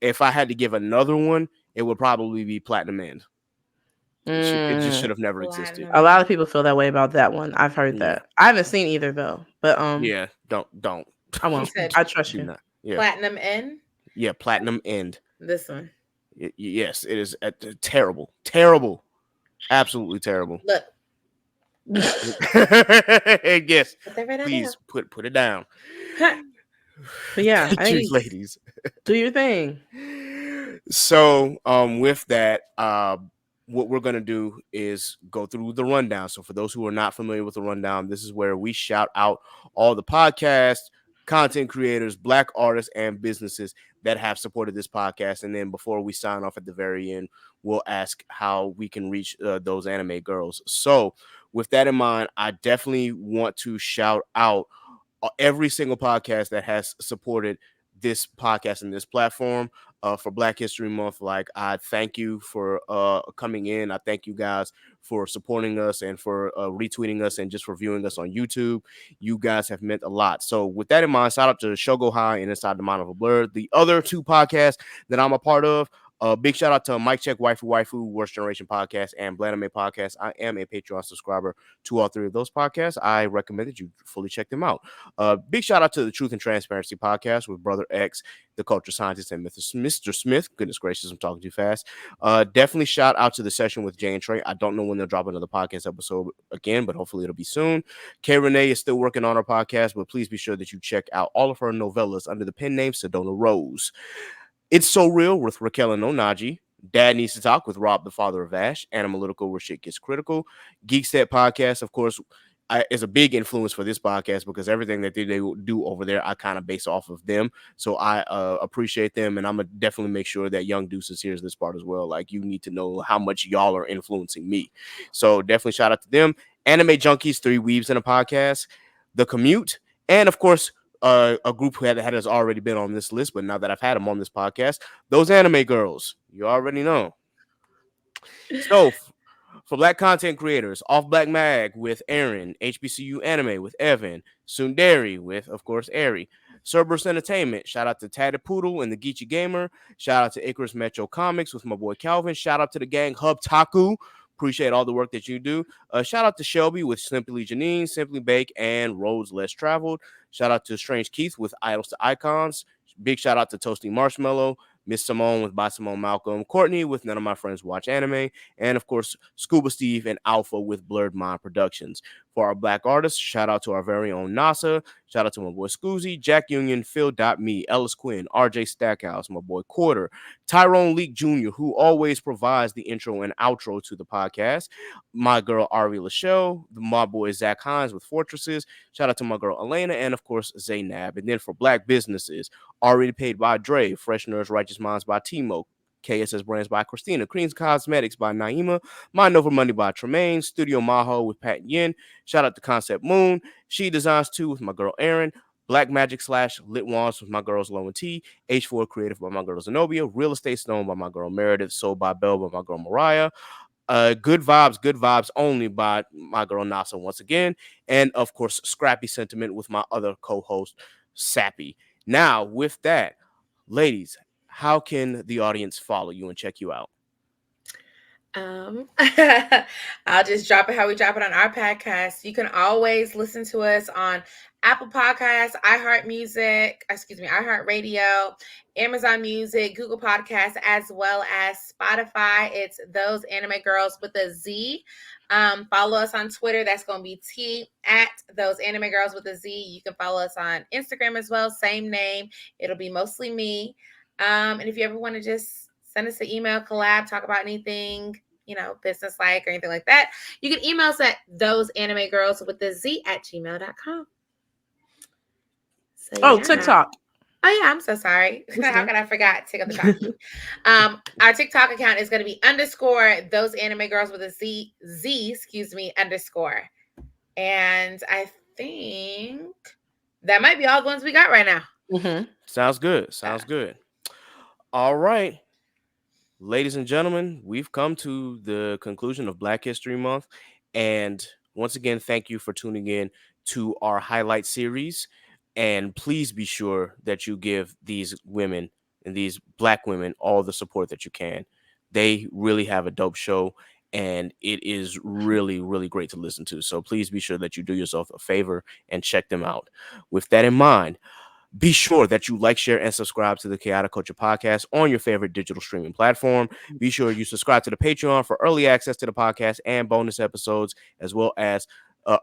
if I had to give another one, it would probably be Platinum End. It just should have never existed. A lot Platinum. of people feel that way about that one. I've heard Yeah, that. I haven't seen either though, but yeah. Don't I You won't. said I trust do you. not. Yeah, platinum in yeah. Platinum End. this one. Yes, it is terrible, terrible, absolutely terrible. Look, Yes, put that right please put it down. down. But yeah, I Choose think ladies. do your thing. So with that, what we're gonna do is go through the rundown. So for those who are not familiar with the rundown, this is where we shout out all the podcasts, content creators, black artists, and businesses that have supported this podcast. And then before we sign off at the very end, we'll ask how we can reach those anime girls. So with that in mind, I definitely want to shout out every single podcast that has supported this podcast and this platform for Black History Month. Like, I thank you for coming in. I thank you guys for supporting us and for retweeting us and just reviewing us on YouTube. You guys have meant a lot. So with that in mind, shout out to Shogo High and Inside the Mind of a Blur, the other two podcasts that I'm a part of. Big shout out to Mike Check, Waifu, Worst Generation Podcast, and Blanime Podcast. I am a Patreon subscriber to all three of those podcasts. I recommend that you fully check them out. Big shout out to the Truth and Transparency Podcast with Brother X, the Culture Scientist, and Mr. Smith. Goodness gracious, I'm talking too fast. Definitely shout out to the session with Jay and Trey. I don't know when they'll drop another podcast episode again, but hopefully it'll be soon. K. Renee is still working on our podcast, but please be sure that you check out all of her novellas under the pen name Sedona Rose. It's So Real with Raquel and Onaji. Dad Needs to Talk with Rob, the father of Ash. Analytical, where shit gets critical. Geekset Podcast, of course, is a big influence for this podcast because everything that they do over there, I kind of base off of them. So I appreciate them, and I'm going to definitely make sure that Young Deuces hears this part as well. Like, you need to know how much y'all are influencing me. So definitely shout out to them. Anime Junkies, 3 Weebs in a Podcast. The Commute, and of course, a group that has already been on this list, but now that I've had them on this podcast, those anime girls, you already know. So for Black content creators, Off Black Mag with Aaron, HBCU Anime with Evan, Sundari with, of course, Ari, Cerberus Entertainment, shout out to Tatted Poodle and the Geechee Gamer, shout out to Icarus Metro Comics with my boy Calvin, shout out to the gang Hub Taku. Appreciate all the work that you do. Shout out to Shelby with Simply Janine, Simply Bake, and Roads Less Traveled. Shout out to Strange Keith with Idols to Icons. Big shout out to Toasty Marshmallow, Miss Simone with By Simone Malcolm, Courtney with None of My Friends Watch Anime, and of course, Scuba Steve and Alpha with Blurred Mind Productions. For our black artists, shout out to our very own NASA. Shout out to my boy Scoozy, Jack Union, Phil.me, Ellis Quinn, RJ Stackhouse, my boy Quarter, Tyrone Leak Jr., who always provides the intro and outro to the podcast, my girl Ari Lachelle, my boy Zach Hines with Fortresses. Shout out to my girl Elena, and of course, Zaynab. And then for black businesses, Already Paid by Dre, Fresh Nerds, Righteous Minds by Timo, KSS Brands by Christina, Creams Cosmetics by Naima, Mind Over Money by Tremaine, Studio Maho with Pat Yin. Shout out to Concept Moon, She Designs 2 with my girl Erin, Black Magic / Lit Wands with my girls Low and T, H4 Creative by my girl Zenobia, Real Estate Stone by my girl Meredith, Soul by Bell by my girl Mariah, Good Vibes Only by my girl Nasa once again, and of course Scrappy Sentiment with my other co-host Sappy. Now with that, ladies, how can the audience follow you and check you out? I'll just drop it how we drop it on our podcast. You can always listen to us on Apple Podcasts, iHeart Radio, Amazon Music, Google Podcasts, as well as Spotify. It's Those Anime Girls with a Z. Follow us on Twitter. That's going to be @Those Anime Girls with a Z. You can follow us on Instagram as well. Same name. It'll be mostly me. And if you ever want to just send us an email, collab, talk about anything, business like or anything like that, you can email us at thoseanimegirls with the Z @gmail.com. So, TikTok. Oh yeah, I'm so sorry. How could I forget? Take up the talkie. Our TikTok account is going to be _those anime girls with a Z, _. And I think that might be all the ones we got right now. Mm-hmm. Sounds good. All right. Ladies and gentlemen, we've come to the conclusion of Black History Month. And once again, thank you for tuning in to our highlight series. And please be sure that you give these women and these Black women all the support that you can. They really have a dope show, and it is really, really great to listen to. So please be sure that you do yourself a favor and check them out. With that in mind, be sure that you like, share, and subscribe to the Chaotic Culture Podcast on your favorite digital streaming platform. Be sure you subscribe to the Patreon for early access to the podcast and bonus episodes, as well as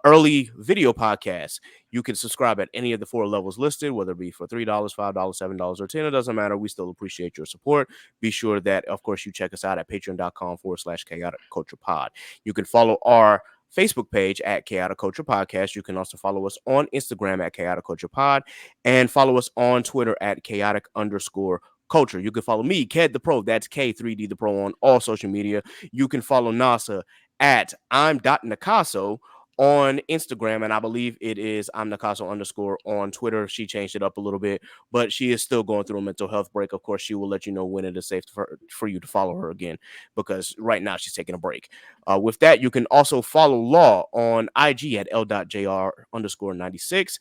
early video podcasts. You can subscribe at any of the 4 levels listed, whether it be for $3, $5, $7, or 10. It doesn't matter. We still appreciate your support. Be sure that, of course, you check us out at patreon.com/Chaotic Culture Pod. You can follow our Facebook page at Chaotic Culture Podcast. You can also follow us on Instagram at Chaotic Culture Pod, and follow us on Twitter at Chaotic_Culture. You can follow me, Ked the Pro. That's K3D the Pro on all social media. You can follow NASA at I'm.Nakaso on Instagram, and I believe it is I'm Nakaso_ on Twitter. She changed it up a little bit, but she is still going through a mental health break. Of course, she will let you know when it is safe for you to follow her again, because right now she's taking a break. With that, you can also follow Law on IG at L.JR_96.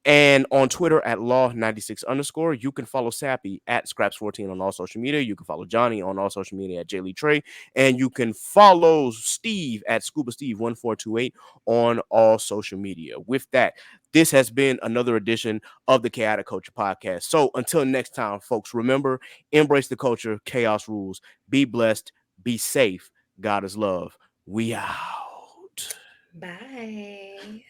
And on Twitter at Law96_. You can follow Sappy at Scraps14 on all social media. You can follow Johnny on all social media at Jaylee Trey. And you can follow Steve at Scuba Steve 1428 on all social media. With that, this has been another edition of the Chaotic Culture Podcast. So until next time, folks, remember, embrace the culture, chaos rules. Be blessed, be safe. God is love. We out. Bye.